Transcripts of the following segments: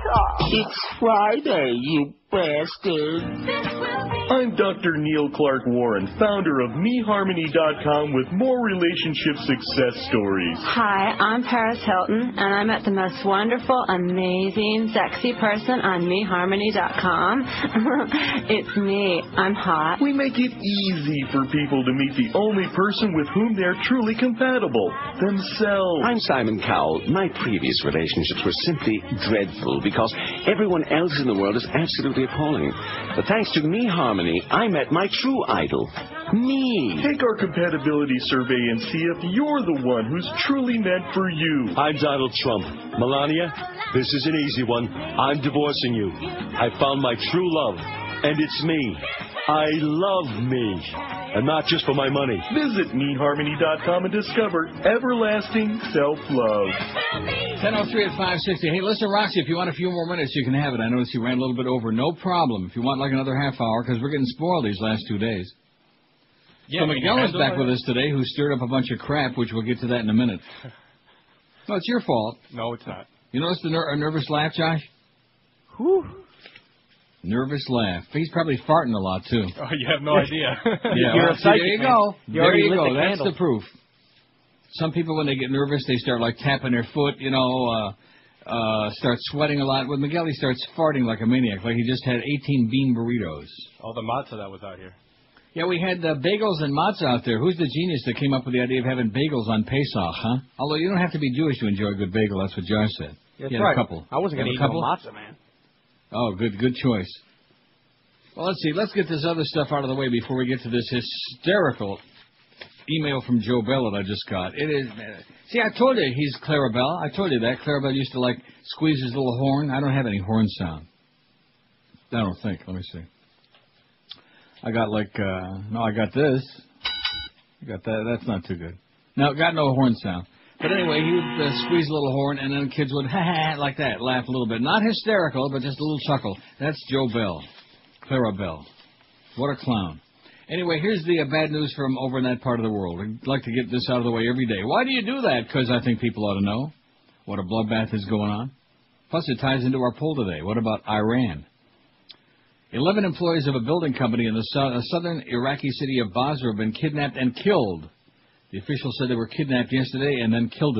Peacock. It's Friday, you bastard. I'm Dr. Neil Clark Warren, founder of MeHarmony.com with more relationship success stories. Hi, I'm Paris Hilton, and I met the most wonderful, amazing, sexy person on MeHarmony.com. It's me. I'm hot. We make it easy for people to meet the only person with whom they're truly compatible, themselves. I'm Simon Cowell. My previous relationships were simply dreadful because everyone else in the world is absolutely appalling. But thanks to MeHarmony, I met my true idol, me. Take our compatibility survey and see if you're the one who's truly meant for you. I'm Donald Trump. Melania, this is an easy one. I'm divorcing you. I found my true love, and it's me. I love me, and not just for my money. Visit MeHarmony.com and discover everlasting self-love. 10:03 at 5:60. Hey, listen, Roxy, if you want a few more minutes, you can have it. I noticed you ran a little bit over. No problem. If you want like another half hour, because we're getting spoiled these last 2 days. Yeah, so Miguel is back with us today, who stirred up a bunch of crap, which we'll get to that in a minute. No, it's your fault. No, it's not. You notice the nervous laugh, Josh? Whew. Nervous laugh. He's probably farting a lot, too. Oh, you have no idea. Yeah, You're a psychic, there you man. go. There you go. That's candle. the proof. Some people, when they get nervous, they start, like, tapping their foot, start sweating a lot. With Miguel, he starts farting like a maniac, like he just had 18 bean burritos. All the matzah that was out here. Yeah, we had bagels and matzah out there. Who's the genius that came up with the idea of having bagels on Pesach, huh? Although you don't have to be Jewish to enjoy a good bagel. That's what Josh said. That's right. right. A couple. I wasn't going to eat no matzah, man. Oh, good choice. Well, let's see. Let's get this other stuff out of the way before we get to this hysterical email from Joe Bell that I just got. It is. See, I told you he's Clarabelle. I told you that. Clarabelle used to, like, squeeze his little horn. I don't have any horn sound. I don't think. Let me see. I got, like, no, I got this. I got that. That's not too good. No, got no horn sound. But anyway, he would squeeze a little horn, and then kids would, ha-ha, like that, laugh a little bit. Not hysterical, but just a little chuckle. That's Joe Bell. Clarabelle. What a clown. Anyway, here's the bad news from over in that part of the world. I'd like to get this out of the way every day. Why do you do that? Because I think people ought to know what a bloodbath is going on. Plus, it ties into our poll today. What about Iran? 11 employees of a building company in the southern Iraqi city of Basra have been kidnapped and killed. The officials said they were kidnapped yesterday and then killed.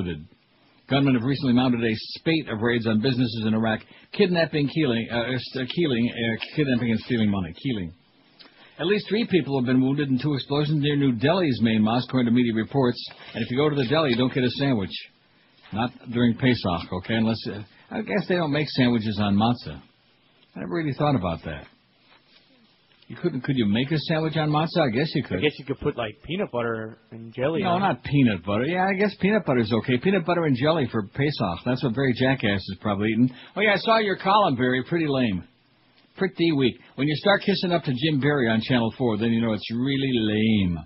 Gunmen have recently mounted a spate of raids on businesses in Iraq, kidnapping and stealing money. At least 3 people have been wounded in 2 explosions near New Delhi's main mosque, according to media reports. And if you go to the deli, don't get a sandwich. Not during Pesach, okay? Unless I guess they don't make sandwiches on matzah. I never really thought about that. Could you make a sandwich on matzah? I guess you could. I guess you could put, like, peanut butter and jelly on it. No, not peanut butter. Yeah, I guess peanut butter's okay. Peanut butter and jelly for Pesach. That's what Barry Jackass is probably eating. Oh, yeah, I saw your column, Barry. Pretty lame. Pretty weak. When you start kissing up to Jim Barry on Channel 4, then you know it's really lame.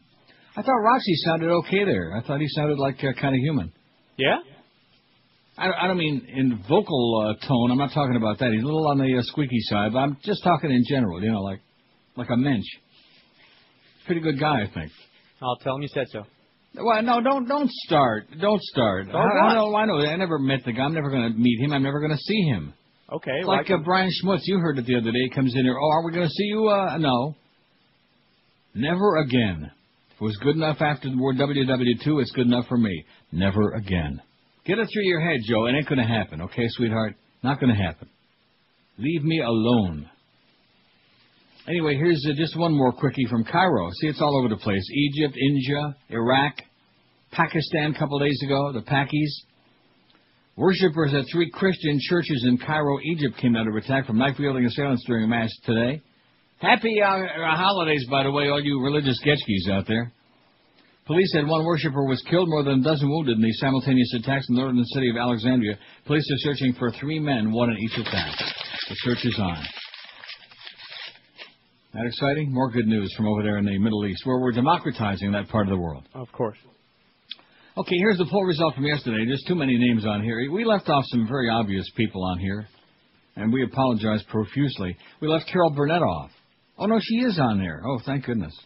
I thought Roxy sounded okay there. I thought he sounded like kind of human. Yeah? I don't mean in vocal tone. I'm not talking about that. He's a little on the squeaky side, but I'm just talking in general, like a mensch. Pretty good guy, I think. I'll tell him you said so. Well, no, don't start. Don't start. I know. I never met the guy. I'm never going to meet him. I'm never going to see him. Okay. It's like Brian Schmutz. You heard it the other day. He comes in here. Oh, are we going to see you? No. Never again. If it was good enough after the word WW2, it's good enough for me. Never again. Get it through your head, Joe. It ain't going to happen, okay, sweetheart? Not going to happen. Leave me alone. Anyway, here's just one more quickie from Cairo. See, it's all over the place. Egypt, India, Iraq, Pakistan a couple days ago, the Pakis. Worshippers at 3 Christian churches in Cairo, Egypt came under attack from knife-wielding assailants during a mass today. Happy holidays, by the way, all you religious getchkis out there. Police said 1 worshipper was killed, more than a dozen wounded in the simultaneous attacks in the northern city of Alexandria. Police are searching for 3 men, 1 in each attack. The search is on. That exciting? More good news from over there in the Middle East, where we're democratizing that part of the world. Of course. Okay, here's the poll result from yesterday. There's too many names on here. We left off some very obvious people on here, and we apologize profusely. We left Carol Burnett off. Oh, no, she is on there. Oh, thank goodness.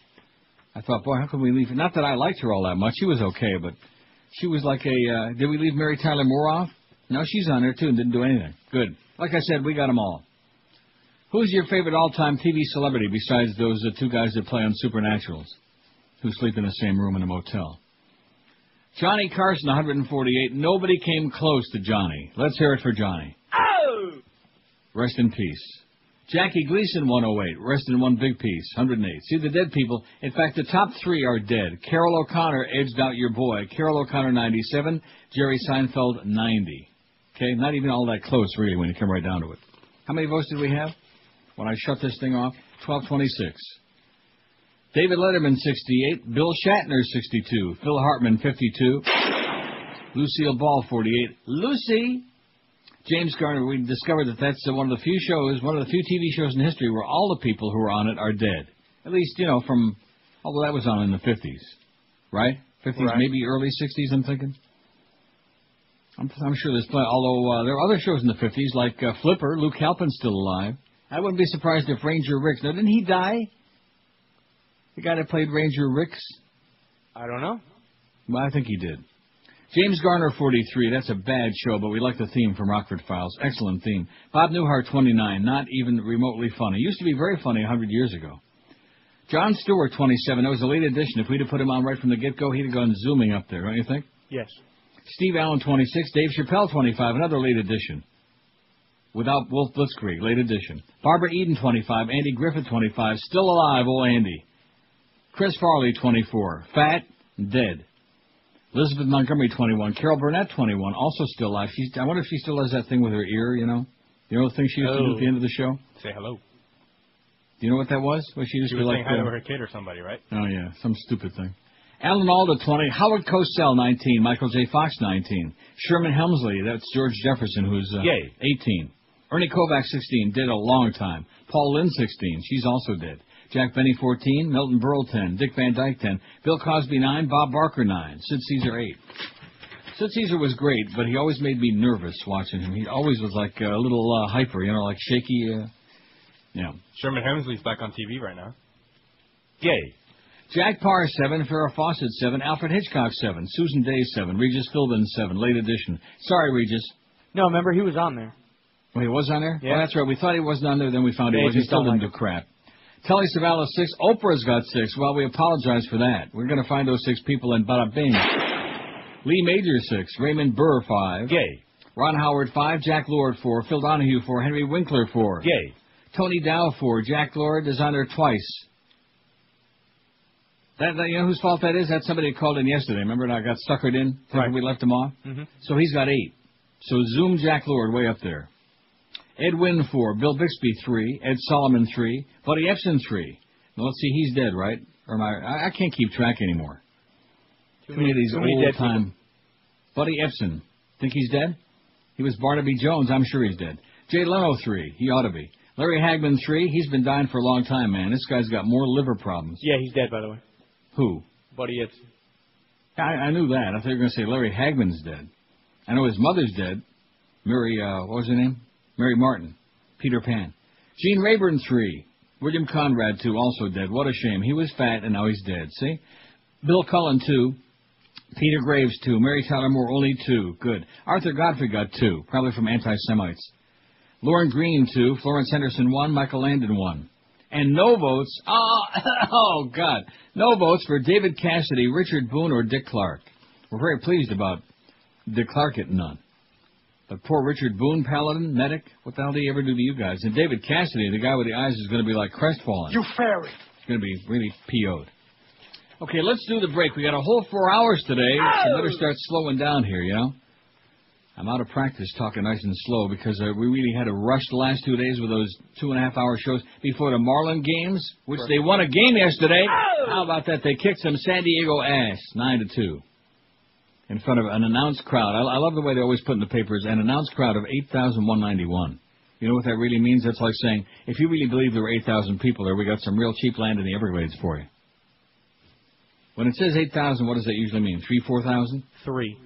I thought, boy, how could we leave? Not that I liked her all that much. She was okay, but she was like a... did we leave Mary Tyler Moore off? No, she's on there, too, and didn't do anything. Good. Like I said, we got them all. Who's your favorite all-time TV celebrity besides those two guys that play on Supernaturals, who sleep in the same room in a motel? Johnny Carson, 148. Nobody came close to Johnny. Let's hear it for Johnny. Oh! Rest in peace. Jackie Gleason, 108. Rest in one big piece, 108. See, the dead people, in fact, the top three are dead. Carol O'Connor edged out your boy. Carol O'Connor, 97. Jerry Seinfeld, 90. Okay, not even all that close, really, when you come right down to it. How many votes did we have when I shut this thing off? 1226. David Letterman, 68. Bill Shatner, 62. Phil Hartman, 52. Lucille Ball, 48. Lucy. James Garner, we discovered that that's one of the few shows, one of the few TV shows in history where all the people who are on it are dead. At least, from, although that was on in the 50s. Right? 50s, right. Maybe early 60s, I'm thinking. I'm sure there's plenty, although there are other shows in the 50s, like Flipper. Luke Halpin's still alive. I wouldn't be surprised if Ranger Ricks, now didn't he die? The guy that played Ranger Ricks? I don't know. Well, I think he did. James Garner, 43. That's a bad show, but we like the theme from Rockford Files. Excellent theme. Bob Newhart, 29. Not even remotely funny. Used to be very funny 100 years ago. Jon Stewart, 27. That was a late edition. If we'd have put him on right from the get-go, he'd have gone zooming up there, don't you think? Yes. Steve Allen, 26. Dave Chappelle, 25. Another late edition. Without Wolf Blitzkrieg, late edition. Barbara Eden, 25. Andy Griffith, 25. Still alive, old Andy. Chris Farley, 24. Fat, dead. Elizabeth Montgomery, 21. Carol Burnett, 21. Also still alive. I wonder if she still has that thing with her ear, You know the thing she used to do at the end of the show? Say hello. Do you know what that was? What she used to be like? Saying hi to her kid or somebody, right? Oh, yeah. Some stupid thing. Alan Alda, 20. Howard Cosell, 19. Michael J. Fox, 19. Sherman Hemsley, that's George Jefferson, who's 18. Ernie Kovacs, 16. Dead a long time. Paul Lynde, 16. She's also dead. Jack Benny, 14. Milton Berle, 10. Dick Van Dyke, 10. Bill Cosby, 9. Bob Barker, 9. Sid Caesar, 8. Sid Caesar was great, but he always made me nervous watching him. He always was like a little hyper, like shaky. Yeah. Sherman Hemsley's back on TV right now. Yay. Jack Parr, 7. Farrah Fawcett, 7. Alfred Hitchcock, 7. Susan Day, 7. Regis Philbin, 7. Late edition. Sorry, Regis. No, remember, he was on there. Well, he was on there? Yeah. Well, that's right. We thought he wasn't on there, then we found he was. He still didn't do crap. Telly Savalas, 6. Oprah's got 6. Well, we apologize for that. We're going to find those 6 people and bada bing. Lee Major, 6. Raymond Burr, 5. Gay. Ron Howard, 5. Jack Lord, 4. Phil Donahue, 4. Henry Winkler, 4. Gay. Tony Dow, 4. Jack Lord is on there twice. That you know whose fault that is? That's somebody who called in yesterday. Remember, and I got suckered in? Right. We left him off? Mm-hmm. So he's got 8. So zoom Jack Lord way up there. Ed Wynn, 4. Bill Bixby, 3. Ed Solomon, 3. Buddy Epson, 3. Now, let's see, he's dead, right? Or am I can't keep track anymore. Too many of these old-time... Buddy Epson. Think he's dead? He was Barnaby Jones. I'm sure he's dead. Jay Leno, 3. He ought to be. Larry Hagman, 3. He's been dying for a long time, man. This guy's got more liver problems. Yeah, he's dead, by the way. Who? Buddy Epson. I knew that. I thought you were going to say Larry Hagman's dead. I know his mother's dead. Mary, what was her name? Mary Martin. Peter Pan. Gene Rayburn, 3. William Conrad, 2. Also dead. What a shame. He was fat, and now he's dead. See? Bill Cullen, 2. Peter Graves, 2. Mary Tyler Moore, only 2. Good. Arthur Godfrey got 2. Probably from anti-Semites. Lauren Green, 2. Florence Henderson, 1. Michael Landon, 1. And no votes. Oh, God. No votes for David Cassidy, Richard Boone, or Dick Clark. We're very pleased about Dick Clark getting none. But poor Richard Boone, Paladin, Medic, what the hell did he ever do to you guys? And David Cassidy, the guy with the eyes, is going to be like crestfallen. You fairy. He's going to be really PO'd. Okay, let's do the break. We got a whole 4 hours today, so better start slowing down here, I'm out of practice talking nice and slow because we really had to rush the last 2 days with those 2.5-hour shows before the Marlin games, which they won a game yesterday. How about that? They kicked some San Diego ass, 9-2. In front of an announced crowd. I love the way they always put in the papers, an announced crowd of 8,191. You know what that really means? That's like saying, if you really believe there were 8,000 people there, we got some real cheap land in the Everglades for you. When it says 8,000, what does that usually mean? 3,000, 4,000? 3.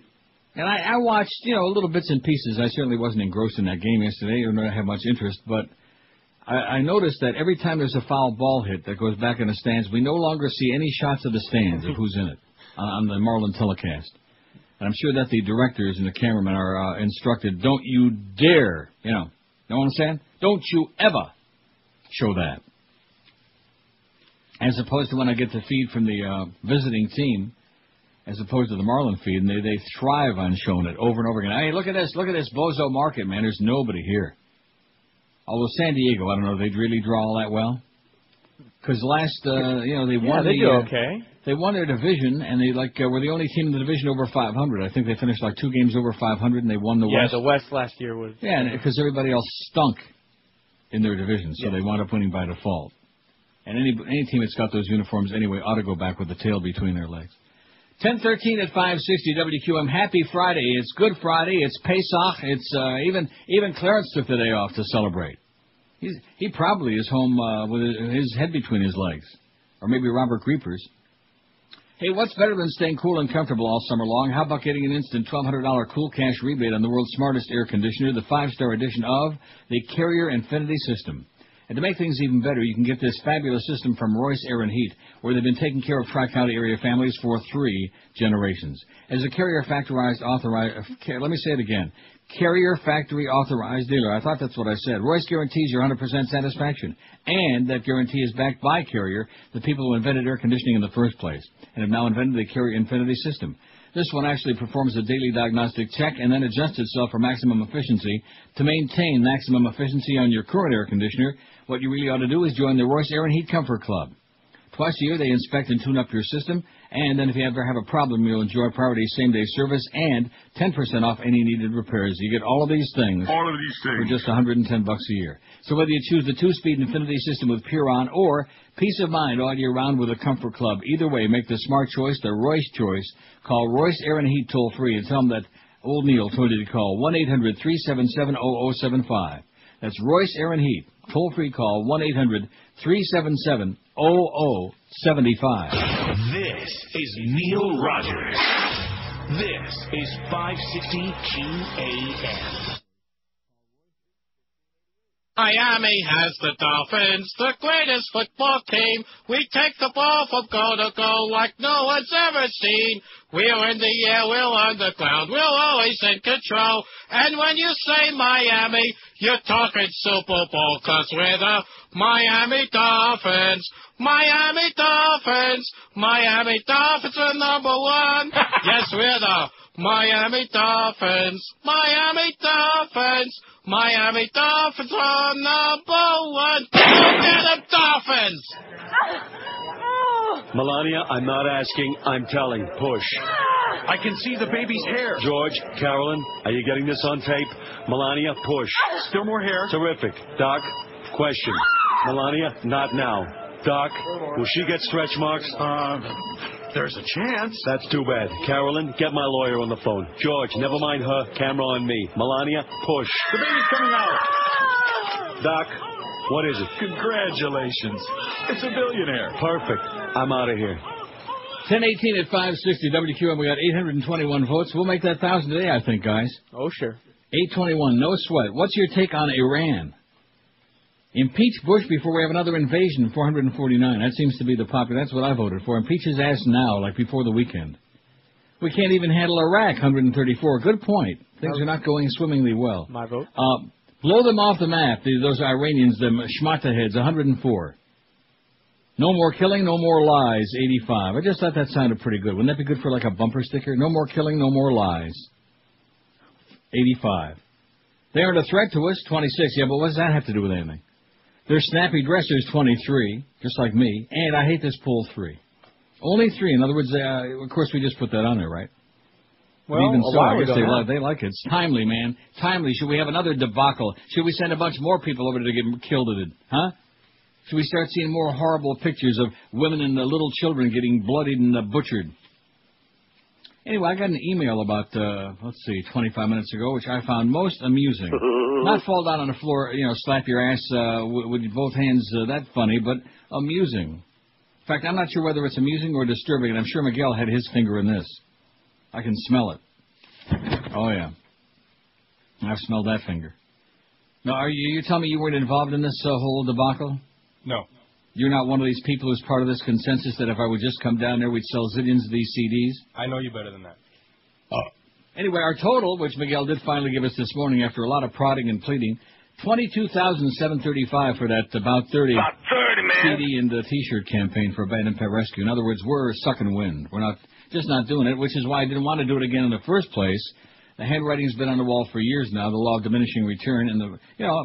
And I watched, little bits and pieces. I certainly wasn't engrossed in that game yesterday, or not have much interest, but I noticed that every time there's a foul ball hit that goes back in the stands, we no longer see any shots of the stands of who's in it on the Marlin telecast. And I'm sure that the directors and the cameramen are instructed, don't you dare, know what I'm saying? Don't you ever show that. As opposed to when I get the feed from the visiting team, as opposed to the Marlin feed, and they thrive on showing it over and over again. Hey, look at this bozo market, man. There's nobody here. Although San Diego, I don't know, they'd really draw all that well. Because last, they won they do okay. They won their division, and they were the only team in the division over 500. I think they finished 2 games over 500, and they won the West. Yeah, the West last year was. Yeah, because everybody else stunk in their division, so they wound up winning by default. And any team that's got those uniforms anyway ought to go back with the tail between their legs. 10:13 at 560 WQM. Happy Friday. It's Good Friday. It's Pesach. It's even Clarence took the day off to celebrate. He probably is home with his head between his legs, or maybe Robert Creepers. Hey, what's better than staying cool and comfortable all summer long? How about getting an instant $1,200 Cool Cash rebate on the world's smartest air conditioner, the 5-star edition of the Carrier Infinity System? And to make things even better, you can get this fabulous system from Royce Air and Heat, where they've been taking care of Tri-County area families for 3 generations. As a Carrier Factory authorized dealer, I thought that's what I said. Royce guarantees your 100% satisfaction, and that guarantee is backed by Carrier, the people who invented air conditioning in the first place, and have now invented the Carrier Infinity System. This one actually performs a daily diagnostic check and then adjusts itself for maximum efficiency. To maintain maximum efficiency on your current air conditioner, what you really ought to do is join the Royce Air and Heat Comfort Club. Twice a year, they inspect and tune up your system, and then if you ever have a problem, you'll enjoy priority same-day service and 10% off any needed repairs. You get all of these things for just $110 a year. So whether you choose the 2-speed Infinity System with Puron or peace of mind all year round with a Comfort Club, either way, make the smart choice, the Royce choice. Call Royce Air and Heat toll-free and tell them that old Neil told you to call 1-800-377-0075. That's Royce Air and Heat. Toll-free call 1-800-377-0075. This is Neil Rogers. This is 560 QAM. Miami has the Dolphins, the greatest football team. We take the ball from goal to goal like no one's ever seen. We're in the air, we're on the ground, we're always in control. And when you say Miami, you're talking Super Bowl, 'cause we're the Miami Dolphins. Miami Dolphins. Miami Dolphins are #1. Yes, we're the Miami Dolphins. Miami Dolphins. Miami Dolphins are #1. Go get them, Dolphins! Melania, I'm not asking, I'm telling. Push. I can see the baby's hair. George, Carolyn, are you getting this on tape? Melania, push. Still more hair. Terrific. Doc, question. Melania, not now. Doc, will she get stretch marks? There's a chance. That's too bad. Carolyn, get my lawyer on the phone. George, never mind her. Camera on me. Melania, push. The baby's coming out. Doc, what is it? Congratulations. It's a billionaire. Perfect. I'm out of here. 10:18 at 560 WQM. We got 821 votes. We'll make that 1,000 today, I think, guys. Oh, sure. 821, no sweat. What's your take on Iran? Impeach Bush before we have another invasion, 449. That seems to be the popular. That's what I voted for. Impeach his ass now, like before the weekend. We can't even handle Iraq, 134. Good point. Things are not going swimmingly well. My vote. Blow them off the map, those Iranians, them schmata heads, 104. No more killing, no more lies, 85. I just thought that sounded pretty good. Wouldn't that be good for like a bumper sticker? No more killing, no more lies. 85. They aren't a threat to us, 26. Yeah, but what does that have to do with anything? They're snappy dressers, 23, just like me. And I hate this poll 3. Only 3. In other words, of course, we just put that on there, right? Well, even so, I guess ago they like it. It's timely, man. Timely. Should we have another debacle? Should we send a bunch more people over to get killed at it? Huh? Should we start seeing more horrible pictures of women and little children getting bloodied and butchered? Anyway, I got an email about, 25 minutes ago, which I found most amusing. Not fall down on the floor, slap your ass with both hands, that funny, but amusing. In fact, I'm not sure whether it's amusing or disturbing, and I'm sure Miguel had his finger in this. I can smell it. Oh, yeah. I've smelled that finger. Now, you telling me you weren't involved in this whole debacle? No. You're not one of these people who's part of this consensus that if I would just come down there, we'd sell zillions of these CDs? I know you better than that. Anyway, our total, which Miguel did finally give us this morning after a lot of prodding and pleading, $22,735 for that About 30 CD and the T-shirt campaign for Abandoned Pet Rescue. In other words, we're sucking wind. We're not doing it, which is why I didn't want to do it again in the first place. The handwriting's been on the wall for years now, the law of diminishing return, and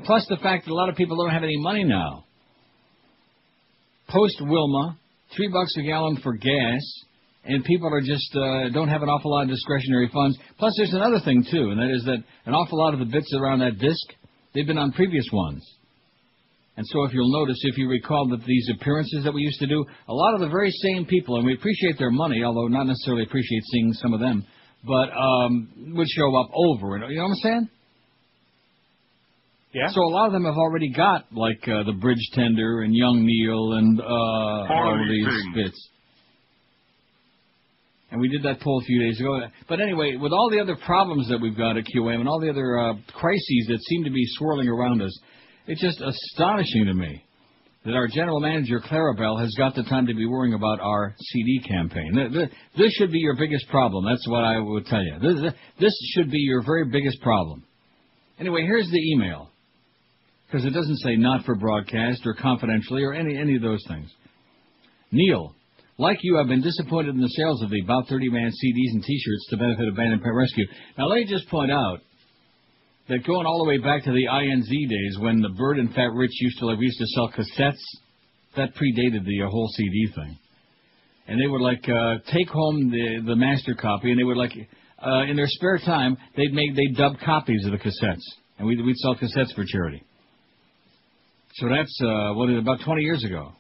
plus the fact that a lot of people don't have any money now. Post Wilma, $3 a gallon for gas, and people are just don't have an awful lot of discretionary funds. Plus, there's another thing too, and that is that an awful lot of the bits around that disc, they've been on previous ones. And so if you'll notice, if you recall that these appearances that we used to do, a lot of the very same people, and we appreciate their money, although not necessarily appreciate seeing some of them, but would show up over. You know what I'm saying? Yeah. So a lot of them have already got, like, the Bridge Tender and Young Neil and all of these bits. And we did that poll a few days ago. But anyway, with all the other problems that we've got at QAM and all the other crises that seem to be swirling around us, it's just astonishing to me that our general manager, Clarabelle, has got the time to be worrying about our CD campaign. This should be your biggest problem. That's what I would tell you. This should be your very biggest problem. Anyway, here's the email. Because it doesn't say not for broadcast or confidentially or any of those things. Neil, like you, I've been disappointed in the sales of the About 30 Man CDs and T-shirts to benefit Abandoned Pet Rescue. Now, let me just point out that going all the way back to the INZ days when the Bird and Fat Rich used to sell cassettes, that predated the whole CD thing. And they would, like, take home the master copy, and they would, like, in their spare time, they'd dub copies of the cassettes. And we'd sell cassettes for charity. So that's, about 20 years ago.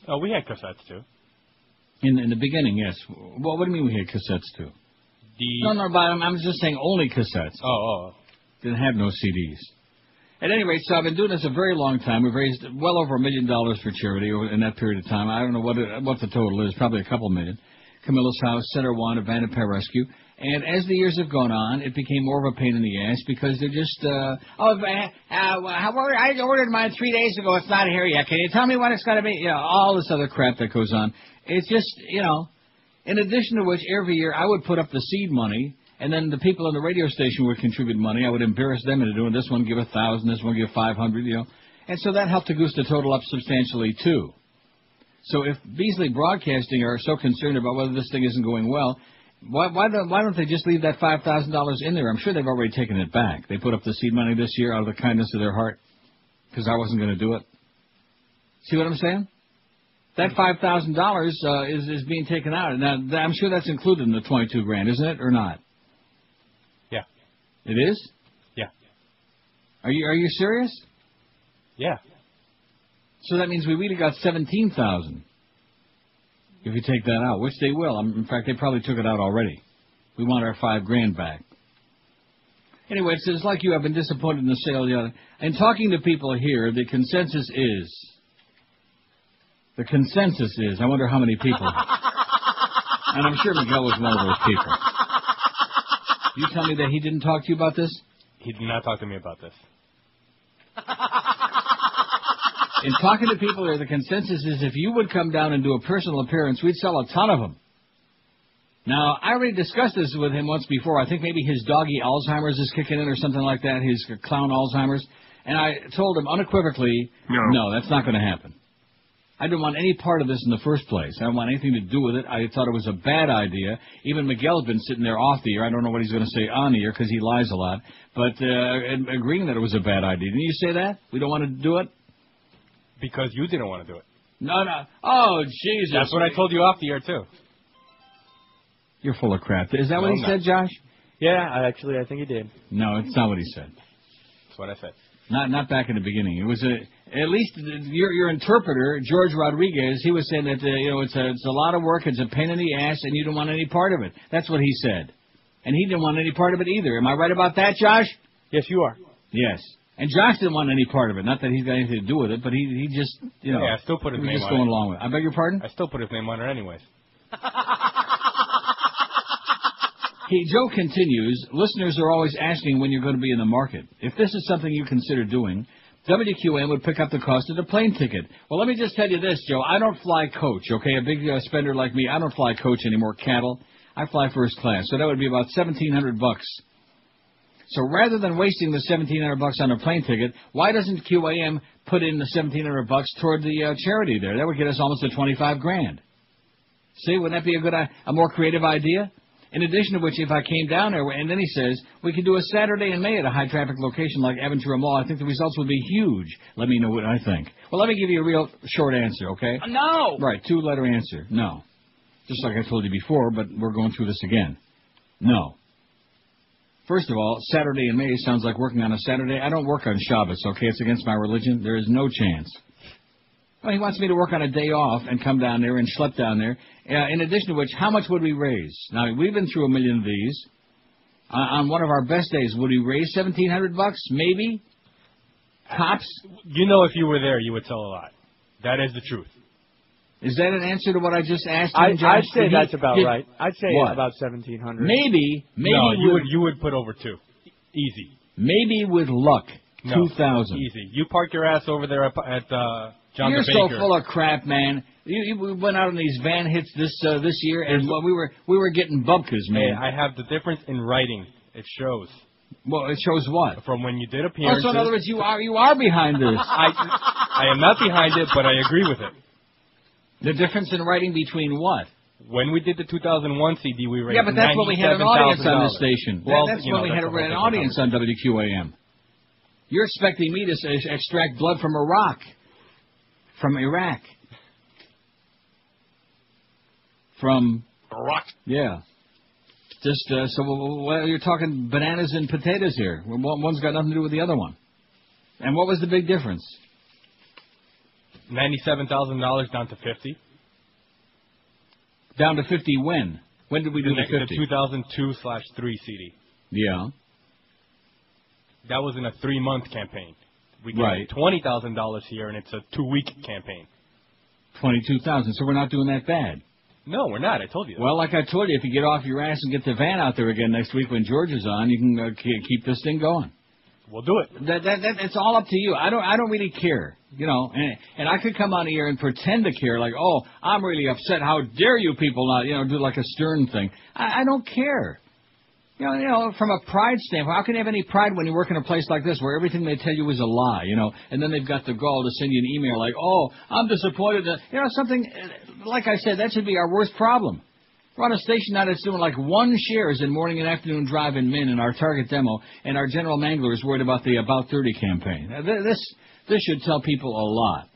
Oh, we had cassettes, too. In the beginning, yes. Well, what do you mean we had cassettes, too? No, but I'm just saying only cassettes. Oh. Didn't have no CDs. At any rate, so I've been doing this a very long time. We've raised well over $1 million for charity in that period of time. I don't know what the total is, probably a couple million. Camilla's House, Center One, Abandoned Pet Rescue. And as the years have gone on, it became more of a pain in the ass because they're just, I ordered mine 3 days ago. It's not here yet. Can you tell me when it's going to be? You know, all this other crap that goes on. It's just, in addition to which, every year I would put up the seed money, and then the people on the radio station would contribute money. I would embarrass them into doing this one, give 1,000, this one give 500, And so that helped to goose the total up substantially, too. So if Beasley Broadcasting are so concerned about whether this thing isn't going well, why don't they just leave that $5,000 in there? I'm sure they've already taken it back. They put up the seed money this year out of the kindness of their heart because I wasn't going to do it. See what I'm saying? That $5,000 is being taken out. Now, I'm sure that's included in the $22,000, isn't it, or not? Yeah. It is? Yeah. Are you serious? Yeah. So that means we really got $17,000. If you take that out, which they will. In fact, they probably took it out already. We want our $5,000 back. Anyway, it says, like you, I've been disappointed in the sale. And talking to people here, the consensus is, I wonder how many people. And I'm sure Miguel was one of those people. You tell me that he didn't talk to you about this? He did not talk to me about this. In talking to people there, the consensus is if you would come down and do a personal appearance, we'd sell a ton of them. Now, I already discussed this with him once before. I think maybe his doggy Alzheimer's is kicking in or something like that, his clown Alzheimer's. And I told him unequivocally, no, that's not going to happen. I didn't want any part of this in the first place. I didn't want anything to do with it. I thought it was a bad idea. Even Miguel's been sitting there off the air. I don't know what he's going to say on the air because he lies a lot. But agreeing that it was a bad idea. Didn't you say that? We don't want to do it? Because you didn't want to do it. No. Oh, Jesus. That's what I told you off the air, too. You're full of crap. Is that what he said, Josh? Yeah, I think he did. No, it's not what he said. That's what I said. Not back in the beginning. It was at least your interpreter, George Rodriguez, he was saying that it's a lot of work, it's a pain in the ass, and you don't want any part of it. That's what he said. And he didn't want any part of it either. Am I right about that, Josh? Yes, you are. Yes. And Josh didn't want any part of it. Not that he's got anything to do with it, but he just, Yeah, I still put his name on it. Just going along with it. I beg your pardon? I still put his name on it anyways. Joe continues, listeners are always asking when you're going to be in the market. If this is something you consider doing, WQAM would pick up the cost of the plane ticket. Well, let me just tell you this, Joe. I don't fly coach, okay? A big spender like me, I don't fly coach anymore, cattle. I fly first class, so that would be about $1,700. So rather than wasting the $1,700 on a plane ticket, why doesn't QAM put in the $1,700 toward the charity there? That would get us almost to $25,000. See, wouldn't that be a more creative idea? In addition to which, if I came down there, and then he says, we could do a Saturday in May at a high-traffic location like Aventura Mall, I think the results would be huge. Let me know what I think. Well, let me give you a real short answer, okay? No! Right, 2-letter answer. No. Just like I told you before, but we're going through this again. No. First of all, Saturday in May sounds like working on a Saturday. I don't work on Shabbos, okay? It's against my religion. There is no chance. Well, he wants me to work on a day off and come down there and schlep down there. In addition to which, how much would we raise? Now, we've been through 1 million of these. On one of our best days, would we raise $1,700? Maybe? Tops? You know, if you were there, you would tell a lot. That is the truth. Is that an answer to what I just asked I'd him, Josh? say that's about right. I'd say what? about 1,700. Maybe. No, you would put over 2. Easy. Maybe with luck, No, 2,000. Easy. You park your ass over there at John You're the Baker. so full of crap, man. We went out on these van hits this year, and we were getting bubkas, man. Hey, I have the difference in writing. It shows. Well, it shows what? From when you did appearances. Oh, so in other words, you are behind this. I am not behind it, but I agree with it. The difference in writing between what? When we did the 2001 CD, we raised $97,000. Yeah, but that's when we had an audience on this station. Well, that's when we had an audience on WQAM. You're expecting me to extract blood from Iraq. From Iraq. From Iraq. Yeah. Just well, you're talking bananas and potatoes here. One's got nothing to do with the other one. And what was the big difference? $97,000 down to 50. Down to 50 when? When did we do the 50? The 2002/3 CD. Yeah. That was in a 3-month campaign. We gave Right. $20,000 here, and it's a 2-week campaign. 22,000. So we're not doing that bad. No, we're not. I told you that. Well, like I told you, if you get off your ass and get the van out there again next week when George is on, you can keep this thing going. We'll do it. It's all up to you. I don't really care, you know. And I could come on here and pretend to care, like, oh, I'm really upset. How dare you people not, do like a stern thing. I don't care. You know, from a pride standpoint, how can you have any pride when you work in a place like this where everything they tell you is a lie, and then they've got the gall to send you an email like, oh, I'm disappointed that, something, like I said, that should be our worst problem. We're on a station now that's doing like 1 shares in morning and afternoon drive in Min in our target demo, and our general mangler is worried about the About 30 campaign. This should tell people a lot,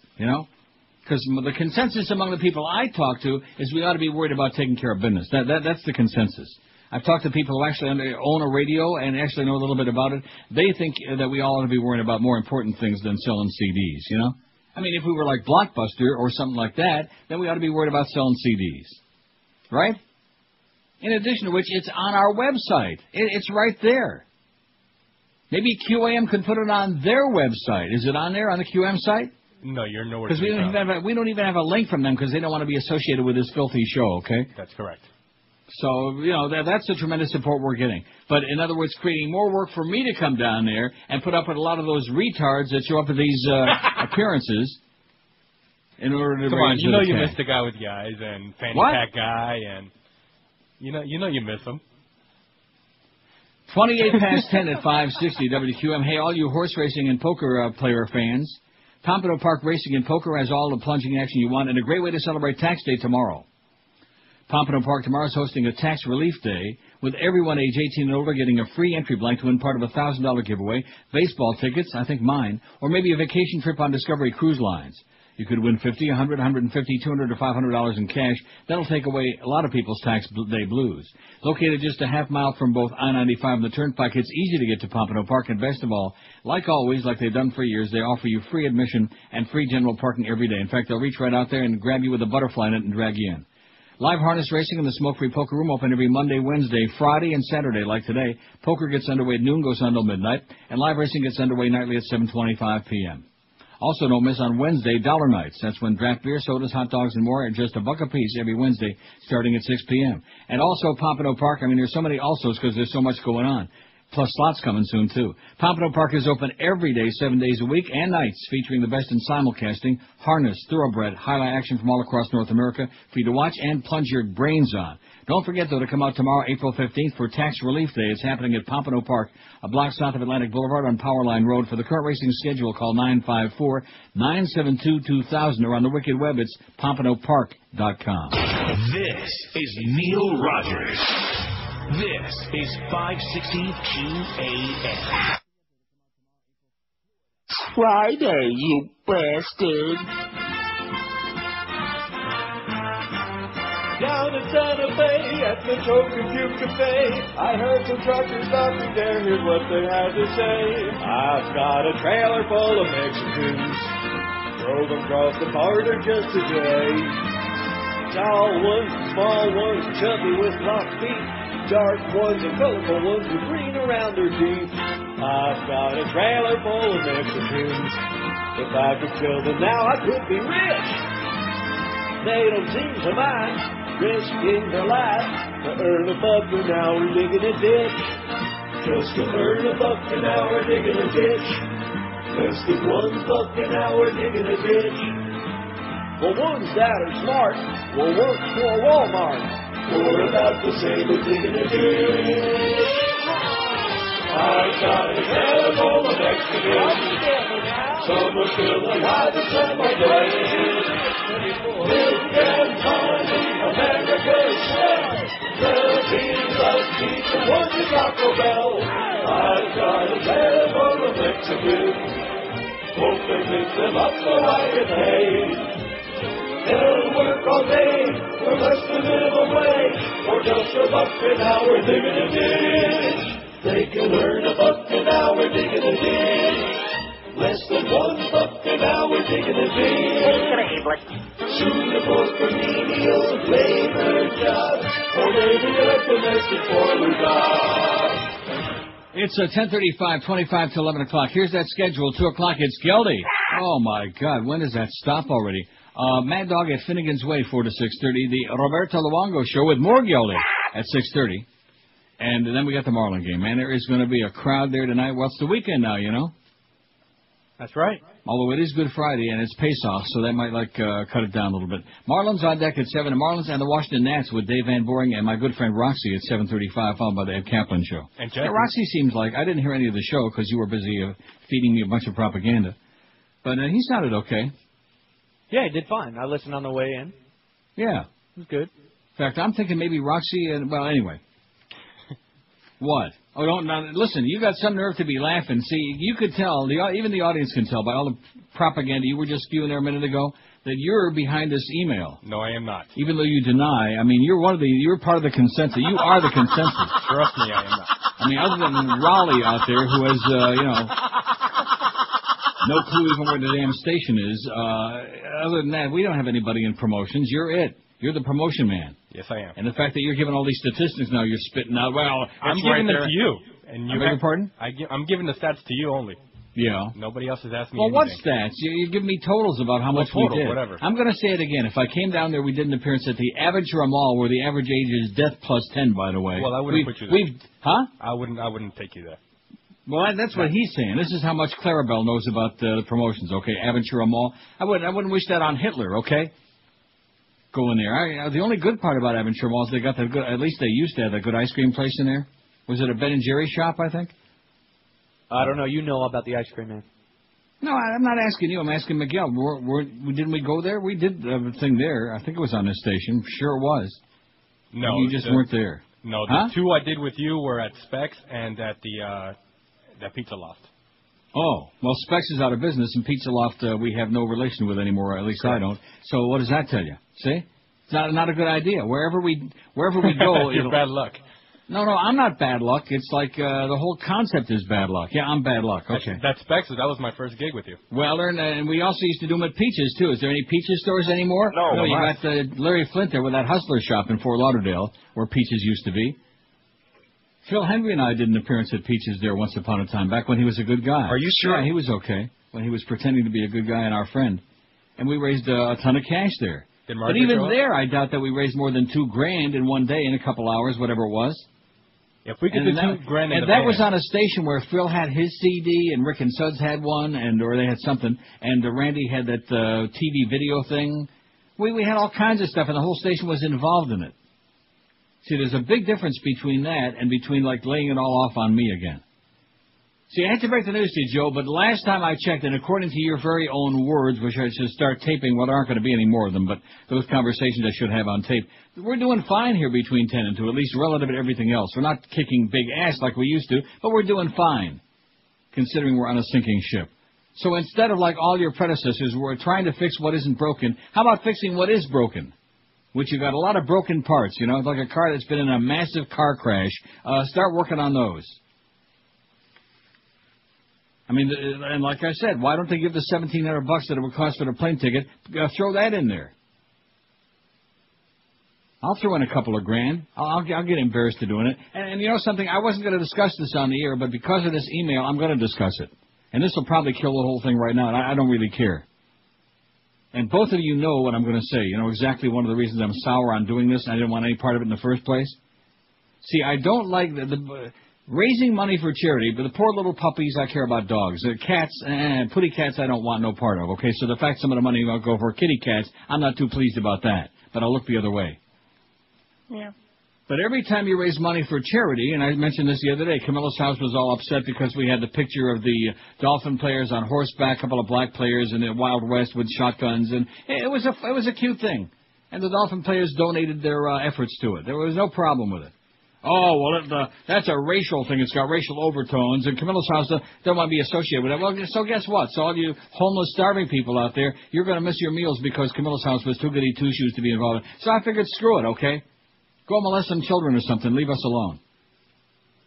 because the consensus among the people I talk to is we ought to be worried about taking care of business. That's the consensus. I've talked to people who actually own a radio and actually know a little bit about it. They think that we all ought to be worrying about more important things than selling CDs, I mean, if we were like Blockbuster or something like that, then we ought to be worried about selling CDs. Right? In addition to which, it's on our website. It's right there. Maybe QAM could put it on their website. Is it on there, on the QAM site? No, you're nowhere. Because we don't even have a link from them because they don't want to be associated with this filthy show, okay? That's correct. So, that's the tremendous support we're getting. But in other words, creating more work for me to come down there and put up with a lot of those retards that show up at these appearances in order to Come on, raise you the missed the guy with the eyes and fanny What? pack guy and you miss him. 28 past 10 at 560 WQM. Hey, all you horse racing and poker player fans, Pompano Park Racing and Poker has all the plunging action you want and a great way to celebrate Tax Day tomorrow. Pompano Park tomorrow is hosting a tax relief day with everyone age 18 and older getting a free entry blank to win part of a $1,000 giveaway, baseball tickets, I think mine, or maybe a vacation trip on Discovery Cruise Lines. You could win $50, $100, $150, $200, or $500 in cash. That'll take away a lot of people's tax day blues. Located just a half mile from both I-95 and the Turnpike, it's easy to get to Pompano Park, and best of all, like always, like they've done for years, they offer you free admission and free general parking every day. In fact, they'll reach right out there and grab you with a butterfly net and drag you in. Live harness racing in the smoke-free poker room open every Monday, Wednesday, Friday, and Saturday like today. Poker gets underway at noon, goes on until midnight, and live racing gets underway nightly at 7:25 p.m. Also, don't miss on Wednesday, Dollar Nights. That's when draft beer, sodas, hot dogs, and more at just $1 a piece every Wednesday, starting at 6 p.m. And also Pompano Park. I mean, there's so many alsos because there's so much going on. Plus slots coming soon, too. Pompano Park is open every day, 7 days a week and nights, featuring the best in simulcasting, harness, thoroughbred, highlight action from all across North America for you to watch and plunge your brains on. Don't forget, though, to come out tomorrow, April 15th, for Tax Relief Day. It's happening at Pompano Park, a block south of Atlantic Boulevard on Powerline Road. For the current racing schedule, call 954-972-2000, or on the Wicked Web, it's pompanopark.com. This is Neil Rogers. This is 560 QAM. Friday, you bastard. Down in Santa Fe at the Compute Cafe, I heard some truckers stopping there. Here's what they had to say. I've got a trailer full of Mexicans. Drove them across the border just today. Tall ones, small ones, chubby with locked feet. Dark ones and colorful ones with green around their teeth. I've got a trailer full of Mexicans. If I could kill them now, I could be rich. They don't seem to mind risking their life to earn $1 an hour digging a ditch. Just to earn $1 an hour digging a ditch. Less than $1 an hour digging a ditch. The ones that are smart will work for Walmart. We're about to say we're digging a ditch. I got a trailer full of Mexicans. Some are feeling high, and some are dead. Milk and honey, America's swell. Philippines loves pizza, one to Taco Bell. I got a trailer full of Mexicans. Hope they pick them up so I can pay. They'll work all day for less than minimum wage, or just $1 an hour digging a ditch. They can earn $1 an hour digging a ditch. Less than $1 an hour digging a ditch. Suitable for menial labor jobs, or maybe a domestic boiler job. It's 10:35, 25 to 11 o'clock. Here's that schedule. 2 o'clock, it's Geldy. Oh, my God, when does that stop already? Mad Dog at Finnegan's Way, 4 to 6:30. The Roberto Luongo Show with more Geldy at 6:30. And then we got the Marlin game. Man, there is going to be a crowd there tonight. Well, it's the weekend now, you know. That's right. Although it is Good Friday and it's pace-off, so that might, cut it down a little bit. Marlins on deck at 7. The Marlins and the Washington Nats with Dave Van Boring and my good friend Roxy at 7:35, followed by the Ed Kaplan Show. And Roxy seems like, I didn't hear any of the show because you were busy feeding me a bunch of propaganda. But he sounded okay. Yeah, he did fine. I listened on the way in. Yeah. It was good. In fact, I'm thinking maybe Roxy and, well, anyway. What? Oh, don't, now, listen, you got some nerve to be laughing. See, you could tell, even the audience can tell by all the propaganda you were just spewing there a minute ago, that you're behind this email. No, I am not. Even though you deny, I mean, you're part of the consensus. You are the consensus. Trust me, I am not. I mean, other than Raleigh out there who has, no clue even where the damn station is. Other than that, we don't have anybody in promotions. You're it. You're the promotion man. Yes, I am. And the fact that you're giving all these statistics now, you're spitting out. Well, I'm giving them to you. And you beg your pardon? I'm giving the stats to you only. Yeah. Nobody else has asked me Well, anything. what stats? You give me totals about how much we did. Whatever. I'm going to say it again. If I came down there, we did an appearance at the Aventura Mall, where the average age is death plus 10, by the way. Well, I wouldn't put you there. Huh? I wouldn't take you there. Well, that's what he's saying. This is how much Clarabelle knows about the promotions, okay? Aventura Mall. I wouldn't wish that on Hitler, okay? Go in there. The only good part about Aventura Mall is they got that good, at least they used to have that good ice cream place in there. Was it a Ben & Jerry's shop, I think? I don't know. You know about the ice cream man. No, I'm not asking you. I'm asking Miguel. Didn't we go there? We did a thing there. I think it was on this station. Sure it was. No. You just weren't there. No, the two I did with you were at Specs and at the Pizza Loft. Oh, well, Specs is out of business, and Pizza Loft we have no relation with anymore, or at least I don't. So what does that tell you? See? It's not a good idea. Wherever we go... You're bad luck. No, I'm not bad luck. It's like the whole concept is bad luck. Yeah, I'm bad luck. Okay. That's Specs. That was my first gig with you. Well, and we also used to do them at Peaches, too. Is there any Peaches stores anymore? No, you got Larry Flint there with that Hustler shop in Fort Lauderdale, where Peaches used to be. Phil Henry and I did an appearance at Peaches there once upon a time, back when he was a good guy. Are you sure? Yeah, he was okay, when he was pretending to be a good guy and our friend. And we raised a ton of cash there. But even there, I doubt that we raised more than $2,000 in one day, in a couple hours, whatever it was. If we could do $2,000 in and the that band. was on a station where Phil had his CD and Rick and Suds had one, or they had something, and Randy had that TV video thing. We had all kinds of stuff, and the whole station was involved in it. See, there's a big difference between that and between, like, laying it all off on me again. See, I hate to break the news to you, Joe, but last time I checked, and according to your very own words, which I should start taping, well, there aren't going to be any more of them, but those conversations I should have on tape, we're doing fine here between 10 and 2, at least relative to everything else. We're not kicking big ass like we used to, but we're doing fine, considering we're on a sinking ship. So instead of like all your predecessors, we're trying to fix what isn't broken, how about fixing what is broken? Which you got a lot of broken parts, you know, like a car that's been in a massive car crash. Start working on those. I mean, and like I said, why don't they give the $1,700 that it would cost for the plane ticket? Throw that in there. I'll throw in a couple of grand. I'll get embarrassed to doing it. And you know something? I wasn't going to discuss this on the air, but because of this email, I'm going to discuss it. And this will probably kill the whole thing right now, and I don't really care. And both of you know what I'm going to say. You know exactly one of the reasons I'm sour on doing this, and I didn't want any part of it in the first place. See, I don't like the raising money for charity, but the poor little puppies, I care about dogs. Cats, putty cats, I don't want no part of. Okay, so the fact some of the money will go for kitty cats, I'm not too pleased about that. But I'll look the other way. Yeah. But every time you raise money for charity, and I mentioned this the other day, Camilla's house was all upset because we had the picture of the Dolphin players on horseback, a couple of black players in the Wild West with shotguns, and it was a cute thing. And the Dolphin players donated their efforts to it. There was no problem with it. Oh, well, that's a racial thing. It's got racial overtones, and Camilla's house don't want to be associated with it. Well, so guess what? So all you homeless, starving people out there, you're going to miss your meals because Camilla's house was too goody two-shoes to be involved in. So I figured, screw it, okay? Go molest some children or something. Leave us alone.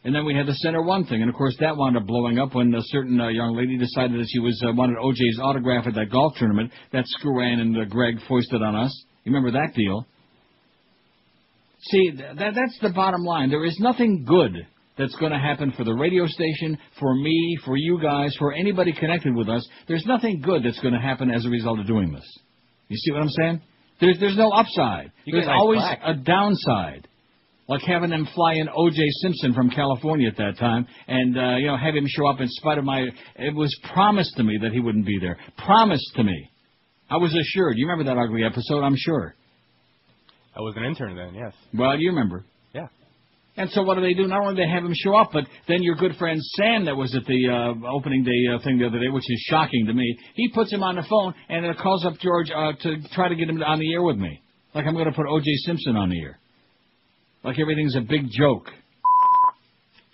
And then we had the Center One thing, and of course that wound up blowing up when a certain young lady decided that she wanted OJ's autograph at that golf tournament. That Screw Ann and Greg foisted on us. You remember that deal? See, that's the bottom line. There is nothing good that's going to happen for the radio station, for me, for you guys, for anybody connected with us. There's nothing good that's going to happen as a result of doing this. You see what I'm saying? There's no upside. There's always a downside. Like having them fly in O.J. Simpson from California at that time and, have him show up in spite of it was promised to me that he wouldn't be there. Promised to me. I was assured. You remember that ugly episode, I'm sure. I was an intern then, yes. Well, you remember. Yeah. And so what do? Not only do they have him show up, but then your good friend Sam that was at the opening day thing the other day, which is shocking to me, he puts him on the phone and it calls up George to try to get him on the air with me. Like I'm going to put O.J. Simpson on the air. Like everything's a big joke.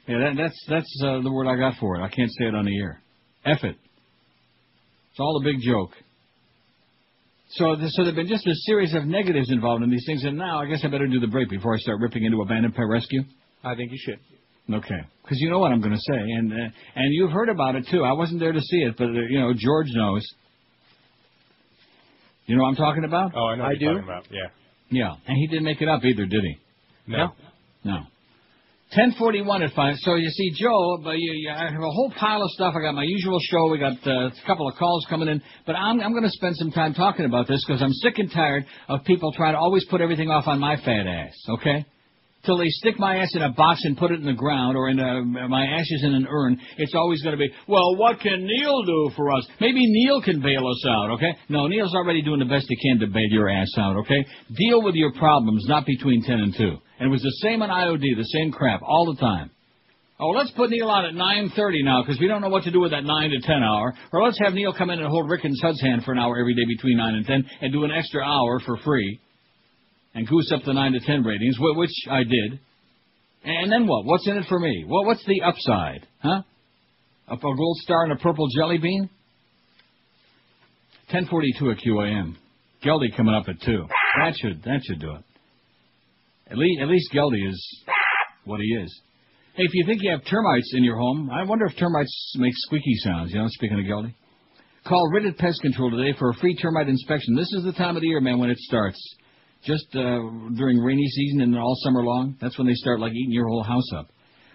Yeah, that's the word I got for it. I can't say it on the air. F it. It's all a big joke. So there have been just a series of negatives involved in these things, and now I guess I better do the break before I start ripping into Abandoned Pet Rescue. I think you should. Okay. Because you know what I'm going to say, and you've heard about it, too. I wasn't there to see it, but, George knows. You know what I'm talking about? Oh, I know what you're talking about, yeah. Yeah, and he didn't make it up either, did he? No. 10:41 at 5. So you see, Joe, I have a whole pile of stuff. I got my usual show. We got a couple of calls coming in. But I'm going to spend some time talking about this because I'm sick and tired of people trying to always put everything off on my fat ass, okay? Till they stick my ass in a box and put it in the ground or in my ashes in an urn, it's always going to be, well, what can Neil do for us? Maybe Neil can bail us out, okay? No, Neil's already doing the best he can to bail your ass out, okay? Deal with your problems, not between 10 and 2. And it was the same on IOD, the same crap, all the time. Oh, let's put Neil on at 9:30 now because we don't know what to do with that 9 to 10 hour. Or let's have Neil come in and hold Rick and Sud's hand for an hour every day between 9 and 10 and do an extra hour for free. And goose up the 9 to 10 ratings, which I did. And then what? What's in it for me? Well, what's the upside? Huh? A gold star and a purple jelly bean? 10:42 at QAM. Geldy coming up at 2. That should do it. At least Geldy is what he is. Hey, if you think you have termites in your home, I wonder if termites make squeaky sounds, speaking of Geldy. Call Ridded Pest Control today for a free termite inspection. This is the time of the year, man, when it starts. Just during rainy season and all summer long, that's when they start, eating your whole house up.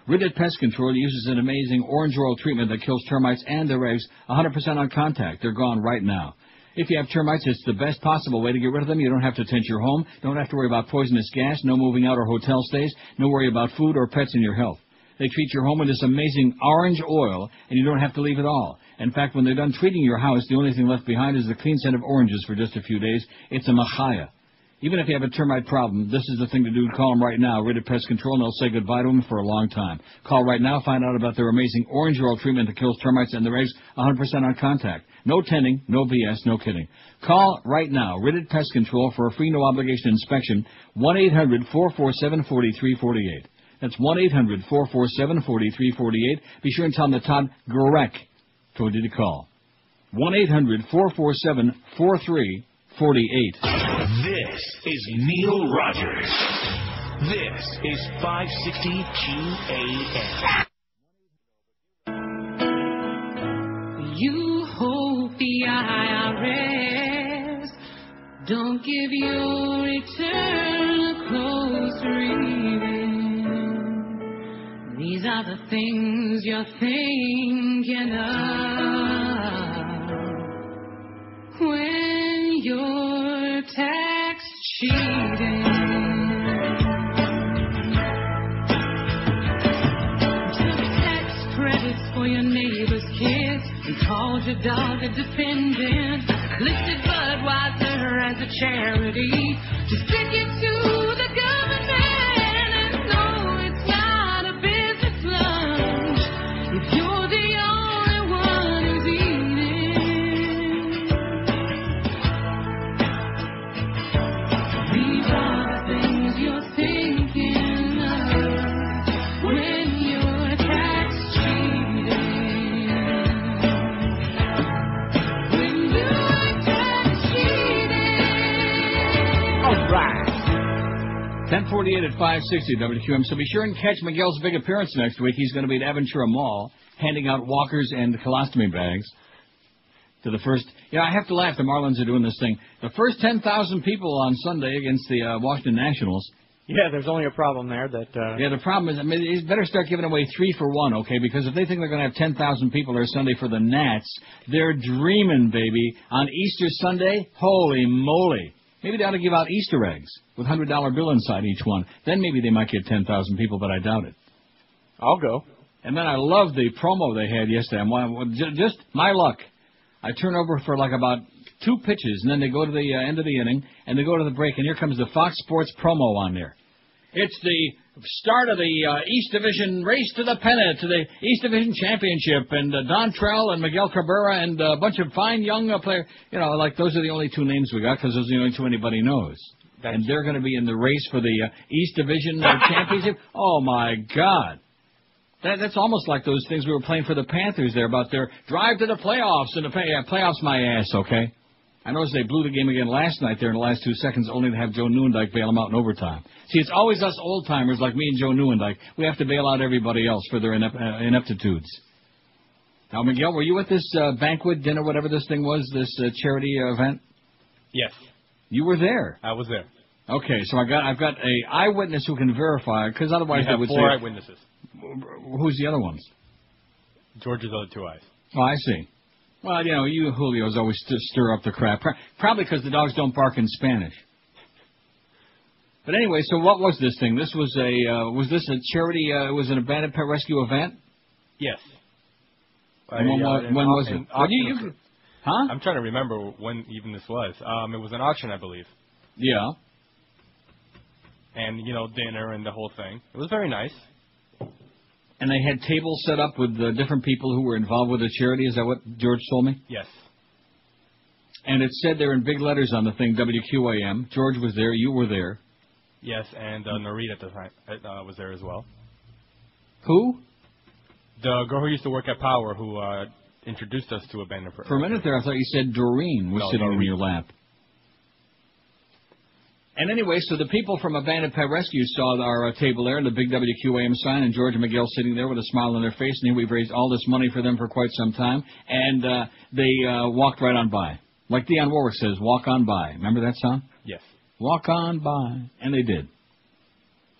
Ridded Pest Control uses an amazing orange oil treatment that kills termites and their eggs 100% on contact. They're gone right now. If you have termites, it's the best possible way to get rid of them. You don't have to tint your home. Don't have to worry about poisonous gas, no moving out or hotel stays, no worry about food or pets and your health. They treat your home with this amazing orange oil, and you don't have to leave at all. In fact, when they're done treating your house, the only thing left behind is the clean scent of oranges for just a few days. It's a machaya. Even if you have a termite problem, this is the thing to do. Call them right now. Rid of Pest Control, and they'll say goodbye to them for a long time. Call right now. Find out about their amazing orange oil treatment that kills termites and their eggs 100% on contact. No tending, no BS, no kidding. Call right now. Rid Pest Control for a free no-obligation inspection. 1-800-447-4348. That's 1-800-447-4348. Be sure and tell them that Todd Gurek told you to call. 1-800-447-4348. This is Neil Rogers. This is 560 QAM. You hope the IRS don't give your return a close reading. These are the things you're thinking of when you're tax cheating. Took tax credits for your neighbor's kids and called your dog a dependent. Listed Budweiser as a charity to stick it to the government. And no, it's not a business lunch if you're the only one who's eating. These are the things you're thinking of when you're tax cheating. When you're tax cheating. All right. 10:48 at 560 WQM. So be sure and catch Miguel's big appearance next week. He's going to be at Aventura Mall handing out walkers and colostomy bags to the first. I have to laugh. The Marlins are doing this thing. The first 10,000 people on Sunday against the Washington Nationals. Yeah, there's only a problem there that... Yeah, the problem is, you better start giving away 3 for 1, okay? Because if they think they're going to have 10,000 people there Sunday for the Nats, they're dreaming, baby. On Easter Sunday, holy moly. Maybe they ought to give out Easter eggs with $100 bill inside each one. Then maybe they might get 10,000 people, but I doubt it. I'll go. And then I love the promo they had yesterday. Just my luck. I turn over for like about 2 pitches, and then they go to the end of the inning, and they go to the break, and here comes the Fox Sports promo on there. It's the start of the East Division race to the pennant, to the East Division Championship, and Don Trell and Miguel Cabrera and a bunch of fine young players. Like those are the only 2 names we got because those are the only 2 anybody knows. And they're going to be in the race for the East Division Championship. Oh, my God. That's almost like those things we were playing for the Panthers there about their drive to the playoffs. And the playoffs, my ass, okay? I noticed they blew the game again last night there in the last 2 seconds, only to have Joe Newendike bail them out in overtime. See, it's always us old-timers like me and Joe Newendike. We have to bail out everybody else for their ineptitudes. Now, Miguel, were you at this banquet, dinner, whatever this thing was, this charity event? Yes. You were there? I was there. Okay, so I've got a eyewitness who can verify, because otherwise they would say... 4 eyewitnesses. Who's the other ones? George's other 2 eyes. Oh, I see. Well, you Julios always stir up the crap. Probably because the dogs don't bark in Spanish. But anyway, so what was this thing? This was was this a charity, it was an abandoned pet rescue event? Yes. And when was it? Huh? I'm trying to remember when even this was. It was an auction, I believe. Yeah. And, dinner and the whole thing. It was very nice. And they had tables set up with different people who were involved with the charity. Is that what George told me? Yes. And it said there in big letters on the thing, WQAM. George was there. You were there. Yes, and Norita at the time was there as well. Who? The girl who used to work at Power who introduced us to Abandoned Pet. For a minute there, I thought you said Doreen was sitting in your lap. And anyway, so the people from Abandoned Pet Rescue saw our table there and the big WQAM sign, and George and Miguel sitting there with a smile on their face, and here we've raised all this money for them for quite some time, and they walked right on by. Like Dionne Warwick says, walk on by. Remember that song? Yes. Walk on by. And they did.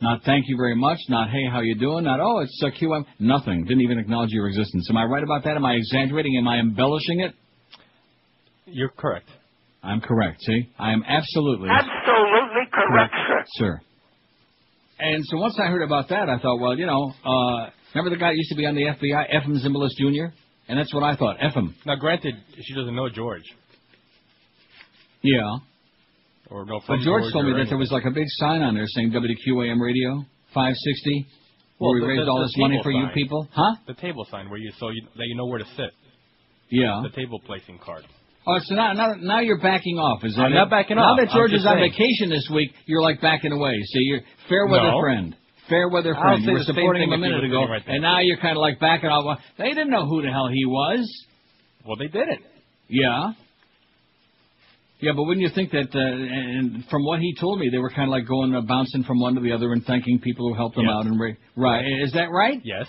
Not thank you very much, not hey, how you doing, not oh, it's QM, nothing. Didn't even acknowledge your existence. Am I right about that? Am I exaggerating? Am I embellishing it? You're correct. I'm correct. See, I am absolutely correct, sir. And so once I heard about that, I thought, well, remember the guy who used to be on the FBI, Ephraim Zimbalist Jr.? And that's what I thought, Ephraim. Now, granted, she doesn't know George. Yeah. Or no. But George told me that there was like a big sign on there saying WQAM Radio 560, where we raised all this money for you people, huh? The table sign where that you know where to sit. Yeah. The table placing card. Oh, so now you're backing off, is that I'm it? not backing off. Now that George I'm is just on saying. vacation this week, you're like backing away. So you're fair weather friend. Fair weather I'll friend. say You were the same supporting thing him a if he minute was ago, sitting right there. and now you're kind of like backing off. They didn't know who the hell he was. Well, they didn't. Yeah. Yeah, but wouldn't you think that, and from what he told me, they were kind of like going, bouncing from one to the other and thanking people who helped them out. Right. Is that right? Yes.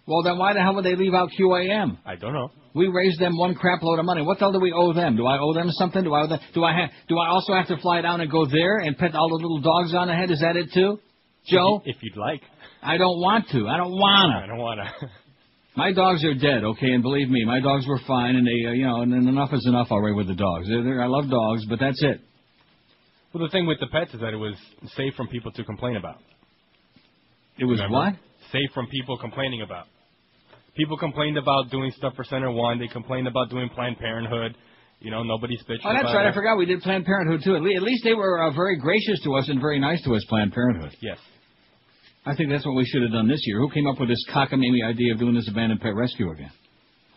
Well, then why the hell would they leave out QAM? I don't know. We raised them one crap load of money. What the hell do we owe them? Do I owe them something? Do I also have to fly down and go there and pet all the little dogs on the head? Is that it too, Joe? If you'd like. I don't want to. I don't wanna. My dogs are dead, okay, and believe me, my dogs were fine, and they, and enough is enough already with the dogs. I love dogs, but that's it. Well, the thing with the pets is that it was safe from people to complain about. It was what? Safe from people complaining about. People complained about doing stuff for Center One. They complained about doing Planned Parenthood. Nobody's bitching Oh, that's about right. it. I forgot we did Planned Parenthood, too. At least they were very gracious to us and very nice to us, Planned Parenthood. Yes. I think that's what we should have done this year. Who came up with this cockamamie idea of doing this abandoned pet rescue again?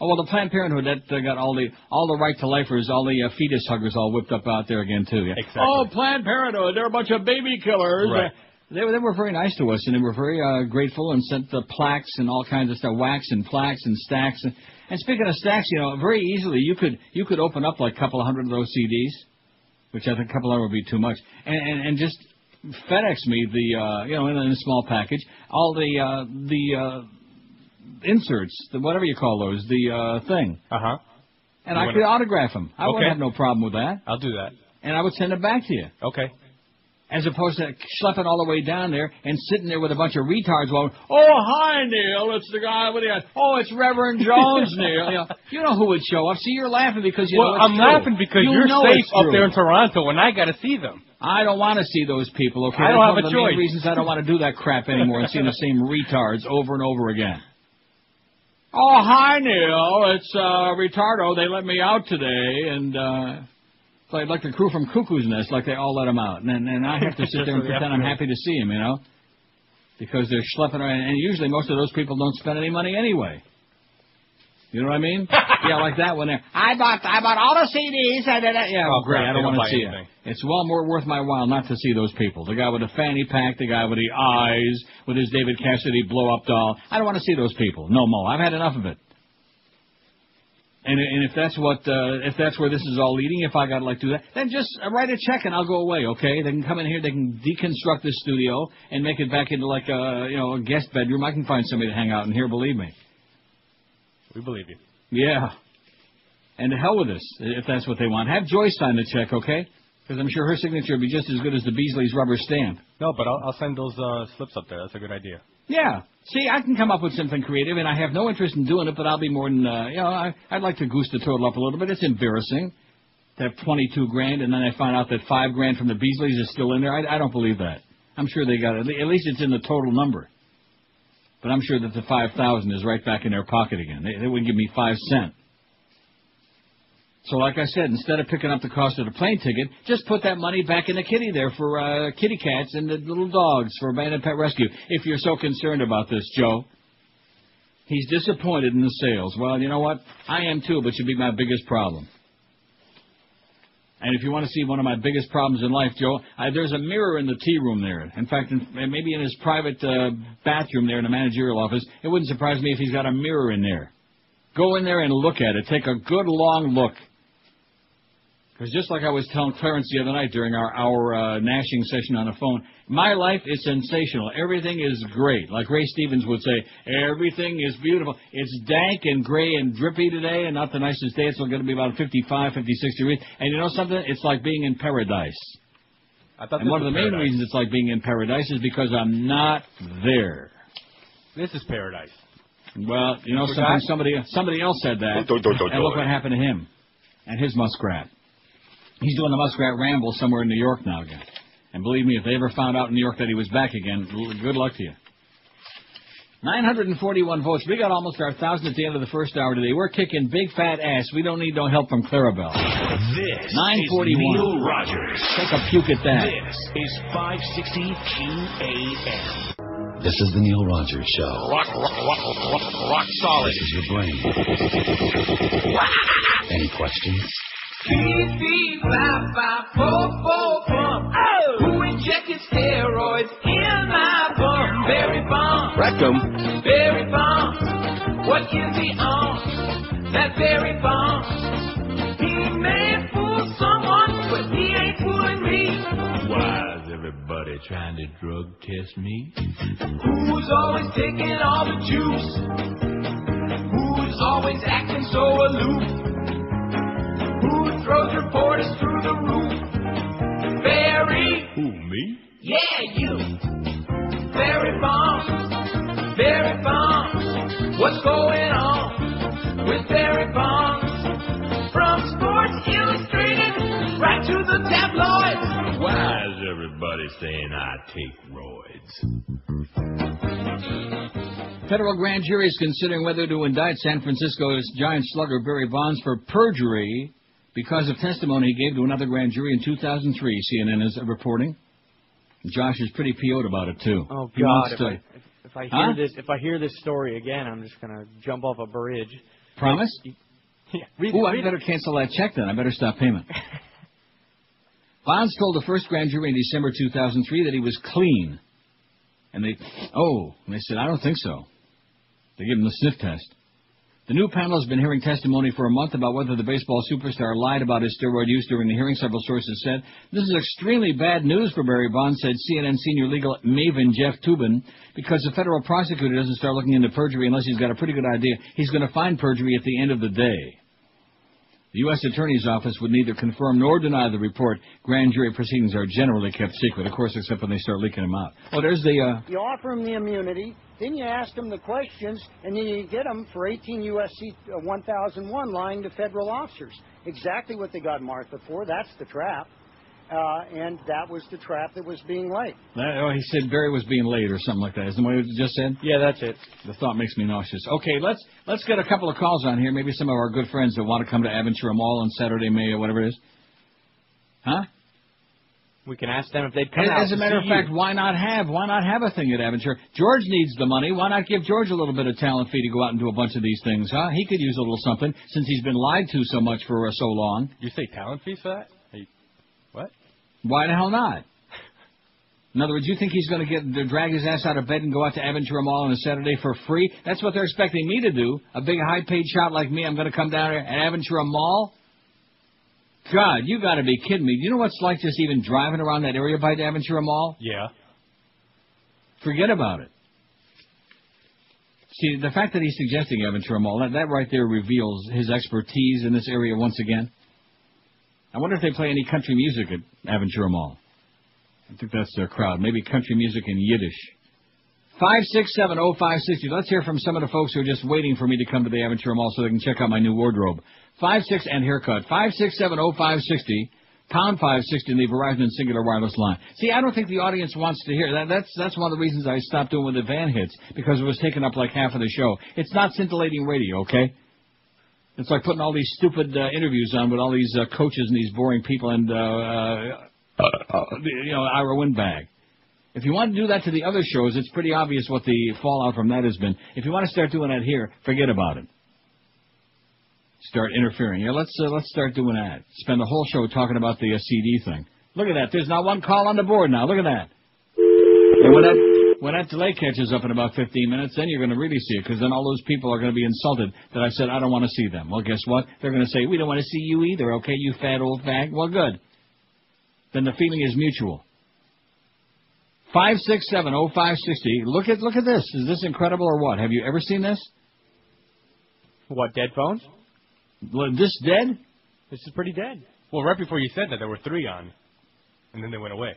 Oh, well, the Planned Parenthood, that got all the right-to-lifers, all the fetus huggers all whipped up out there again, too. Yeah. Exactly. Oh, Planned Parenthood, they're a bunch of baby killers. Right. They were very nice to us, and they were very grateful and sent the plaques and all kinds of stuff, wax and plaques and stacks. And speaking of stacks, very easily you could open up like a couple of hundred of those CDs, which I think a couple of them would be too much, and just FedEx me the in a small package all the inserts, whatever you call those, the thing. Uh-huh. And I could autograph them. I wouldn't have no problem with that. I'll do that. And I would send them back to you. Okay. As opposed to schlepping all the way down there and sitting there with a bunch of retards going, oh, hi, Neil, it's the guy with the... Oh, it's Reverend Jones, Neil. You know who would show up. See, you're laughing because you know it's I'm true. laughing because you're know safe it's up true. there in Toronto, and I got to see them. I don't want to see those people, okay? I don't That's have one of a the main choice. reasons I don't want to do that crap anymore and see the same retards over and over again. Oh, hi, Neil. It's Retardo. They let me out today, and... like the crew from Cuckoo's Nest, like they all let him out. And I have to sit there and pretend I'm happy to see him, because they're schlepping around. And usually most of those people don't spend any money anyway. You know what I mean? Yeah, like that one there. I bought all the CDs. Yeah, Oh, great. crap, I don't they want don't to see buy it. It's well more worth my while not to see those people. The guy with the fanny pack, the guy with the eyes, with his David Cassidy blow-up doll. I don't want to see those people. No more. I've had enough of it. And if that's where this is all leading, if I got to do that, then just write a check and I'll go away, okay? They can come in here, they can deconstruct this studio and make it back into like a guest bedroom. I can find somebody to hang out in here, believe me. We believe you. Yeah. And to hell with this, if that's what they want. Have Joyce sign the check, okay? Because I'm sure her signature would be just as good as the Beasley's rubber stamp. No, but I'll send those slips up there. That's a good idea. Yeah. See, I can come up with something creative, and I have no interest in doing it, but I'll be more than, I'd like to goose the total up a little bit. It's embarrassing to have $22,000, and then I find out that $5,000 from the Beasleys is still in there. I don't believe that. I'm sure they got it. At least it's in the total number. But I'm sure that the $5,000 is right back in their pocket again. They wouldn't give me 5 cents. So like I said, instead of picking up the cost of the plane ticket, just put that money back in the kitty there for kitty cats and the little dogs for abandoned pet rescue, if you're so concerned about this, Joe. He's disappointed in the sales. Well, you know what? I am too, but you'd be my biggest problem. And if you want to see one of my biggest problems in life, Joe, there's a mirror in the tea room there. In fact, maybe in his private bathroom there in the managerial office, it wouldn't surprise me if he's got a mirror in there. Go in there and look at it. Take a good long look. Because just like I was telling Clarence the other night during our gnashing session on the phone, my life is sensational. Everything is great. Like Ray Stevens would say, everything is beautiful. It's dank and gray and drippy today, and not the nicest day. It's going to be about 55, 56 degrees. And you know something? It's like being in paradise. And one of the main reasons it's like being in paradise is because I'm not there. This is paradise. Well, you know something? Somebody else said that. And look what happened to him and his muskrat. He's doing the Muskrat Ramble somewhere in New York now again. And believe me, if they ever found out in New York that he was back again, good luck to you. 941 votes. We got almost our 1,000 at the end of the first hour today. We're kicking big fat ass. We don't need no help from Clarabelle. This 941. is Neil Rogers. Take a puke at that. This is 560 QAM. This is the Neil Rogers Show. Rock solid. This is your brain. Any questions? Beep, beep, bop, bop, po, po, pump. Oh! Who injected steroids in my bum? Barry Bonds. Rectum. Barry Bonds. What is he on? That Barry Bonds. He may fool someone, but he ain't fooling me. Why is everybody trying to drug test me? Who's always taking all the juice? Who's always acting so aloof? Who throws reporters through the roof? Barry. Who, me? Yeah, you. Barry Bonds. Barry Bonds. What's going on with Barry Bonds? From Sports Illustrated right to the tabloids. Why is everybody saying I take roids? Federal grand jury is considering whether to indict San Francisco's giant slugger Barry Bonds for perjury because of testimony he gave to another grand jury in 2003, CNN is reporting. Josh is pretty PO'd about it, too. Oh, He God. wants If I hear this story again, I'm just going to jump off a bridge. Promise? Yeah. I better cancel that check then. I better stop payment. Bonds told the first grand jury in December 2003 that he was clean. And they said, I don't think so. They gave him the sniff test. The new panel has been hearing testimony for a month about whether the baseball superstar lied about his steroid use during the hearing. Several sources said, this is extremely bad news for Barry Bonds, said CNN senior legal maven Jeff Toobin, because the federal prosecutor doesn't start looking into perjury unless he's got a pretty good idea he's going to find perjury at the end of the day. The U.S. Attorney's Office would neither confirm nor deny the report. Grand jury proceedings are generally kept secret, of course, except when they start leaking them out. Oh, there's the... You offer him the immunity, then you ask him the questions, and then you get him for 18 U.S.C. 1001 lying to federal officers. Exactly what they got Martha for. That's the trap. And that was the trap that was being laid. He said Barry was being laid or something like that. Isn't that what he just said? Yeah, that's it. The thought makes me nauseous. Okay, let's get a couple of calls on here. Maybe some of our good friends that want to come to Aventura Mall on Saturday, May, or whatever it is. Huh? We can ask them if they'd come out. As a matter of fact, why not have a thing at Aventura? George needs the money. Why not give George a little bit of talent fee to go out and do a bunch of these things, huh? He could use a little something since he's been lied to so much for so long. You say talent fee for that? What? Why the hell not? In other words, you think he's going to drag his ass out of bed and go out to Aventura Mall on a Saturday for free? That's what they're expecting me to do. A big high-paid shot like me, I'm going to come down here at Aventura Mall? God, you got to be kidding me. Do you know what it's like just even driving around that area by the Aventura Mall? Yeah. Forget about it. See, the fact that he's suggesting Aventura Mall, that right there reveals his expertise in this area once again. I wonder if they play any country music at Aventura Mall. I think that's their crowd. Maybe country music in Yiddish. 5670560. Let's hear from some of the folks who are just waiting for me to come to the Aventura Mall so they can check out my new wardrobe. 56 and haircut. 5670560. Pound 560 in the Verizon and Singular Wireless line. See, I don't think the audience wants to hear that. That's one of the reasons I stopped doing with the van hits, because it was taking up like half of the show. It's not scintillating radio, okay? It's like putting all these stupid interviews on with all these coaches and these boring people and, Ira Windbag. If you want to do that to the other shows, it's pretty obvious what the fallout from that has been. If you want to start doing that here, forget about it. Start interfering. Yeah, let's start doing that. Spend the whole show talking about the CD thing. Look at that. There's not one call on the board now. Look at that. And when that delay catches up in about 15 minutes, then you're going to really see it, because then all those people are going to be insulted that I said I don't want to see them. Well, guess what? They're going to say, we don't want to see you either, okay, you fat old fag? Well, good. Then the feeling is mutual. 5670560. Look at this. Is this incredible or what? Have you ever seen this? What, dead phones? This dead? This is pretty dead. Well, right before you said that, there were 3 on, and then they went away.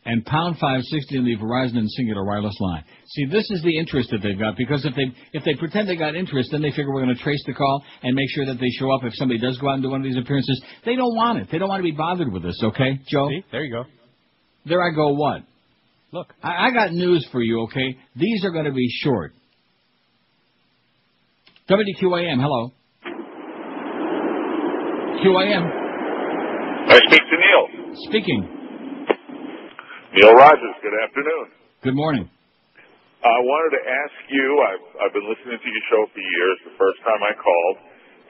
and pound 560 on the Verizon and Singular wireless line. See, this is the interest that they've got, because if they pretend they got interest, then they figure we're going to trace the call and make sure that they show up if somebody does go out and do one of these appearances. They don't want it. They don't want to be bothered with this, okay, Joe? See? There you go. There I go, what? Look. I got news for you, okay? These are going to be short. WQAM, hello. QAM. I speak to Neil. Speaking. Neil Rogers, good afternoon. Good morning. I wanted to ask you, I've been listening to your show for years, the first time I called,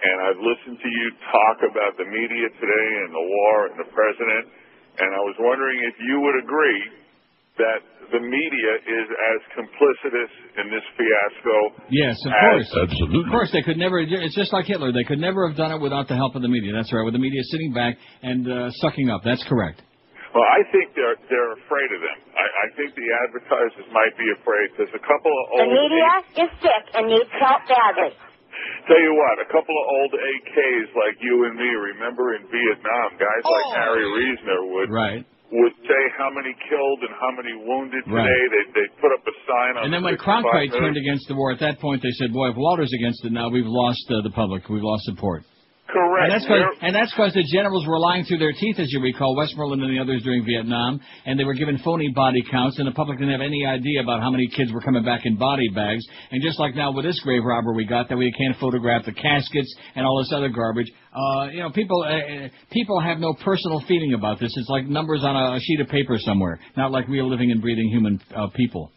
and I've listened to you talk about the media today and the war and the president, and I was wondering if you would agree that the media is as complicitous in this fiasco. Yes, of course. Absolutely. Of course, they could never, it's just like Hitler, they could never have done it without the help of the media. That's right, with the media sitting back and sucking up. That's correct. Well, I think they're afraid of them. I think the advertisers might be afraid. There's a couple of The old... media is sick and needs help badly. Tell you what, a couple of old AKs like you and me remember in Vietnam, guys like Harry Reasoner would say how many killed and how many wounded Right. today. They'd put up a sign on And then the when 65 Cronkite News. turned against the war, at that point they said, boy, if Walter's against it now, we've lost the public. We've lost support. Correct. And that's because the generals were lying through their teeth, as you recall, Westmoreland and the others during Vietnam, and they were given phony body counts, and the public didn't have any idea about how many kids were coming back in body bags. And just like now with this grave robber we got, that we can't photograph the caskets and all this other garbage. People have no personal feeling about this. It's like numbers on a sheet of paper somewhere, not like real living and breathing human people.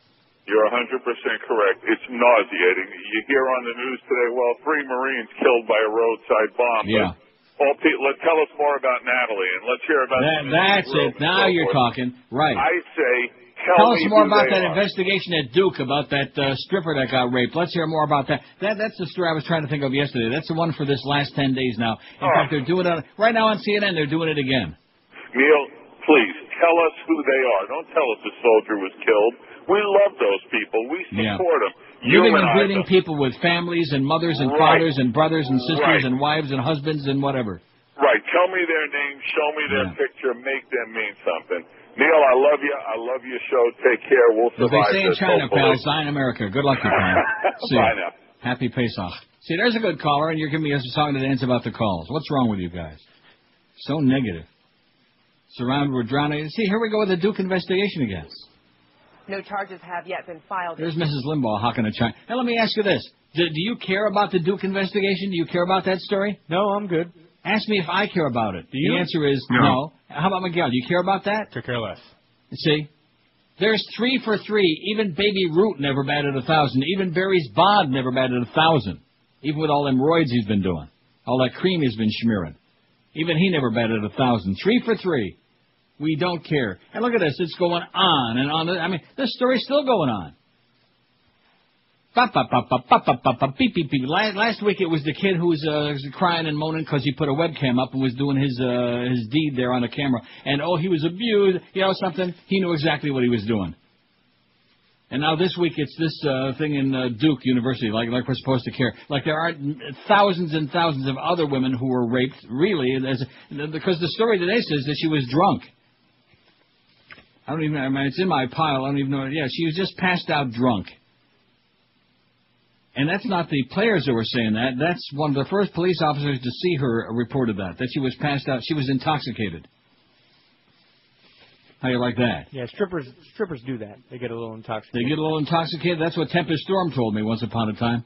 You're 100% correct. It's nauseating. You hear on the news today, well, 3 Marines killed by a roadside bomb. Yeah. But tell us more about Natalie, and let's hear about... That's it. Now you're talking. Right. I say, Tell us me more who about they that are. investigation at Duke, about that stripper that got raped. Let's hear more about that. That's the story I was trying to think of yesterday. That's the one for this last 10 days now. In fact, they're doing it right now on CNN. They're doing it again. Neil, please, tell us who they are. Don't tell us a soldier was killed. We love those people. We support them. Living and breathing people with families and mothers and fathers and brothers and sisters and wives and husbands and whatever. Right. Tell me their names. Show me their picture. Make them mean something. Neil, I love you. I love your show. Take care. We'll As survive they say in this, China, hopefully. pal, sign America. Good luck, you pal. See Bye ya. now. Happy Pesach. See, there's a good caller, and you're giving me a song to dance about the calls. What's wrong with you guys? So negative. Surrounded with drowning. See, here we go with the Duke investigation again. No charges have yet been filed. There's Mrs. Limbaugh hawking a China. Now, let me ask you this. Do you care about the Duke investigation? Do you care about that story? No, I'm good. Ask me if I care about it. Do you? The answer is No. How about Miguel? Do you care about that? Could care less. See? There's 3 for 3. Even Baby Root never batted 1,000. Even Barry's Bod never batted 1,000. Even with all them roids he's been doing. All that cream he's been smearing. Even he never batted 1,000. 3 for 3. We don't care. And look at this. It's going on and on. I mean, this story's still going on. Beep, beep, beep. Last week it was the kid who was crying and moaning because he put a webcam up and was doing his deed there on the camera. And, he was abused. You know something? He knew exactly what he was doing. And now this week it's this thing in Duke University, like we're supposed to care. Like there are thousands and thousands of other women who were raped, really, because the story today says that she was drunk. It's in my pile. I don't even know. Yeah, she was just passed out drunk. And that's not the players that were saying that. That's one of the first police officers to see her reported that she was passed out. She was intoxicated. How you like that? Yeah, strippers do that. They get a little intoxicated. They get a little intoxicated? That's what Tempest Storm told me once upon a time.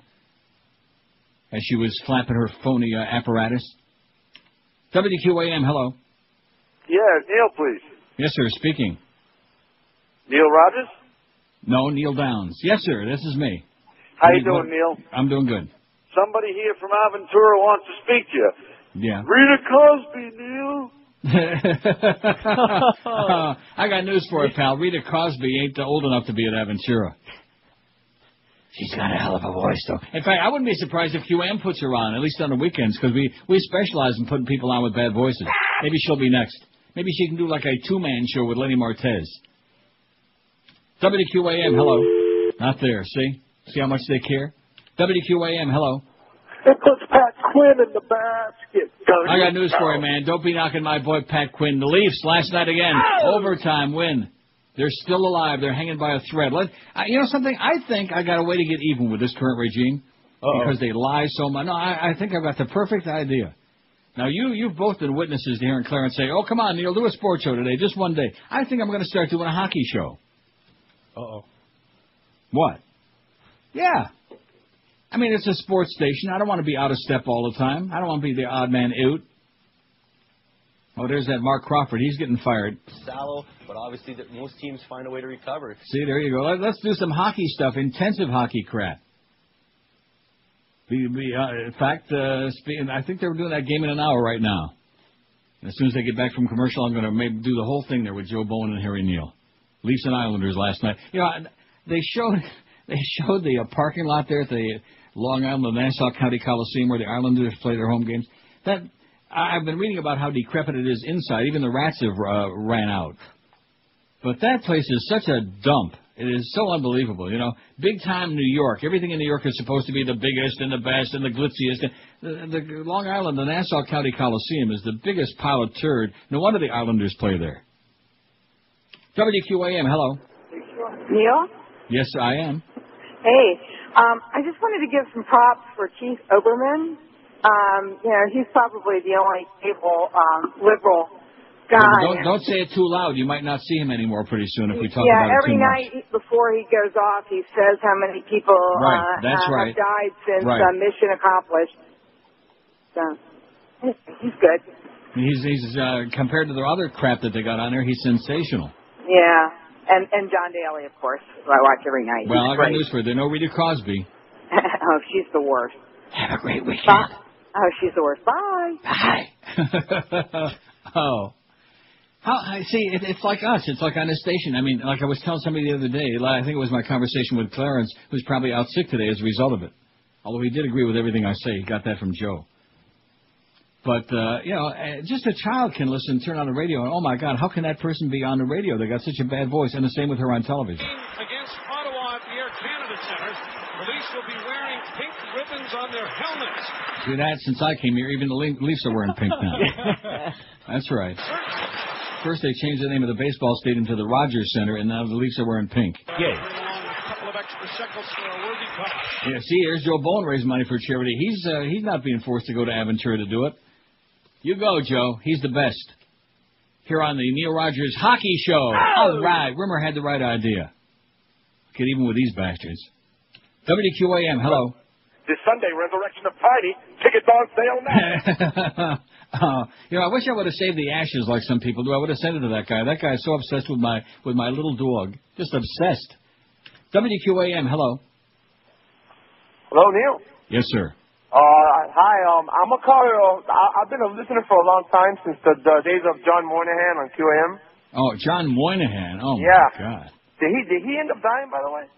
As she was flapping her phony apparatus. WQAM, hello. Yeah, Neil, please. Yes, sir, speaking. Neil Rogers? No, Neil Downs. Yes, sir, this is me. How you doing, Neil? I'm doing good. Somebody here from Aventura wants to speak to you. Yeah. Rita Cosby, Neil. I got news for you, pal. Rita Cosby ain't old enough to be at Aventura. She's got a hell of a voice, though. In fact, I wouldn't be surprised if QM puts her on, at least on the weekends, because we specialize in putting people on with bad voices. Maybe she'll be next. Maybe she can do like a two-man show with Lenny Martez. WQAM, hello. Not there, see? See how much they care? WQAM, hello. It puts Pat Quinn in the basket. I got news for you, man. Don't be knocking my boy Pat Quinn. The Leafs last night again. Overtime win. They're still alive. They're hanging by a thread. You know something? I think I got a way to get even with this current regime because they lie so much. No, I think I've got the perfect idea. Now, you've both been witnesses to hearing Clarence say, oh, come on, Neil, do a sports show today, just one day. I think I'm going to start doing a hockey show. Uh-oh. What? Yeah. I mean, it's a sports station. I don't want to be out of step all the time. I don't want to be the odd man out. Oh, there's that Mark Crawford. He's getting fired. Sallow, but obviously that most teams find a way to recover. See, there you go. Let's do some hockey stuff, intensive hockey crap. In fact, I think they're doing that game in an hour right now. And as soon as they get back from commercial, I'm going to maybe do the whole thing there with Joe Bowen and Harry Neal. Leafs and Islanders last night. You know, they showed the parking lot there at the Long Island, the Nassau County Coliseum, where the Islanders play their home games. That I've been reading about how decrepit it is inside. Even the rats have ran out. But that place is such a dump. It is so unbelievable, you know. Big-time New York. Everything in New York is supposed to be the biggest and the best and the glitziest. The Long Island, the Nassau County Coliseum is the biggest pile of turd. No wonder the Islanders play there. WQAM, hello. Neil? Yes, I am. Hey, I just wanted to give some props for Keith Olbermann. You know, he's probably the only able liberal guy. Don't say it too loud. You might not see him anymore pretty soon if we talk about it too much. Yeah, every night before he goes off, he says how many people have died since mission accomplished. So, he's good. He's compared to the other crap that they got on there, he's sensational. Yeah, and John Daly, of course, who I watch every night. Well, I got news for you. They know Rita Cosby. Oh, she's the worst. Have a great weekend. Bye. Oh, she's the worst. Bye. Bye. Oh. See, it's like us. It's like on this station. I mean, like I was telling somebody the other day, I think it was my conversation with Clarence, who's probably out sick today as a result of it. Although he did agree with everything I say. He got that from Joe. But, you know, just a child can listen, turn on the radio, and, oh, my God, how can that person be on the radio? They got such a bad voice, and the same with her on television. Against Ottawa at the Air Canada Centre, police will be wearing pink ribbons on their helmets. See that? Since I came here, even the Leafs are wearing pink now. That's right. First, they changed the name of the baseball stadium to the Rogers Center, and now the Leafs are wearing pink. Yay. Yeah, see, here's Joe Bowen raising money for charity. He's not being forced to go to Aventura to do it. You go, Joe. He's the best. Here on the Neil Rogers Hockey Show. Oh! All right. Rimmer had the right idea. Get even with these bastards. WQAM, hello. This Sunday, Resurrection of Tiny. Tickets on sale now. You know, I wish I would have saved the ashes like some people do. I would have sent it to that guy. That guy is so obsessed with my little dog. Just obsessed. WQAM, hello. Hello, Neil. Yes, sir. Hi, I'm a caller. I've been a listener for a long time, since the days of John Moynihan on QAM. Oh, John Moynihan. Oh, yeah. My God. Did he end up dying, by the way?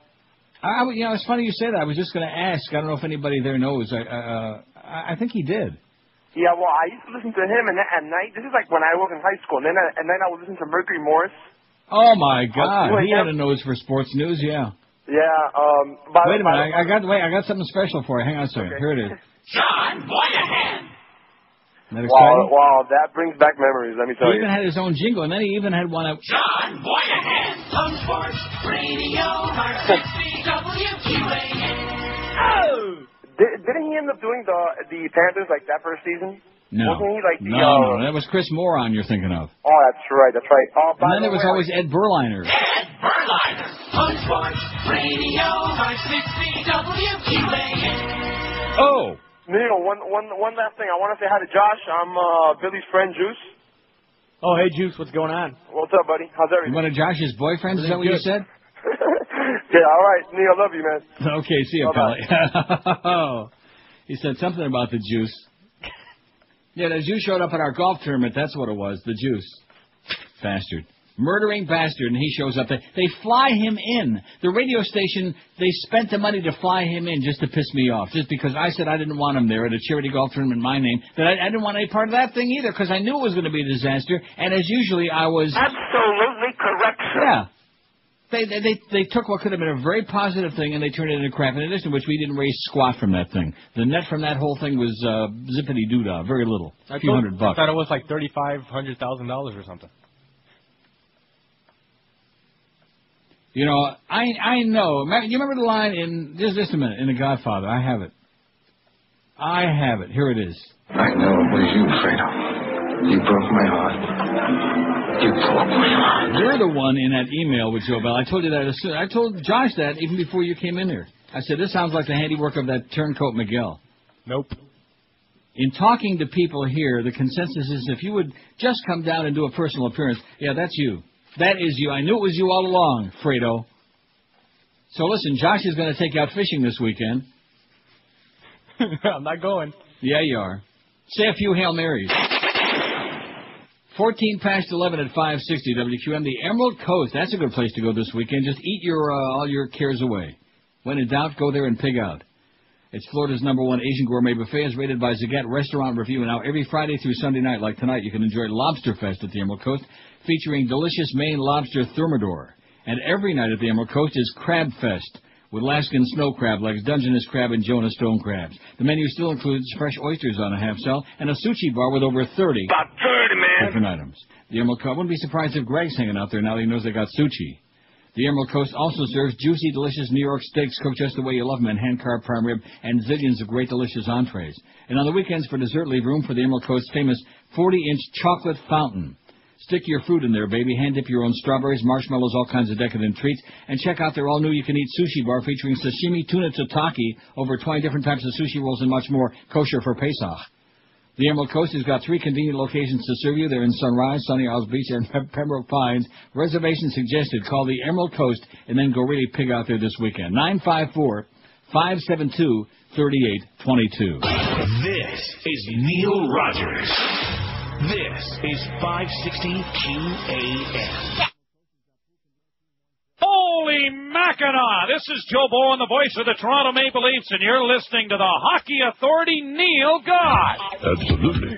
You know, it's funny you say that. I was just going to ask. I don't know if anybody there knows. I think he did. Yeah, well, I used to listen to him at night. This is like when I was in high school. And then I would listen to Mercury Morris. Oh, my God. He had a nose for sports news, yeah. Yeah. Wait a minute. I got something special for you. Hang on a second. Okay. Here it is. John Moynihan. Isn't that exciting? Wow, that brings back memories, let me tell you. He even had his own jingle, and then he even had one of... John Moynihan on Sports Radio, WQAM. Oh! Didn't he end up doing the Panthers like that first season? No. Wasn't he like the... No, that was Chris Moron you're thinking of. Oh, that's right. Oh, and then there was always Ed Berliner. Ed Berliner on Sports Radio, 560 WQAM. Oh! Neil, one last thing. I want to say hi to Josh. I'm Billy's friend, Juice. Oh, hey, Juice. What's going on? What's up, buddy? How's everything? You one of Josh's boyfriends? Is that what you said? Yeah, all right. Neil, I love you, man. Okay, see you, pal. He said something about the Juice. Yeah, the Juice showed up at our golf tournament. That's what it was, the Juice. Bastard. Murdering bastard, and he shows up. They fly him in. The radio station, they spent the money to fly him in just to piss me off. Just because I said I didn't want him there at a charity golf tournament in my name. That I didn't want any part of that thing either, because I knew it was going to be a disaster. And as usually, I was... Absolutely correct, sir. Yeah. They took what could have been a very positive thing and they turned it into crap. In addition to which, we didn't raise squat from that thing. The net from that whole thing was zippity-doo-dah, very little. A few $100. I thought it was like $3,500,000 or something. You know, I know. You remember the line in just a minute in The Godfather? I have it. Here it is. I know it was you, Fredo. You broke my heart. You broke my heart. You're the one in that email with Joe Bell. I told you that. I told Josh that even before you came in here. I said, this sounds like the handiwork of that turncoat Miguel. Nope. In talking to people here, the consensus is if you would just come down and do a personal appearance, yeah, that's you. That is you. I knew it was you all along, Fredo. So listen, Josh is going to take you out fishing this weekend. I'm not going. Yeah, you are. Say a few Hail Marys. 14 past 11 at 560 WQM. The Emerald Coast. That's a good place to go this weekend. Just eat all your cares away. When in doubt, go there and pig out. It's Florida's #1 Asian gourmet buffet, as rated by Zagat Restaurant Review. And now every Friday through Sunday night, like tonight, you can enjoy Lobster Fest at the Emerald Coast, featuring delicious Maine lobster thermidor. And every night at the Emerald Coast is Crab Fest, with Alaskan snow crab legs, Dungeness crab, and Jonah stone crabs. The menu still includes fresh oysters on a half cell and a sushi bar with over 30 different items. The Emerald Coast, I wouldn't be surprised if Greg's hanging out there now that he knows they got sushi. The Emerald Coast also serves juicy, delicious New York steaks cooked just the way you love them, and hand-carved prime rib, and zillions of great, delicious entrees. And on the weekends for dessert, leave room for the Emerald Coast's famous 40-inch chocolate fountain. Stick your fruit in there, baby. Hand-dip your own strawberries, marshmallows, all kinds of decadent treats. And check out their all-new you-can-eat sushi bar featuring sashimi, tuna tataki, over 20 different types of sushi rolls, and much more, kosher for Pesach. The Emerald Coast has got 3 convenient locations to serve you. They're in Sunrise, Sunny Isles Beach, and Pembroke Pines. Reservations suggested. Call the Emerald Coast and then go really pig out there this weekend. 954-572-3822. This is Neil Rogers. This is 560 QAM. Holy Mackinac! This is Joe Bowen, the voice of the Toronto Maple Leafs, and you're listening to the Hockey Authority, Neil God. Absolutely.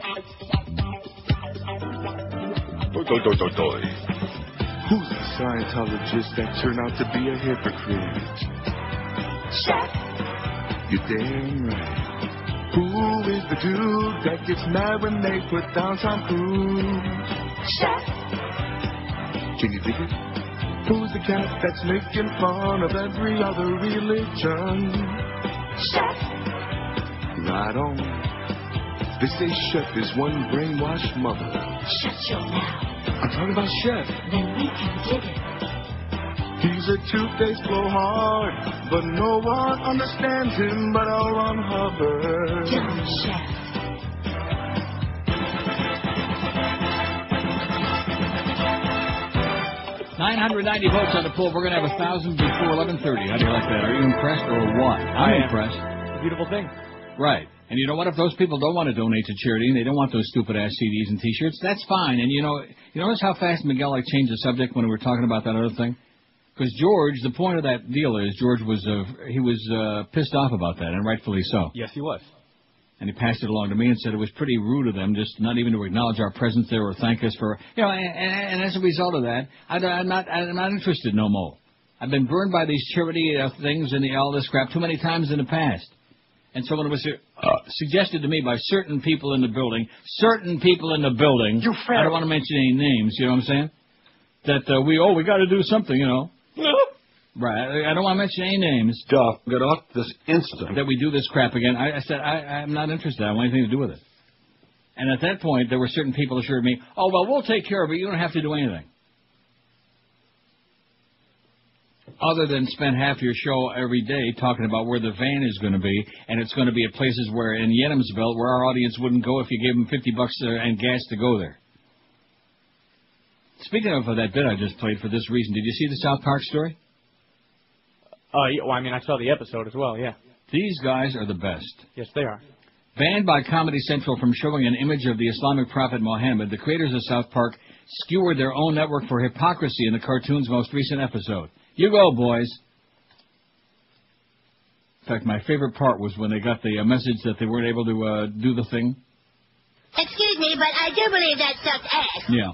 Who's the Scientologist that turned out to be a hypocrite? Shaq. You're damn right. Who is the dude that gets mad when they put down Tom Cruise? Shaq. Can you dig it? Who's the cat that's making fun of every other religion? Shaq. Right on. They say Chef is one brainwashed mother. Shut your mouth. I'm talking about Chef. Then we can dig it. He's a two-faced blowhard, but no one understands him but L. Ron Hubbard. Dumb Chef. $990 votes on the poll. We're going to have 1,000 before 11:30. How do you like that? Are you impressed or what? I'm impressed. It's a beautiful thing. Right. And you know what? If those people don't want to donate to charity and they don't want those stupid-ass CDs and T-shirts, that's fine. And you notice how fast Miguel changed the subject when we were talking about that other thing? Because George, the point of that deal is George was pissed off about that, and rightfully so. Yes, he was. And he passed it along to me and said it was pretty rude of them just not even to acknowledge our presence there or thank us for, and as a result of that, I'm not interested no more. I've been burned by these charity things and all this crap too many times in the past. And so when it was suggested to me by certain people in the building, I don't want to mention any names, you know what I'm saying? That we got to do something, Right, I don't want to mention any names. Doc, get off this instant. That we do this crap again. I said, I'm not interested. I don't want anything to do with it. And at that point, there were certain people who assured me, we'll take care of it. You don't have to do anything. Other than spend half your show every day talking about where the van is going to be, and it's going to be at places where in Yedemsville where our audience wouldn't go if you gave them $50 and gas to go there. Speaking of that bit I just played for this reason, did you see the South Park story? I saw the episode as well, yeah. These guys are the best. Yes, they are. Banned by Comedy Central from showing an image of the Islamic prophet Muhammad, the creators of South Park skewered their own network for hypocrisy in the cartoon's most recent episode. You go, boys. In fact, my favorite part was when they got the message that they weren't able to do the thing. Excuse me, but I do believe that sucks ass. Yeah.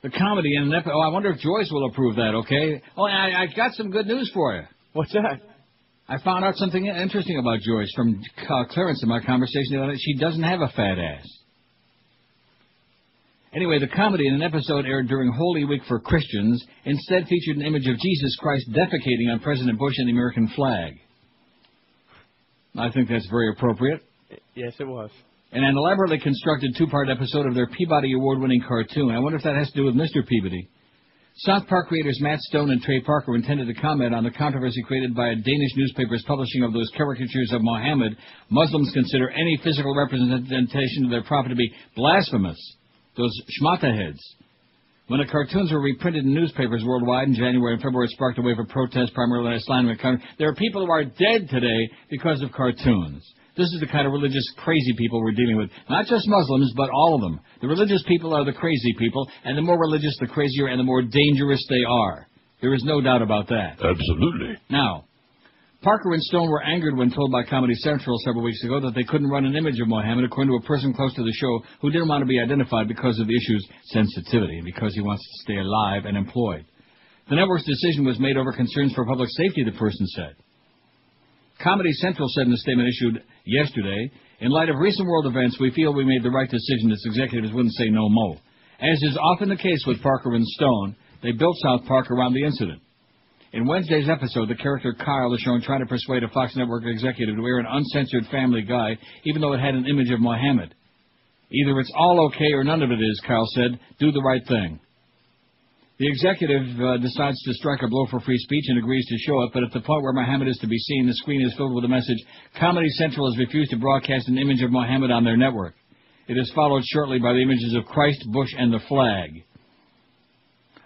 The comedy in an episode. I wonder if Joyce will approve that, okay? I got some good news for you. What's that? I found out something interesting about Joyce from Clarence in my conversation the other night. She doesn't have a fat ass. Anyway, the comedy in an episode aired during Holy Week for Christians instead featured an image of Jesus Christ defecating on President Bush and the American flag. I think that's very appropriate. Yes, it was. In an elaborately constructed two-part episode of their Peabody Award-winning cartoon. I wonder if that has to do with Mr. Peabody. South Park creators Matt Stone and Trey Parker intended to comment on the controversy created by a Danish newspaper's publishing of those caricatures of Mohammed Muslims consider any physical representation of their prophet to be blasphemous. Those schmata heads. When the cartoons were reprinted in newspapers worldwide in January and February, it sparked a wave of protest, primarily in Islamic countries. There are people who are dead today because of cartoons. This is the kind of religious crazy people we're dealing with. Not just Muslims, but all of them. The religious people are the crazy people, and the more religious, the crazier, and the more dangerous they are. There is no doubt about that. Absolutely. Now, Parker and Stone were angered when told by Comedy Central several weeks ago that they couldn't run an image of Mohammed, according to a person close to the show who didn't want to be identified because of the issue's sensitivity, because he wants to stay alive and employed. The network's decision was made over concerns for public safety, the person said. Comedy Central said in a statement issued yesterday, in light of recent world events, we feel we made the right decision. Its executives wouldn't say no mo. As is often the case with Parker and Stone, they built South Park around the incident. In Wednesday's episode, the character Kyle is shown trying to persuade a Fox Network executive to air an uncensored Family Guy, even though it had an image of Mohammed. Either it's all okay or none of it is, Kyle said. Do the right thing. The executive decides to strike a blow for free speech and agrees to show it, but at the point where Mohammed is to be seen, the screen is filled with a message. Comedy Central has refused to broadcast an image of Mohammed on their network. It is followed shortly by the images of Christ, Bush, and the flag.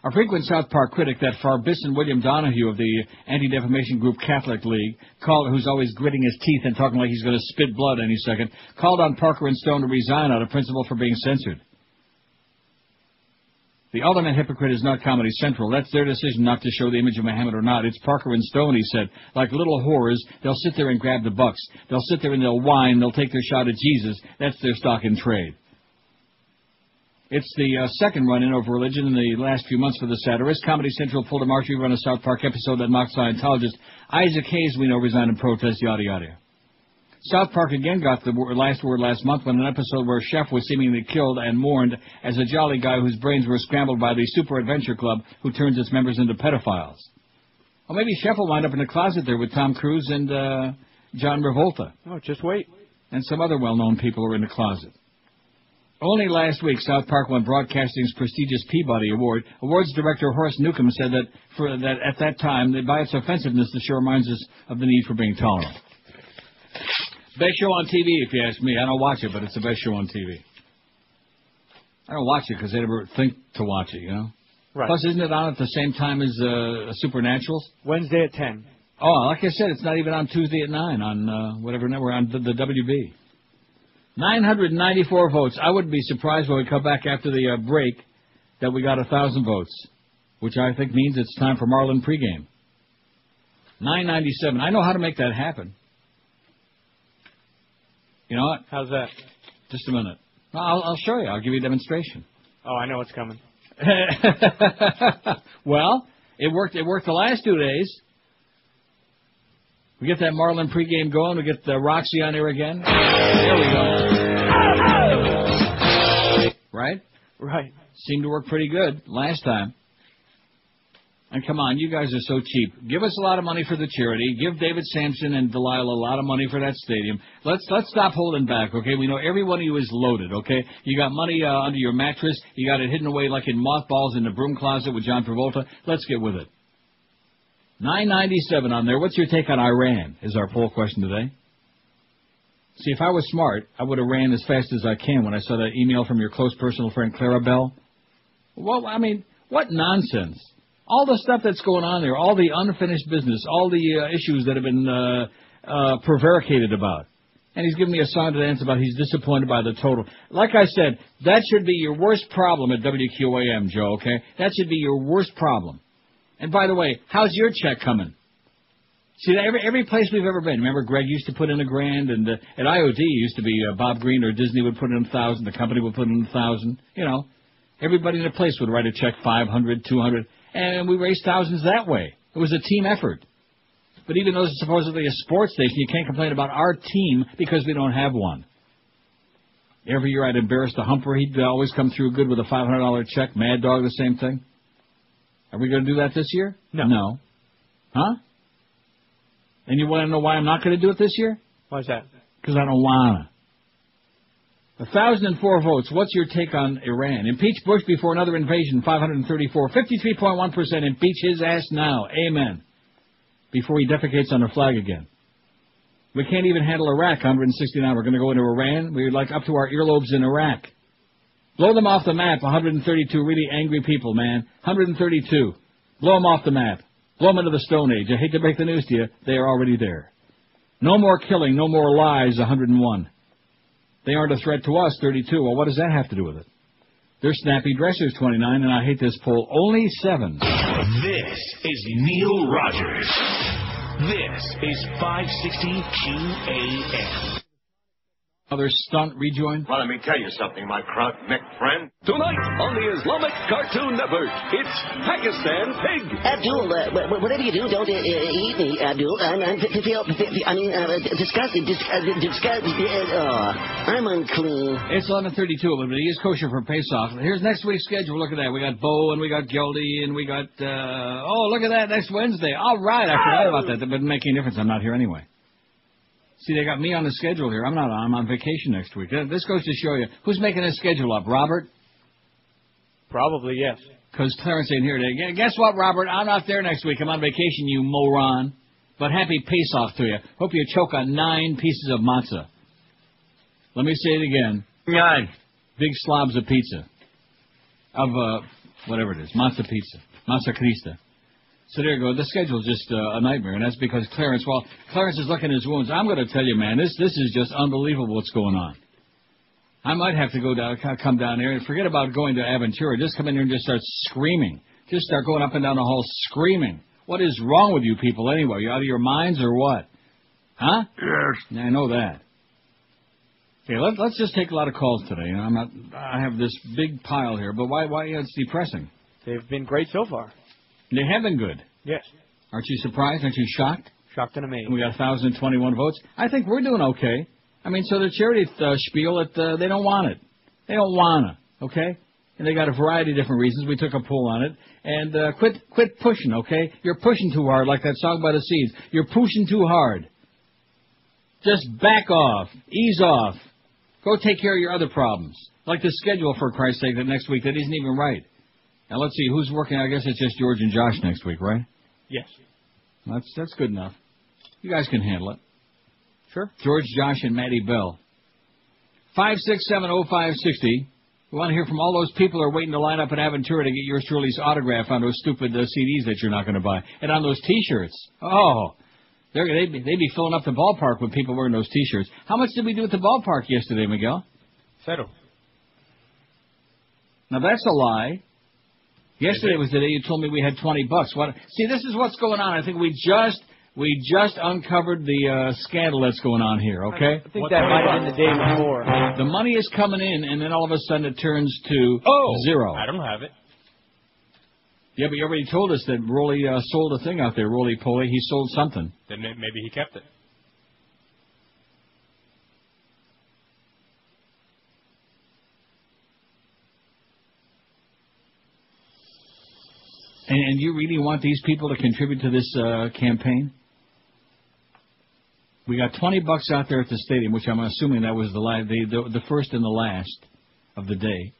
A frequent South Park critic, that Farbisson William Donahue of the anti-defamation group Catholic League, who's always gritting his teeth and talking like he's going to spit blood any second, called on Parker and Stone to resign out of principle for being censored. The ultimate hypocrite is not Comedy Central. That's their decision not to show the image of Muhammad or not. It's Parker and Stone, he said. Like little whores, they'll sit there and grab the bucks. They'll sit there and they'll whine. They'll take their shot at Jesus. That's their stock in trade. It's the second run-in over religion in the last few months for the satirist. Comedy Central pulled a March rerun of South Park episode that mocked Scientologist Isaac Hayes, we know, resigned in protest, yada, yada. South Park again got the last word last month when an episode where Chef was seemingly killed and mourned as a jolly guy whose brains were scrambled by the Super Adventure Club who turns its members into pedophiles. Well, maybe Chef will wind up in the closet there with Tom Cruise and John Travolta. Oh, just wait. And some other well-known people are in the closet. Only last week, South Park won Broadcasting's prestigious Peabody Award. Awards director Horace Newcomb said that at that time, by its offensiveness, the show reminds us of the need for being tolerant. Best show on TV, if you ask me. I don't watch it, but it's the best show on TV. I don't watch it because I never think to watch it, you know? Right. Plus, isn't it on at the same time as Supernaturals? Wednesday at 10. Oh, like I said, it's not even on Tuesday at 9 on whatever network, on the WB. 994 votes. I wouldn't be surprised when we come back after the break that we got 1,000 votes, which I think means it's time for Marlin pregame. 997. I know how to make that happen. You know what? How's that? Just a minute. I'll show you. I'll give you a demonstration. Oh, I know what's coming. Well, it worked. It worked the last 2 days. We get that Marlin pregame going. We get Roxy on here again. There we go. Right? Right. Seemed to work pretty good last time. And come on, you guys are so cheap. Give us a lot of money for the charity. Give David Sampson and Delilah a lot of money for that stadium. Let's stop holding back, okay? We know every one of you is loaded, okay? You got money under your mattress. You got it hidden away like in mothballs in the broom closet with John Travolta. Let's get with it. 997 on there. What's your take on Iran is our poll question today. See, if I was smart, I would have ran as fast as I can when I saw that email from your close personal friend Clara Bell. Well, I mean, what nonsense. All the stuff that's going on there, all the unfinished business, all the issues that have been prevaricated about. And he's giving me a song to dance about he's disappointed by the total. Like I said, that should be your worst problem at WQAM, Joe, okay? That should be your worst problem. And by the way, how's your check coming? See, every place we've ever been, remember Greg used to put in $1,000, and at IOD used to be Bob Green or Disney would put in $1,000, the company would put in $1,000. You know, everybody in the place would write a check $500, $200. And we raised thousands that way. It was a team effort. But even though it's supposedly a sports station, you can't complain about our team because we don't have one. Every year I'd embarrass the Humper. He'd always come through good with a $500 check. Mad Dog, the same thing. Are we going to do that this year? No. Huh? And you want to know why I'm not going to do it this year? Why's that? Because I don't want to. 1,004 votes. What's your take on Iran? Impeach Bush before another invasion, 534. 53.1%. Impeach his ass now. Amen. Before he defecates on the flag again. We can't even handle Iraq, 169. We're going to go into Iran. We're like up to our earlobes in Iraq. Blow them off the map, 132 really angry people, man. 132. Blow them off the map. Blow them into the Stone Age. I hate to break the news to you. They are already there. No more killing, no more lies, 101. They aren't a threat to us, 32. Well, what does that have to do with it? They're snappy dressers, 29, and I hate this poll. Only 7. This is Neil Rogers. This is 560 QAM. Other stunt rejoin? Well, let me tell you something, my crook-neck friend. Tonight on the Islamic Cartoon Network, it's Pakistan Pig. Abdul, whatever you do, don't eat me, Abdul. Disgusting. I'm unclean. It's 11:32, but it is kosher for Pesach. Here's next week's schedule. Look at that. We got Bo, and we got Gildy, and we got, look at that, next Wednesday. All right, I forgot about that. That doesn't make any difference. I'm not here anyway. See, they got me on the schedule here. I'm not. I'm on vacation next week. This goes to show you. Who's making this schedule up? Robert? Probably, yes. Because Clarence ain't here today. Guess what, Robert? I'm not there next week. I'm on vacation, you moron. But happy Pesach to you. Hope you choke on 9 pieces of matzah. Let me say it again. 9. Big slobs of pizza. Of, whatever it is. Matzah pizza. Matzah Krista. So there you go. The schedule's just a nightmare, and that's because Clarence is licking his wounds. I'm going to tell you, man, this is just unbelievable what's going on. I might have to come down there and forget about going to Aventura. Just come in here and just start screaming. Just start going up and down the hall screaming. What is wrong with you people anyway? Are you out of your minds or what? Huh? Yes. I know that. Okay, let's just take a lot of calls today. You know, I have this big pile here, but why? It's depressing. They've been great so far. They have been good. Yes. Aren't you surprised? Aren't you shocked? Shocked and amazed. We got 1,021 votes. I think we're doing okay. I mean, so the charity spiel, they don't want it. They don't want to, okay? And they got a variety of different reasons. We took a poll on it. And quit pushing, okay? You're pushing too hard, like that song by the Seeds. You're pushing too hard. Just back off. Ease off. Go take care of your other problems. Like the schedule, for Christ's sake, that next week that isn't even right. Now, let's see, who's working? I guess it's just George and Josh next week, right? Yes. That's good enough. You guys can handle it. Sure. George, Josh, and Maddie Bell. 5670560. We want to hear from all those people who are waiting to line up at Aventura to get yours truly's autograph on those stupid CDs that you're not going to buy. And on those T-shirts. Oh, they'd be filling up the ballpark with people wearing those T-shirts. How much did we do at the ballpark yesterday, Miguel? Zero. Now, that's a lie. Yesterday was the day you told me we had $20. What? See, this is what's going on. I think we just uncovered the scandal that's going on here, okay? I think that might have been the day before. The money is coming in, and then all of a sudden it turns to zero. I don't have it. Yeah, but you already told us that Rolly sold a thing out there, Rolly Polly. He sold something. Then maybe he kept it. And you really want these people to contribute to this campaign? We got $20 out there at the stadium, which I'm assuming that was the first and the last of the day.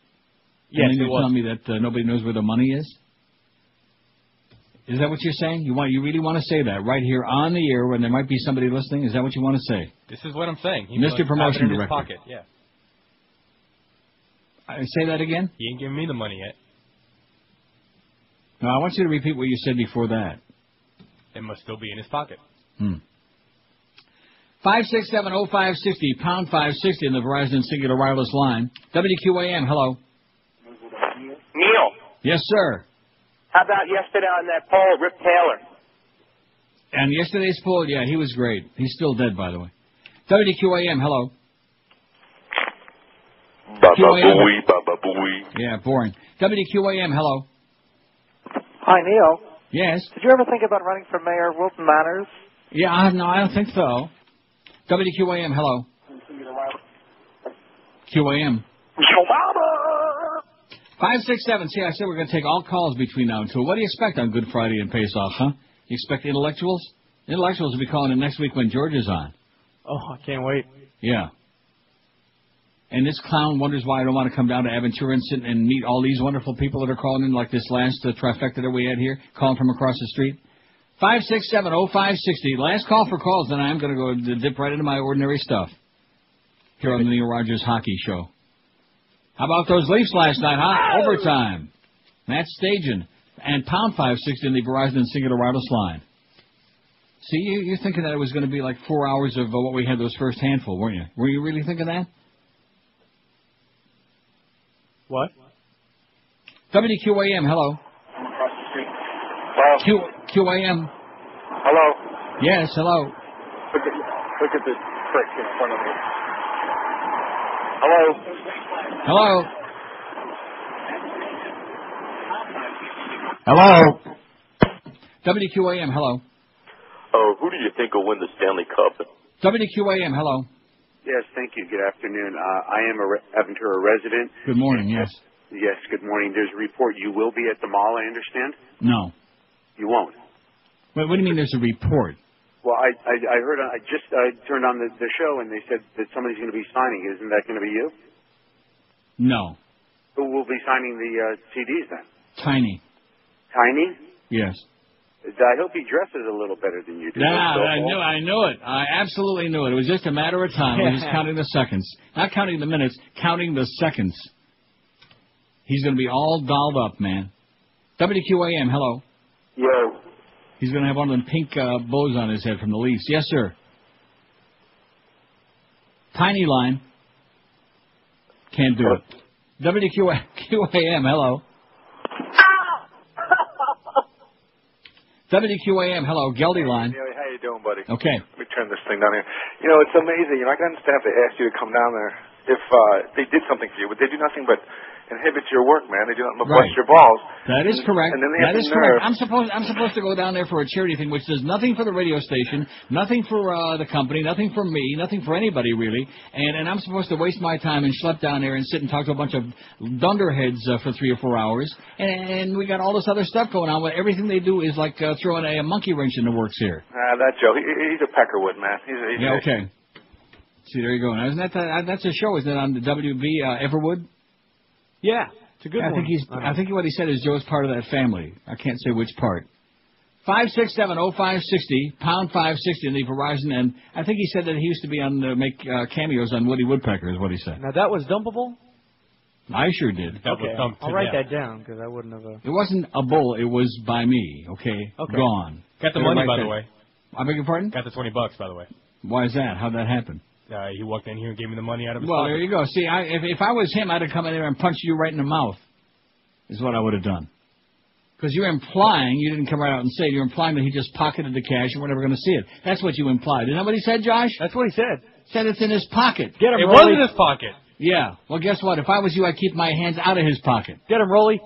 Yes, and then it you're was. telling me that nobody knows where the money is? Is that what you're saying? You really want to say that right here on the air when there might be somebody listening? Is that what you want to say? This is what I'm saying. Mr. Promotion in his Director. pocket. Yeah. Say that again? He ain't giving me the money yet. No, I want you to repeat what you said before that. It must still be in his pocket. 5670560, pound 560 in the Verizon Singular Wireless line. WQAM, hello. Neil, Yes, sir. how about yesterday on that poll, Rip Taylor? And yesterday's poll, yeah, he was great. He's still dead, by the way. WQAM, hello. Baba-booey, baba-booey. Yeah, boring. WQAM, hello. Hi, Neil. Yes. Did you ever think about running for mayor, Wilton Manors? Yeah, no, I don't think so. WQAM, hello. QAM. Yo, mama! 567. See, I said we're going to take all calls between now and 2. What do you expect on Good Friday and Pace Off, huh? You expect intellectuals? Intellectuals will be calling in next week when George is on. Oh, I can't wait. Yeah. And this clown wonders why I don't want to come down to Aventura and sit and meet all these wonderful people that are calling in, like this last trifecta that we had here, calling from across the street. 567-0560. Last call for calls, then I'm going to go dip right into my ordinary stuff here on the Neil Rogers Hockey Show. How about those Leafs last night, huh? Overtime. Matt Stajan and pound 560 in the Verizon and Singular wireless line. See, you're thinking that it was going to be like 4 hours of what we had those first handful, weren't you? Were you really thinking that? What? WQAM, hello. QAM. Hello. Yes, hello. Look at this prick in front of me. Hello. Hello. Hello. WQAM, hello. Who do you think will win the Stanley Cup? WQAM, hello. Yes, thank you. Good afternoon. I am a Aventura resident. Good morning, yes. Yes, good morning. There's a report you will be at the mall, I understand? No. You won't? Wait, what do you mean there's a report? Well, I heard, I turned on the show and they said that somebody's going to be signing. Isn't that going to be you? No. Who will be signing the CDs then? Tiny. Tiny? Yes. I hope he dresses a little better than you do. I knew it. I absolutely knew it. It was just a matter of time. We're just counting the seconds. Not counting the minutes, counting the seconds. He's going to be all dolled up, man. WQAM, hello. Yo. He's going to have one of them pink bows on his head from the Leafs. Yes, sir. Tiny line. Can't do it. WQAM, hello. WQAM, hello. Geldy line. How you doing, buddy? Okay. Let me turn this thing down here. You know, it's amazing. You're not going to have to ask you to come down there if they did something for you, but they do nothing but inhibit your work, man. They do nothing but bust your balls. That is correct. And then they That have is the correct. nerve. I'm supposed to go down there for a charity thing, which does nothing for the radio station, nothing for the company, nothing for me, nothing for anybody really. And I'm supposed to waste my time and schlep down there and sit and talk to a bunch of dunderheads for 3 or 4 hours. And we got all this other stuff going on. Where everything they do is like throwing a monkey wrench in the works here. That Joe, he's a Peckerwood, man. He's Yeah. Okay. See, there you go. Now, isn't that's a show? Isn't it on the WB Everwood? Yeah. It's a good one. I think what he said is Joe's part of that family. I can't say which part. 567-0560, pound 560 in the Verizon, and I think he said that he used to be on make cameos on Woody Woodpecker, is what he said. Now, that was dumpable? I sure did. Okay, I'll write that down, because I wouldn't have... It wasn't a bull, it was by me, okay? Gone. Got the money, by the way. I beg your pardon? Got the $20, by the way. Why is that? How'd that happen? He walked in here and gave me the money out of his Well, pocket. there you go. See, if I was him, I'd have come in there and punched you right in the mouth, is what I would have done. Because you're implying, you didn't come right out and say it, you're implying that he just pocketed the cash and we're never going to see it. That's what you implied. Isn't that what he said, Josh? That's what he said. Said it's in his pocket. Get him, It Rolly. was in his pocket. Yeah. Well, guess what? If I was you, I'd keep my hands out of his pocket. Get him, Rolly.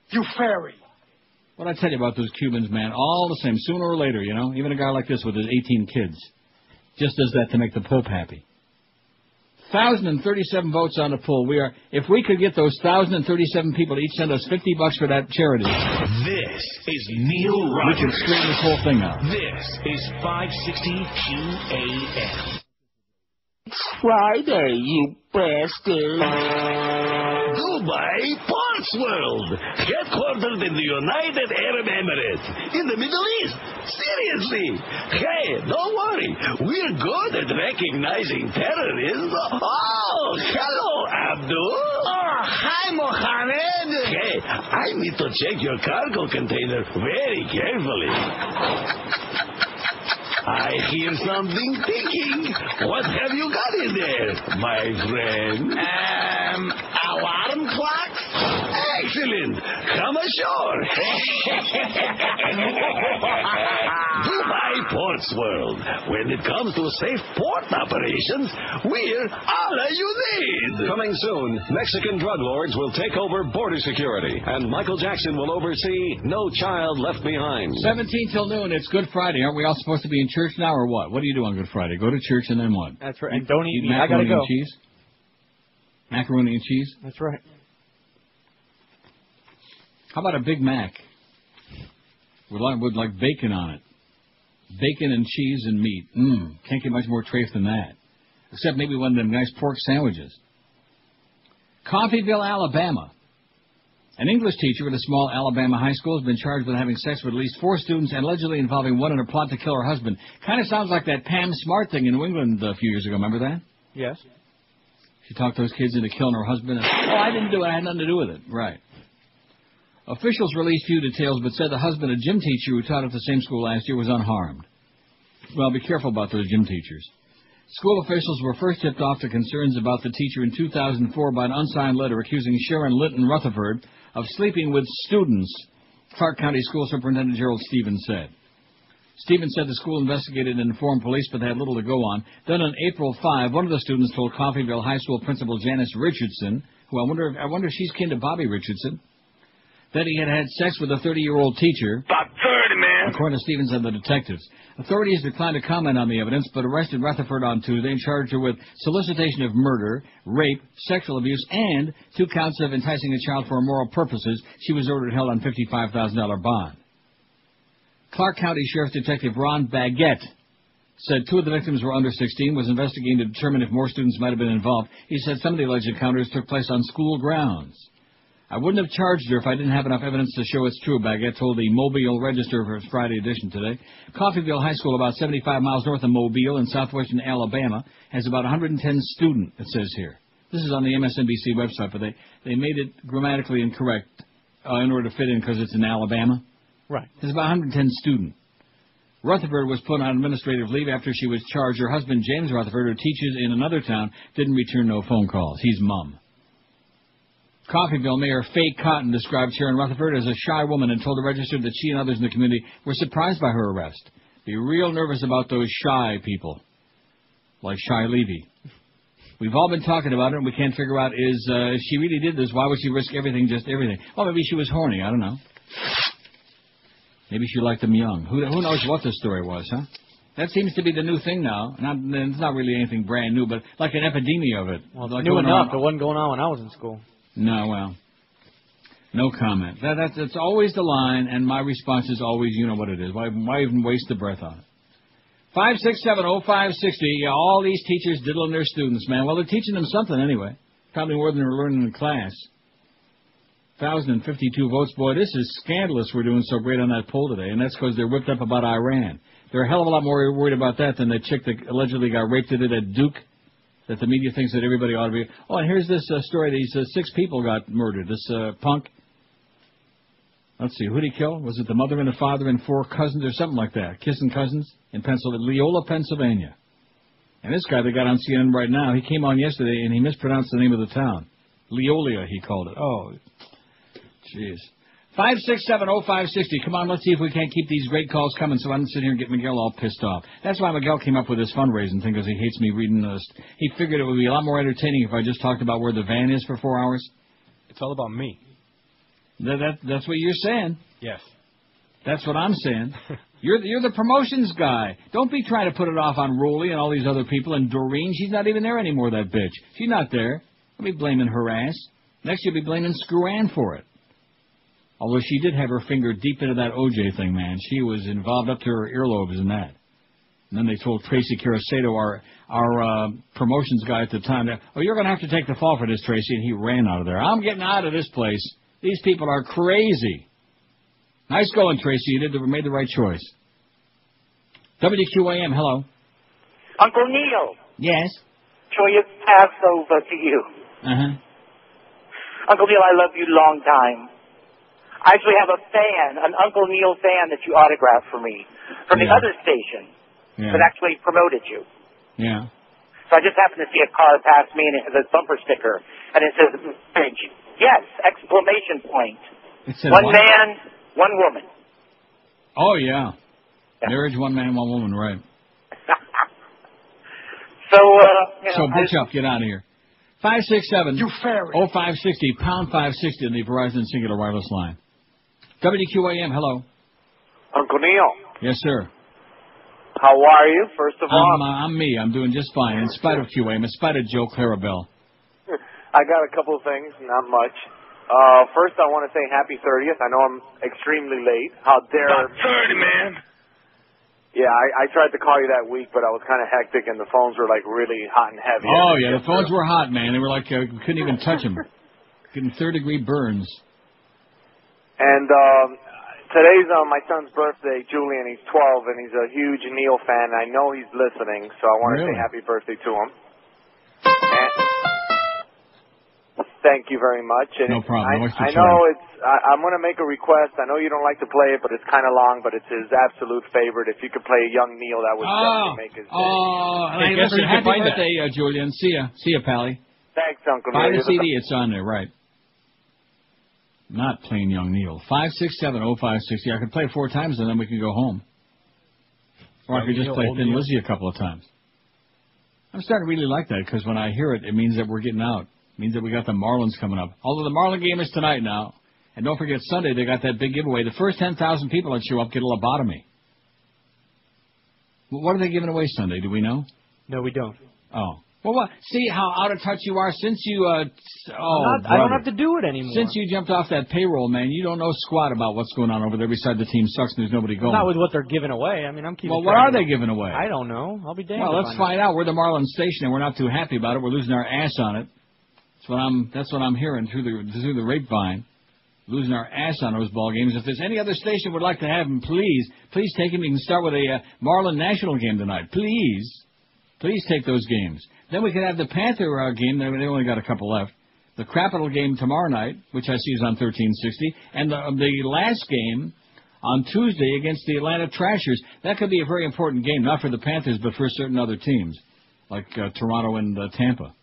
You fairy. What I tell you about those Cubans, man, all the same, sooner or later, you know, even a guy like this with his 18 kids just does that to make the Pope happy. 1,037 votes on the poll. If we could get those 1,037 people to each send us $50 for that charity, This is Neil we Rogers. can straighten this whole thing out. This is 560 QAM. Friday, you bastard. Dubai Ports World, headquartered in the United Arab Emirates, in the Middle East. Seriously. Hey, don't worry. We're good at recognizing terrorists. Oh, hello, Abdul. Oh, hi, Mohammed. Hey, I need to check your cargo container very carefully. I hear something ticking. What have you got in there, my friend? Alarm clocks? Excellent. Come ashore. Dubai Ports World. When it comes to safe port operations, we're all you need. Coming soon, Mexican drug lords will take over border security, and Michael Jackson will oversee No Child Left Behind. 17 till noon, it's Good Friday. Aren't we all supposed to be in church now or what? What do you do on Good Friday? Go to church and then what? That's right. And don't eat meat. I macaroni gotta go. and cheese? Macaroni and cheese? That's right. How about a Big Mac? With like bacon on it. Bacon and cheese and meat. Can't get much more trafe than that. Except maybe one of them nice pork sandwiches. Coffeyville, Alabama. An English teacher at a small Alabama high school has been charged with having sex with at least 4 students and allegedly involving one in a plot to kill her husband. Kind of sounds like that Pam Smart thing in New England a few years ago. Remember that? Yes. She talked those kids into killing her husband. I didn't do it. I had nothing to do with it. Right. Officials released few details, but said the husband, a gym teacher who taught at the same school last year, was unharmed. Well, be careful about those gym teachers. School officials were first tipped off to concerns about the teacher in 2004 by an unsigned letter accusing Sharon Linton Rutherford of sleeping with students, Clark County School Superintendent Gerald Stevens said. Stevens said the school investigated and informed police, but they had little to go on. Then on April 5, one of the students told Coffeyville High School principal Janice Richardson, who I wonder if she's kin to Bobby Richardson, that he had had sex with a 30-year-old teacher. About 30, man. According to Stevens and the detectives. Authorities declined to comment on the evidence, but arrested Rutherford on Tuesday and charged her with solicitation of murder, rape, sexual abuse, and 2 counts of enticing a child for immoral purposes. She was ordered held on $55,000 bond. Clark County Sheriff's Detective Ron Baguette said 2 of the victims were under 16, was investigating to determine if more students might have been involved. He said some of the alleged encounters took place on school grounds. I wouldn't have charged her if I didn't have enough evidence to show it's true, Baguette told the Mobile Register for its Friday edition today. Coffeyville High School, about 75 miles north of Mobile in southwestern Alabama, has about 110 students, it says here. This is on the MSNBC website, but they made it grammatically incorrect in order to fit in because it's in Alabama. Right. There's about 110 students. Rutherford was put on administrative leave after she was charged. Her husband, James Rutherford, who teaches in another town, didn't return no phone calls. He's mum. Coffeyville Mayor Faye Cotton described Sharon Rutherford as a shy woman and told the Register that she and others in the community were surprised by her arrest. Be real nervous about those shy people, like Shy Levy. We've all been talking about it, and we can't figure out if she really did this, why would she risk everything, just everything? Well, maybe she was horny. I don't know. Maybe she liked them young. Who knows what the story was, huh? That seems to be the new thing now. It's not really anything brand new, but like an epidemic of it. Well, it's like new enough. It wasn't going on when I was in school. No, well, no comment. That's always the line, and my response is always, you know what it is. Why even waste the breath on it? 5670560. All these teachers diddling their students, man. Well, they're teaching them something anyway. Probably more than they're learning in class. 1,052 votes. Boy, this is scandalous we're doing so great on that poll today, and that's because they're whipped up about Iran. They're a hell of a lot more worried about that than the chick that allegedly got raped at Duke, that the media thinks that everybody ought to be. Oh, and here's this story. These 6 people got murdered. This punk. Let's see, who did he kill? Was it the mother and the father and 4 cousins or something like that? Kissing cousins in Leola, Pennsylvania. And this guy that got on CNN right now, he came on yesterday and he mispronounced the name of the town. Leolia, he called it. Oh, jeez. 5670560. Come on, let's see if we can't keep these great calls coming so I don't sit here and get Miguel all pissed off. That's why Miguel came up with this fundraising thing, because he hates me reading this. He figured it would be a lot more entertaining if I just talked about where the van is for 4 hours. It's all about me. That's what you're saying. Yes. That's what I'm saying. You're the promotions guy. Don't be trying to put it off on Rolly and all these other people. And Doreen, she's not even there anymore, that bitch. She's not there. Don't be blaming her ass. Next you'll be blaming Screw Ann for it. Although she did have her finger deep into that OJ thing, man. She was involved up to her earlobes in that. And then they told Tracy Caracedo, our promotions guy at the time, that, oh, you're going to have to take the fall for this, Tracy. And he ran out of there. I'm getting out of this place. These people are crazy. Nice going, Tracy. You made the right choice. WQAM, hello. Uncle Neil. Yes? Joyous Passover to you. Uh-huh. Uncle Neil, I love you long time. I actually have a fan, an Uncle Neil fan that you autographed for me from the other station that actually promoted you. Yeah. So I just happened to see a car pass me and it has a bumper sticker and it says, yes, exclamation point. It said one what? man, one woman. Oh, yeah. Marriage, one man, one woman, right. So, so butch up, get out of here. 567 0560 pound 560 on the Verizon Singular Wireless line. WQAM, hello. Uncle Neil. Yes, sir. How are you, first of all? I'm me. I'm doing just fine, in spite of QAM, in spite of Joe Clarabelle. I got a couple of things, not much. First, I want to say happy 30th. I know I'm extremely late. How dare... About 30, man. Yeah, I tried to call you that week, but I was kind of hectic, and the phones were, like, really hot and heavy. Oh, yeah, the phones were hot, man. They were like, we couldn't even touch them. Getting third-degree burns. And today's my son's birthday, Julian. He's 12, and he's a huge Neil fan. I know he's listening, so I want to say happy birthday to him. And thank you very much. And no problem. I know I'm going to make a request. I know you don't like to play it, but it's kind of long, but it's his absolute favorite. If you could play Young Neil, that would definitely make his day. Hey, listen, happy birthday, Julian. See ya. See ya, Pally. Thanks, Uncle Buy Neil. the CD. It's on there, right. Not plain Young Neil. 5670560. I could play it 4 times and then we can go home. Or I could just play Thin Lizzy a couple of times. I'm starting to really like that because when I hear it, it means that we're getting out. It means that we got the Marlins coming up. Although the Marlin game is tonight now. And don't forget Sunday, they got that big giveaway. The first 10,000 people that show up get a lobotomy. What are they giving away Sunday? Do we know? No, we don't. Oh. Well, what? See how out of touch you are since you, I don't have to do it anymore. Since you jumped off that payroll, man, you don't know squat about what's going on over there beside the team sucks and there's nobody going. Not with what they're giving away. I mean, I'm keeping Well, what are they giving away? I don't know. I'll be damned. Well, let's find out. We're the Marlins station and we're not too happy about it. We're losing our ass on it. That's what I'm hearing through the grapevine. Losing our ass on those ball games. If there's any other station would like to have them, please take them. You can start with a Marlin National game tonight. Please take those games. Then we could have the Panther game. They only got a couple left. The Capital game tomorrow night, which I see is on 1360, and the last game on Tuesday against the Atlanta Trashers. That could be a very important game, not for the Panthers, but for certain other teams like Toronto and Tampa.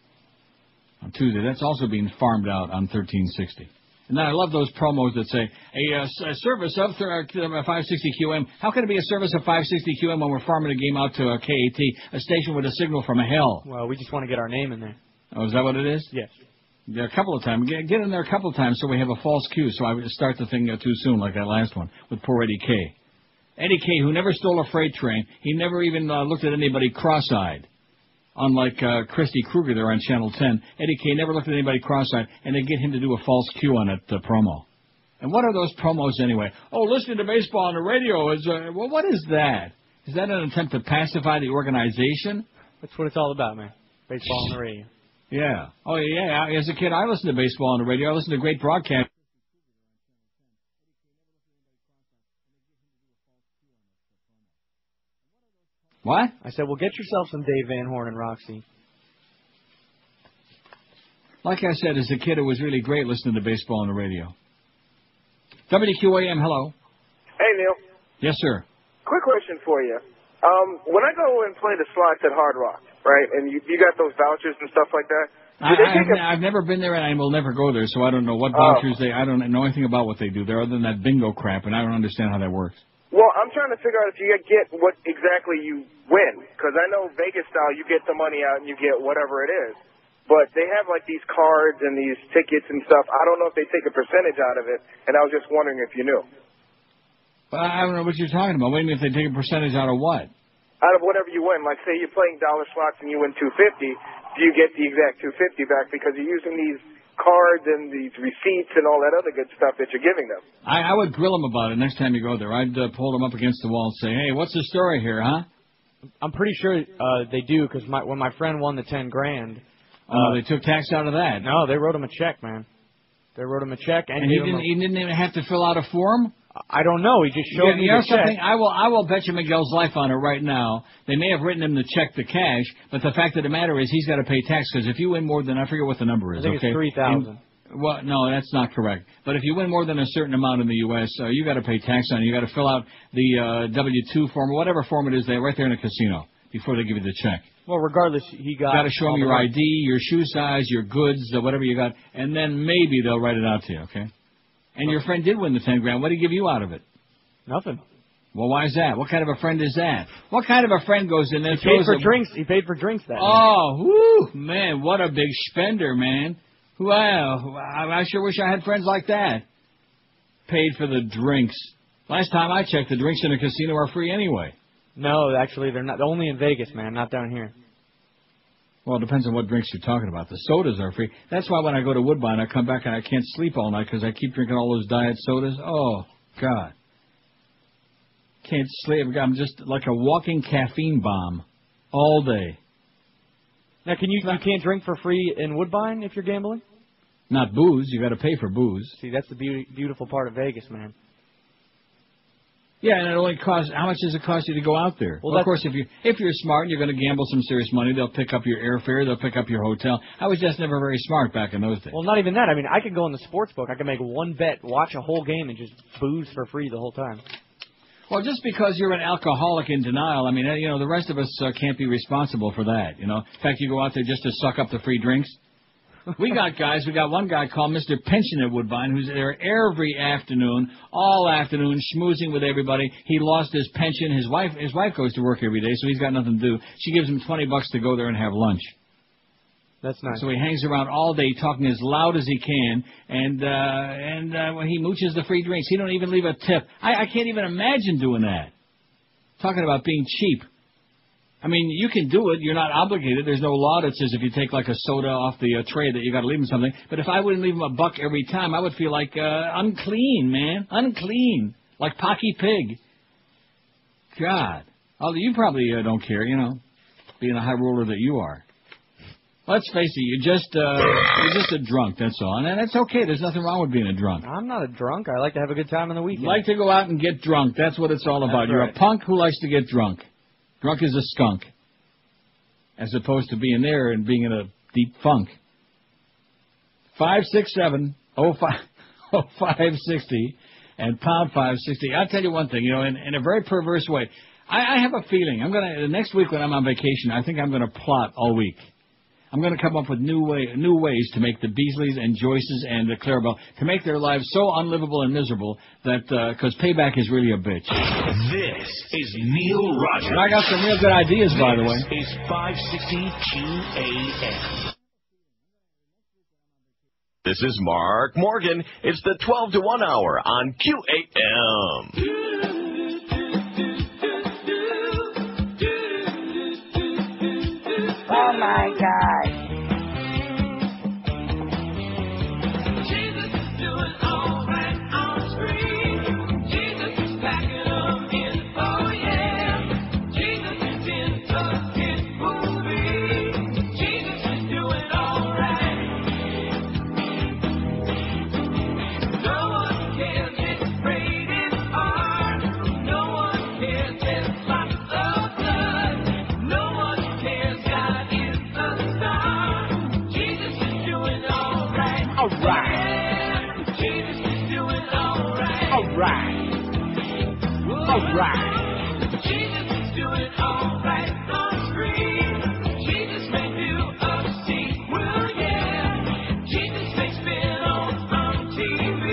On Tuesday, that's also being farmed out on 1360. And then I love those promos that say, a service of 560 QM. How can it be a service of 560 QM when we're farming a game out to KAT, a station with a signal from hell? Well, we just want to get our name in there. Oh, is that what it is? Yes. Yeah, a couple of times. Get in there a couple of times so we have a false cue, so I start the thing too soon like that last one with poor Eddie K. Eddie K, who never stole a freight train. He never even looked at anybody cross-eyed. Unlike Christy Kruger there on Channel 10, Eddie K never looked at anybody cross-eyed, and they get him to do a false cue on that promo. And what are those promos anyway? Oh, listening to baseball on the radio is, well, what is that? Is that an attempt to pacify the organization? That's what it's all about, man. Baseball on the radio. Yeah. Oh, yeah. As a kid, I listened to baseball on the radio. I listened to great broadcasts. What? I said, well, get yourself some Dave Van Horn and Roxy. Like I said, as a kid, it was really great listening to baseball on the radio. WQAM, hello. Hey, Neil. Yes, sir. Quick question for you. When I go and play the slots at Hard Rock, right, and you got those vouchers and stuff like that, I've never been there and I will never go there, so I don't know what vouchers I don't know anything about what they do there other than that bingo crap, and I don't understand how that works. Well, I'm trying to figure out if you get what exactly you win, because I know Vegas style, you get the money out and you get whatever it is. But they have like these cards and these tickets and stuff. I don't know if they take a percentage out of it, and I was just wondering if you knew. I don't know what you're talking about. What do you mean if they take a percentage out of what? Out of whatever you win. Like say you're playing dollar slots and you win $250, do you get the exact $250 back because you're using these cards and these receipts and all that other good stuff that you're giving them? I would grill them about it next time you go there. I'd pull them up against the wall and say, hey, what's the story here, huh? I'm pretty sure they do because when my friend won the $10,000. They took tax out of that. No, they wrote him a check, man. They wrote him a check, and he didn't even have to fill out a form. I don't know. He just showed me the something. check. I will bet you Miguel's life on it right now. They may have written him the check to cash, but the fact of the matter is he's got to pay tax because if you win more than I forget what the number is. I think it's $3,000. Well, no, that's not correct. But if you win more than a certain amount in the U.S., you got to pay tax on it. You got to fill out the W-2 form or whatever form it is right there in the casino before they give you the check. Well, regardless, he got. Got to show them your ID, your shoe size, your goods, whatever you got, and then maybe they'll write it out to you. Okay. And your friend did win the $10,000. What did he give you out of it? Nothing. Well, why is that? What kind of a friend is that? What kind of a friend goes in there and throws drinks? He paid for drinks that night. Oh, whoo, man, what a big spender, man. Wow, I sure wish I had friends like that. Paid for the drinks. Last time I checked, the drinks in a casino are free anyway. No, actually, they're not. Only in Vegas, man, not down here. Well, it depends on what drinks you're talking about. The sodas are free. That's why when I go to Woodbine, I come back and I can't sleep all night because I keep drinking all those diet sodas. Oh, God. Can't sleep. I'm just like a walking caffeine bomb all day. Now, you can't drink for free in Woodbine if you're gambling? Not booze. You got to pay for booze. See, that's the beautiful part of Vegas, man. Yeah, and it only costs. How much does it cost you to go out there? Well, of course, if you're smart and you're going to gamble some serious money, they'll pick up your airfare, they'll pick up your hotel. I was just never very smart back in those days. Well, not even that. I mean, I could go in the sports book. I could make one bet, watch a whole game, and just booze for free the whole time. Well, just because you're an alcoholic in denial, I mean, the rest of us can't be responsible for that. In fact, you go out there just to suck up the free drinks. We got one guy called Mr. Pension at Woodbine who's there every afternoon, all afternoon, schmoozing with everybody. He lost his pension. His wife goes to work every day, so he's got nothing to do. She gives him $20 to go there and have lunch. That's nice. So he hangs around all day talking as loud as he can, and he mooches the free drinks. He don't even leave a tip. I can't even imagine doing that. Talking about being cheap. I mean, you can do it. You're not obligated. There's no law that says if you take like a soda off the tray that you got to leave him something. But if I wouldn't leave him a buck every time, I would feel like unclean, man. Unclean. Like Pocky Pig. God. Although you probably don't care, being a high roller that you are. Let's face it, you're just a drunk, that's all. And that's okay. There's nothing wrong with being a drunk. I'm not a drunk. I like to have a good time on the weekend. Like to go out and get drunk. That's what it's all about. That's You're right. a punk who likes to get drunk. Drunk as a skunk. As opposed to being there and being in a deep funk. 567-0560 and pound 560. I'll tell you one thing, in a very perverse way. I have a feeling. Next week when I'm on vacation, I think I'm going to plot all week. I'm going to come up with new ways to make the Beasleys and Joyces and the Clarabelle, to make their lives so unlivable and miserable that, because payback is really a bitch. This is Neil Rogers. And I got some real good ideas, by the way. This is 560 QAM. This is Mark Morgan. It's the 12 to 1 hour on QAM. Oh my God. Jesus is doing all right on the screen. Jesus is backing up in, oh yeah. Jesus is in a hit movie. Jesus is doing all right. No one cares, it's rated R. No one cares, there's lots of blood. No one cares, God is a star. Jesus is doing all right. All right. Yeah, Jesus is doing all right. All right. All right. Jesus is doing all right on screen. Jesus may do a sequel, yeah. Jesus may spin on TV.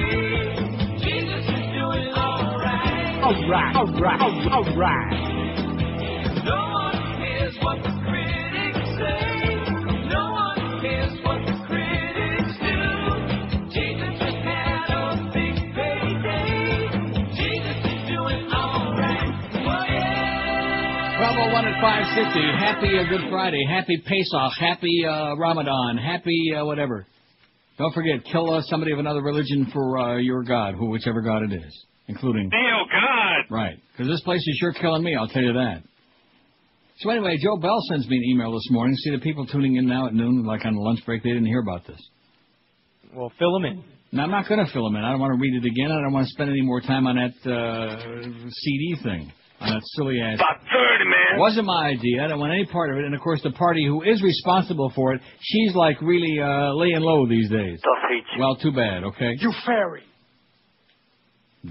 Jesus is doing all right. All right. All right. All right. No one cares what the critics say. No one cares what the critics do. Jesus just had a big payday. Jesus is doing all right. Oh yeah. 1201 at 560. Happy Good Friday. Happy Pesach. Happy Ramadan. Happy whatever. Don't forget, kill somebody of another religion for your God, whichever God it is, including... Neil, God! Right. Because this place is sure killing me, I'll tell you that. So anyway, Joe Bell sends me an email this morning. See the people tuning in now at noon, like on the lunch break, they didn't hear about this. Well, fill them in. No, I'm not going to fill them in. I don't want to read it again. I don't want to spend any more time on that CD thing, on that silly ass. About 30, man. It wasn't my idea. I don't want any part of it. And, of course, the party who is responsible for it, she's like really laying low these days. Does hate you. Well, too bad, okay? You fairy.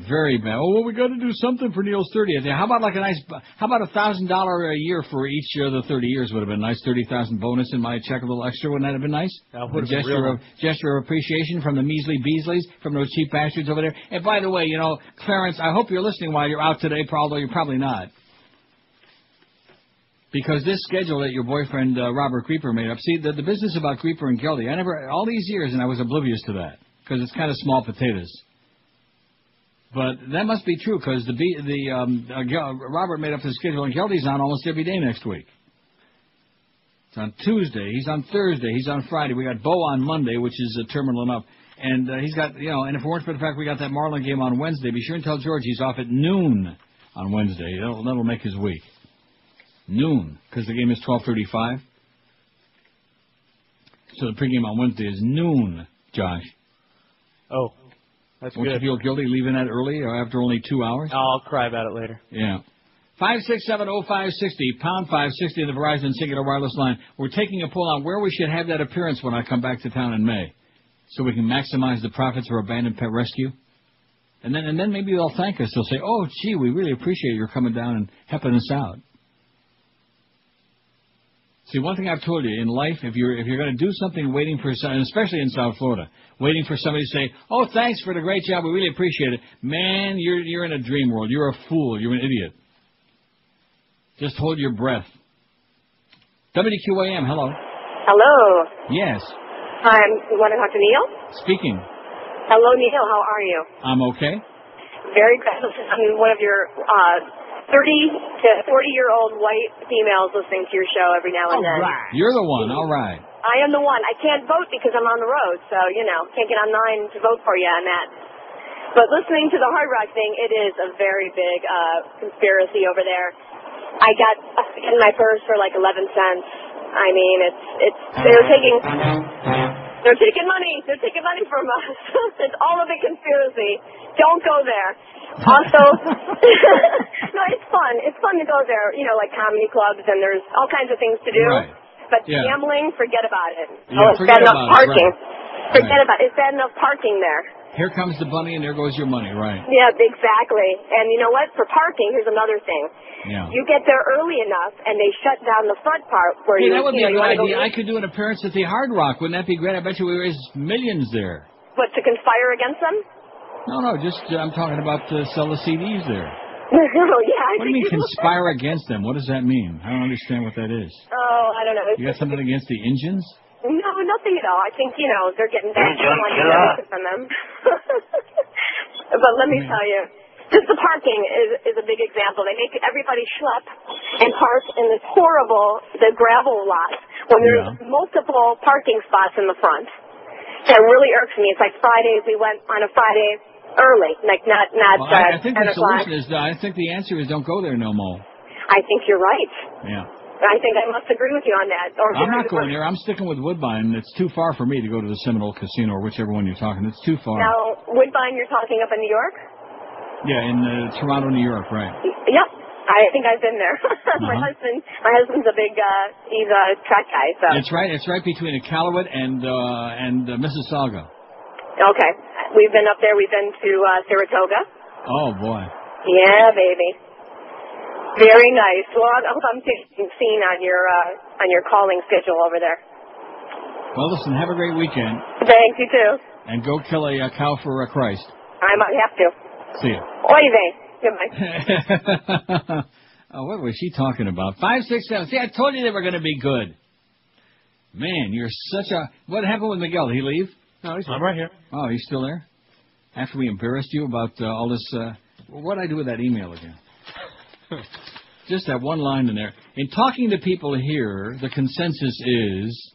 Very bad. Oh, well, we got to do something for Neil's 30th. How about $1,000 a year for each of the 30 years would have been nice. 30,000 bonus in my check, a little extra. Wouldn't that have been nice? That would have A been real nice. gesture of appreciation from the measly Beasleys, from those cheap bastards over there. And by the way, Clarence, I hope you're listening while you're out today, although you're probably not. Because this schedule that your boyfriend Robert Creeper made up, see, the business about Creeper and Geldy, all these years, and I was oblivious to that, because it's kind of small potatoes. But that must be true, because Robert made up the schedule, and Geldy's on almost every day next week. It's on Tuesday. He's on Thursday. He's on Friday. We got Bo on Monday, which is terminal enough. And he's got, and if it weren't for the fact we got that Marlin game on Wednesday, be sure and tell George he's off at noon on Wednesday. That'll make his week. Noon, because the game is 12:35. So the pregame on Wednesday is noon, Josh. Oh, that's Won't good. you feel guilty leaving that early or after only 2 hours? I'll cry about it later. Yeah. 5670560, pound 560 on the Verizon Singular Wireless line. We're taking a poll on where we should have that appearance when I come back to town in May, so we can maximize the profits for Abandoned Pet Rescue. And then maybe they'll thank us. They'll say, "Oh, gee, we really appreciate your coming down and helping us out." See, one thing I've told you in life, if you're going to do something, waiting for something, especially in South Florida, waiting for somebody to say, "Oh, thanks for the great job, we really appreciate it," man, you're in a dream world. You're a fool. You're an idiot. Just hold your breath. WQAM, hello. Hello. Yes. Hi, you want to talk to Neil? Speaking. Hello, Neil. How are you? I'm okay. Very glad I'm one of your 30 to 40-year-old white females listening to your show every now and then. You're the one. All right. I am the one. I can't vote because I'm on the road, so, can't get online to vote for you on that. But listening to the Hard Rock thing, it is a very big conspiracy over there. I got in my purse for like 11 cents. I mean, they're taking money. They're taking money from us. It's all of a conspiracy. Don't go there. Also, no, it's fun. It's fun to go there. Like comedy clubs, and there's all kinds of things to do. Right. But Yeah. gambling, forget about it. Yeah, it's bad enough parking. Right. Forget about it. It's bad enough parking there. Here comes the bunny, and there goes your money, right? Yeah, exactly. And you know what? For parking, here's another thing. Yeah. You get there early enough, and they shut down the front part where Hey, you. that would be a you good wanna go idea. eat. I could do an appearance at the Hard Rock. Wouldn't that be great? I bet you we raise millions there. What, to conspire against them? No, just I'm talking about sell the CDs there. Yeah, What do you mean conspire against them? What does that mean? I don't understand what that is. Oh, I don't know. You got something against the engines? No, nothing at all. I think, they're getting back to from them. But let me tell you, just the parking is a big example. They make everybody schlep and park in this the gravel lot when there's multiple parking spots in the front. That really irks me. It's like Fridays, we went on a Friday early, like not Well, I think 10 the o'clock. solution is, I think the answer is don't go there no more. I think you're right. Yeah. I think I must agree with you on that. Or I'm not going there. I'm sticking with Woodbine. It's too far for me to go to the Seminole Casino or whichever one you're talking. It's too far. Now, Woodbine, you're talking up in New York? Yeah, in Toronto, New York, right. Yep. I think I've been there. My husband's a big, he's a track guy, so. It's right between Iqaluit and Mississauga. Okay. We've been up there. We've been to Saratoga. Oh, boy. Yeah, baby. Very nice. Well, I hope I'm seen on your calling schedule over there. Well, listen, have a great weekend. Thanks, you too. And go kill a cow for Christ. I might have to. See ya. Oy vey. Goodbye. Oh, what was she talking about? 567. See, I told you they were going to be good. Man, you're such a... What happened with Miguel? Did he leave? No, I'm right here. Oh, he's still there? After we embarrassed you about all this... what did I do with that email again? Just that one line in there. In talking to people here, the consensus is...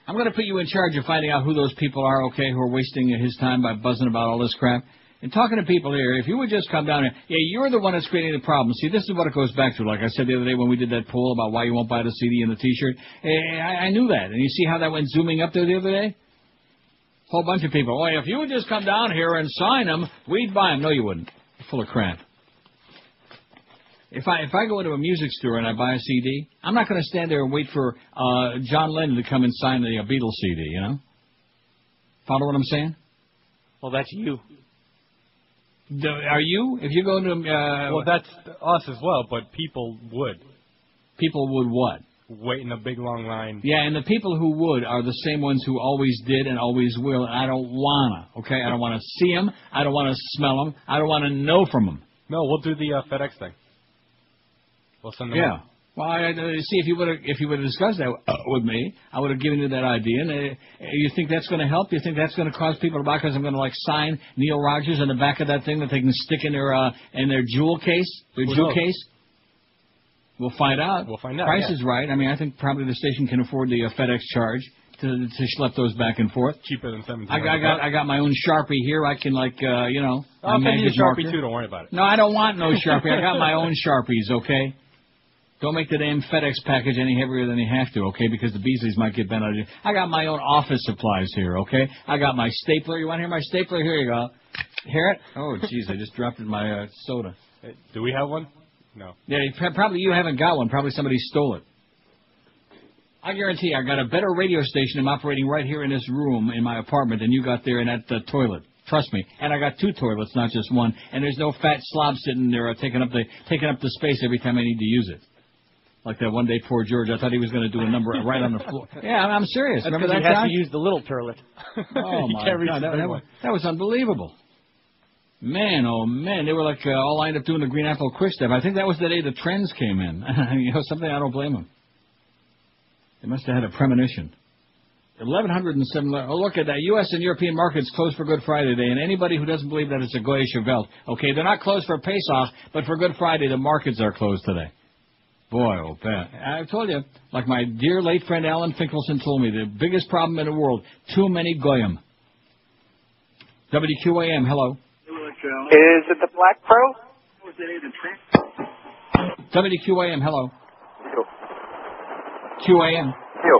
I'm going to put you in charge of finding out who those people are, okay, who are wasting his time by buzzing about all this crap. And talking to people here, if you would just come down here, yeah, you're the one that's creating the problem. See, this is what it goes back to. Like I said the other day when we did that poll about why you won't buy the CD and the T-shirt. I knew that. And you see how that went zooming up there the other day? Whole bunch of people. Oh, if you would just come down here and sign them, we'd buy them. No, you wouldn't. You're full of crap. If I go into a music store and I buy a CD, I'm not going to stand there and wait for John Lennon to come and sign the Beatles CD, you know? Follow what I'm saying? Well, that's you. Are you? If you go into... well, that's us as well, but people would. People would what? Wait in a big, long line. Yeah, and the people who would are the same ones who always did and always will, and I don't want to, okay? I don't want to see them. I don't want to smell them. I don't want to know from them. No, we'll do the FedEx thing. We'll send them Yeah. out. Well, see, if you would have discussed that with me, I would have given you that idea. And you think that's going to help? You think that's going to cause people to buy because I'm going to sign Neil Rogers on the back of that thing that they can stick in their jewel case, their jewel case? We'll find out. We'll find out. Price is right. I mean, I think probably the station can afford the FedEx charge to schlep those back and forth. Cheaper than $17. I got my own Sharpie here. I can I'll send you a Sharpie too. Don't worry about it. No, I don't want no Sharpie. I got my own Sharpies. Okay. Don't make the damn FedEx package any heavier than you have to, okay? Because the Beasleys might get bent out of you. I got my own office supplies here, okay? I got my stapler. You want to hear my stapler? Here you go. Hear it? Oh, jeez, I just dropped in my soda. Do we have one? No. Yeah, probably you haven't got one. Probably somebody stole it. I guarantee you, I got a better radio station I'm operating right here in this room in my apartment than you got there in that toilet. Trust me. And I got 2 toilets, not just one. And there's no fat slob sitting there taking up the space every time I need to use it. Like that one day, poor George, I thought he was going to do a number right on the floor. Yeah, I'm serious. That's Remember that, you have John? to use the little turlet. Oh, my God. That was unbelievable. Man, oh, man. They were like all lined up doing the Green Apple Quick Step. I think that was the day the trends came in. Something I don't blame them. They must have had a premonition. 1,107. Oh, look at that. U.S. and European markets closed for Good Friday Day. And anybody who doesn't believe that it's a Goyish Welt, okay, they're not closed for Pesach, but for Good Friday, the markets are closed today. Boy, oh, Pat. I told you, like my dear late friend Alan Finkelson told me, the biggest problem in the world, too many Goyim. WQAM, hello. Is it the Black Pro? WQAM, hello. Yo. QAM. Yo.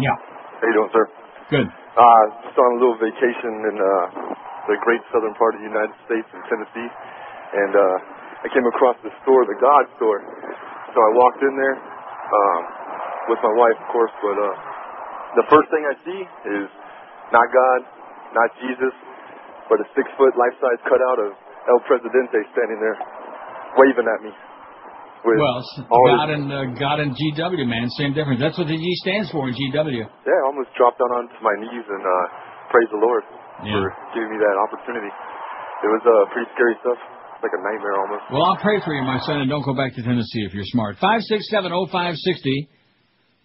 Yeah. How you doing, sir? Good. Just on a little vacation in the great southern part of the United States in Tennessee, and I came across the store, the God store. So I walked in there with my wife, of course, but the first thing I see is not God, not Jesus, but a 6-foot life-size cutout of El Presidente standing there waving at me. With God and GW, man, same difference. That's what the G stands for in GW. Yeah, I almost dropped down onto my knees and praised the Lord for giving me that opportunity. It was pretty scary stuff. Like a nightmare almost. Well, I'll pray for you, my son, and don't go back to Tennessee if you're smart. 567-0560,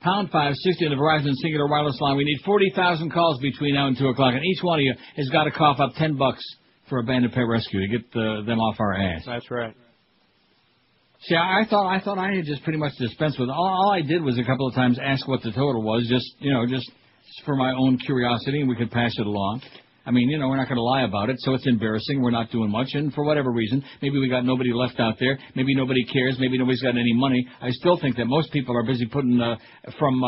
pound 560 on the Verizon Singular Wireless line. We need 40,000 calls between now and 2 o'clock, and each one of you has got to cough up $10 for a bandit pet rescue to get them off our ass. That's right. See, I thought I had just pretty much dispensed with it. All I did was a couple of times ask what the total was, just for my own curiosity, and we could pass it along. I mean, we're not going to lie about it, so it's embarrassing. We're not doing much, and for whatever reason, maybe we got nobody left out there. Maybe nobody cares. Maybe nobody's got any money. I still think that most people are busy putting from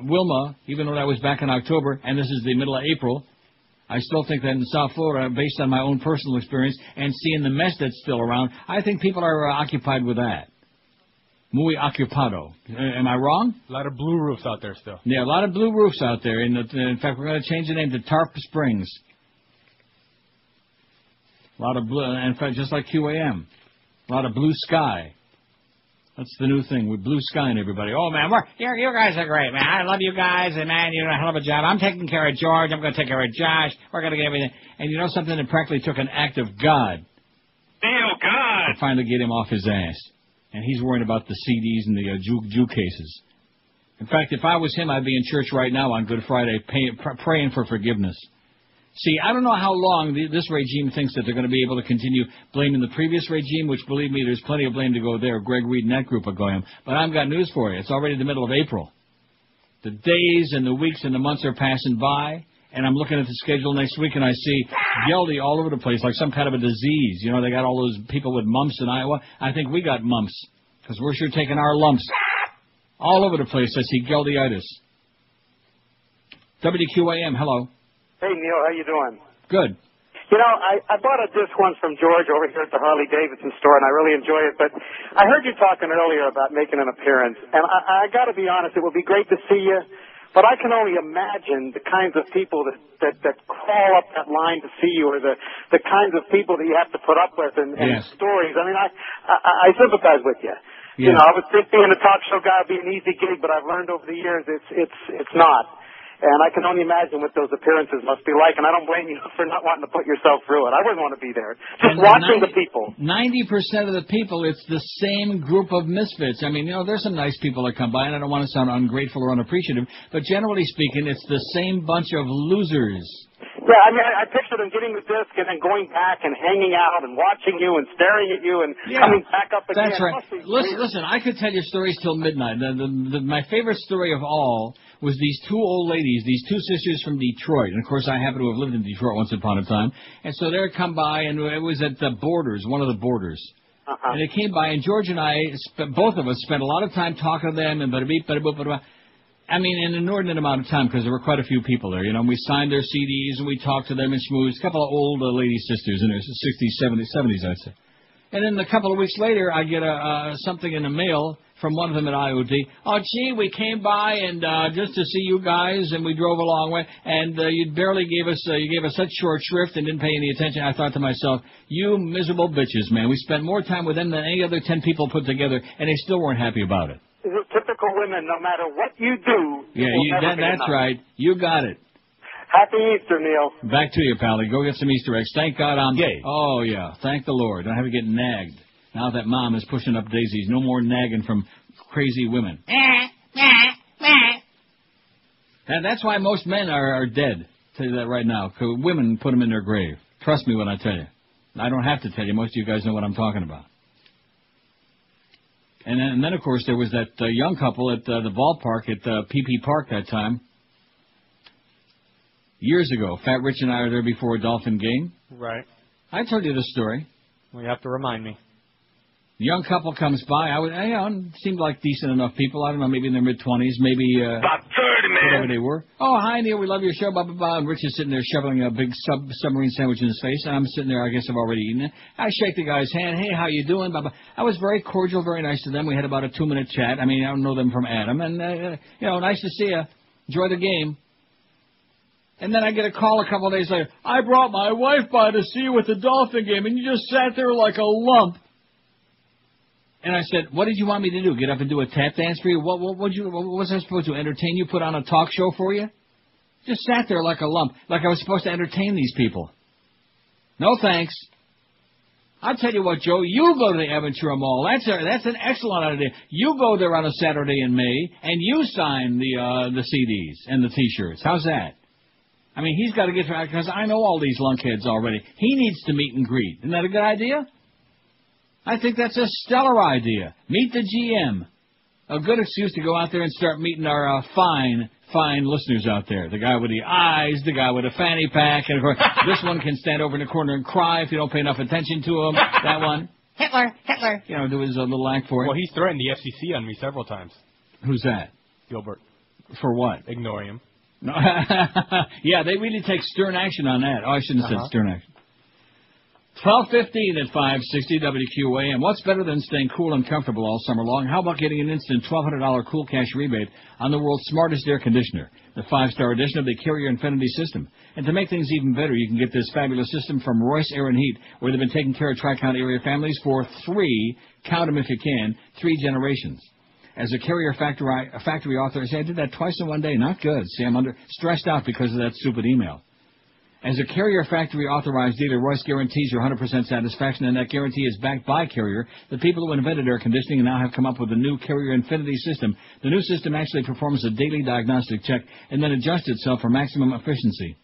Wilma, even though that was back in October, and this is the middle of April. I still think that in South Florida, based on my own personal experience and seeing the mess that's still around, I think people are occupied with that. Muy occupado. Am I wrong? A lot of blue roofs out there still. Yeah, a lot of blue roofs out there. In fact, we're going to change the name to Tarp Springs. A lot of blue, in fact, just like QAM. A lot of blue sky. That's the new thing with blue sky and everybody. Oh, man, you guys are great, man. I love you guys, and, man, you do a hell of a job. I'm taking care of George. I'm going to take care of Josh. We're going to get everything. And you know something that practically took an act of God? Neil, God! To finally get him off his ass. And he's worrying about the CDs and the Jew cases. In fact, if I was him, I'd be in church right now on Good Friday praying for forgiveness. See, I don't know how long this regime thinks that they're going to be able to continue blaming the previous regime, which, believe me, there's plenty of blame to go there. Greg Reed and that group are going. But I've got news for you. It's already the middle of April. The days and the weeks and the months are passing by, and I'm looking at the schedule next week, and I see Geldy all over the place, like some kind of a disease. You know, they got all those people with mumps in Iowa. I think we got mumps, because we're sure taking our lumps. All over the place, I see Geldyitis. WQAM, hello. Hey, Neil, how you doing? Good. You know, I bought a disc once from George over here at the Harley-Davidson store, and I really enjoy it. But I heard you talking earlier about making an appearance, and I got to be honest, it would be great to see you. But I can only imagine the kinds of people that crawl up that line to see you, or the kinds of people that you have to put up with, and stories. I mean, I sympathize with you. Yeah. You know, I would think being a talk show guy would be an easy gig, but I've learned over the years it's not. And I can only imagine what those appearances must be like, and I don't blame you for not wanting to put yourself through it. I wouldn't want to be there. Just watching the people. 90% of the people, it's the same group of misfits. I mean, you know, there's some nice people that come by, and I don't want to sound ungrateful or unappreciative, but generally speaking, it's the same bunch of losers. Yeah, I mean, I picture them getting the disc and then going back and hanging out and watching you and staring at you and coming back up again. That's right. Listen, I could tell you stories till midnight. My favorite story of all was these two old ladies, these two sisters from Detroit. And, of course, I happen to have lived in Detroit once upon a time. And so they'd come by, and it was at the Borders, one of the Borders. And they came by, and George and I, both of us, spent a lot of time talking to them and bada-beep, bada-boop, bada-boop. I mean, an inordinate amount of time because there were quite a few people there. You know, we signed their CDs and we talked to them and schmoozed. A couple of old lady sisters in their 60s, 70s, I'd say. And then a couple of weeks later, I get something in the mail from one of them at IOD. Oh, gee, we came by and just to see you guys, and we drove a long way, and you barely gave us you gave us such short shrift and didn't pay any attention. I thought to myself, you miserable bitches, man. We spent more time with them than any other 10 people put together, and they still weren't happy about it. Typical women, no matter what you do. That's right. You got it. Happy Easter, Neil. Back to you, Pally. Go get some Easter eggs. Thank God I'm gay. Oh, yeah. Thank the Lord. Don't have to get nagged. Now that Mom is pushing up daisies, no more nagging from crazy women. That's why most men are dead. I'll tell you that right now. 'Cause women put them in their grave. Trust me when I tell you. I don't have to tell you. Most of you guys know what I'm talking about. And then, of course, there was that young couple at the ballpark at PP Park that time. Years ago. Fat Rich and I were there before a Dolphin game. Right. I told you this story. Well, you have to remind me. The young couple comes by. Seemed like decent enough people. I don't know, maybe in their mid-20s, maybe about 30, man. Whatever they were. Oh, hi, Neil. We love your show. Blah, blah, blah. And Rich is sitting there shoveling a big submarine sandwich in his face. And I'm sitting there. I guess I've already eaten it. I shake the guy's hand. Hey, how you doing? Blah, blah. I was very cordial, very nice to them. We had about a 2-minute chat. I mean, I don't know them from Adam. And, nice to see you. Enjoy the game. And then I get a call a couple of days later. I brought my wife by to see you at the Dolphin game, and you just sat there like a lump. And I said, what did you want me to do? Get up and do a tap dance for you? What was I supposed to entertain you? Put on a talk show for you? Just sat there like a lump, like I was supposed to entertain these people. No thanks. I'll tell you what, Joe, you go to the Aventura Mall. That's an excellent idea. You go there on a Saturday in May, and you sign the CDs and the T-shirts. How's that? I mean, he's got to get to, because I know all these lunkheads already. He needs to meet and greet. Isn't that a good idea? I think that's a stellar idea. Meet the GM. A good excuse to go out there and start meeting our fine listeners out there. The guy with the eyes, the guy with a fanny pack, and of course, this one can stand over in the corner and cry if you don't pay enough attention to him. That one. Hitler. You know, do his little act for it. Well, he's threatened the FCC on me several times. Who's that? Gilbert. For what? Ignoring him. No. Yeah, they really take stern action on that. Oh, I shouldn't have said stern action. 12:15 at 560 WQAM. What's better than staying cool and comfortable all summer long? How about getting an instant $1,200 cool cash rebate on the world's smartest air conditioner, the 5-star edition of the Carrier Infinity system? And to make things even better, you can get this fabulous system from Royce Air and Heat, where they've been taking care of Tri-County area families for 3, count them if you can, 3 generations. As a Carrier factory author, I did that twice in one day. Not good. See, I'm stressed out because of that stupid email. As a Carrier factory authorized dealer, Royce guarantees your 100% satisfaction, and that guarantee is backed by Carrier. The people who invented air conditioning now have come up with a new Carrier Infinity system. The new system actually performs a daily diagnostic check and then adjusts itself for maximum efficiency.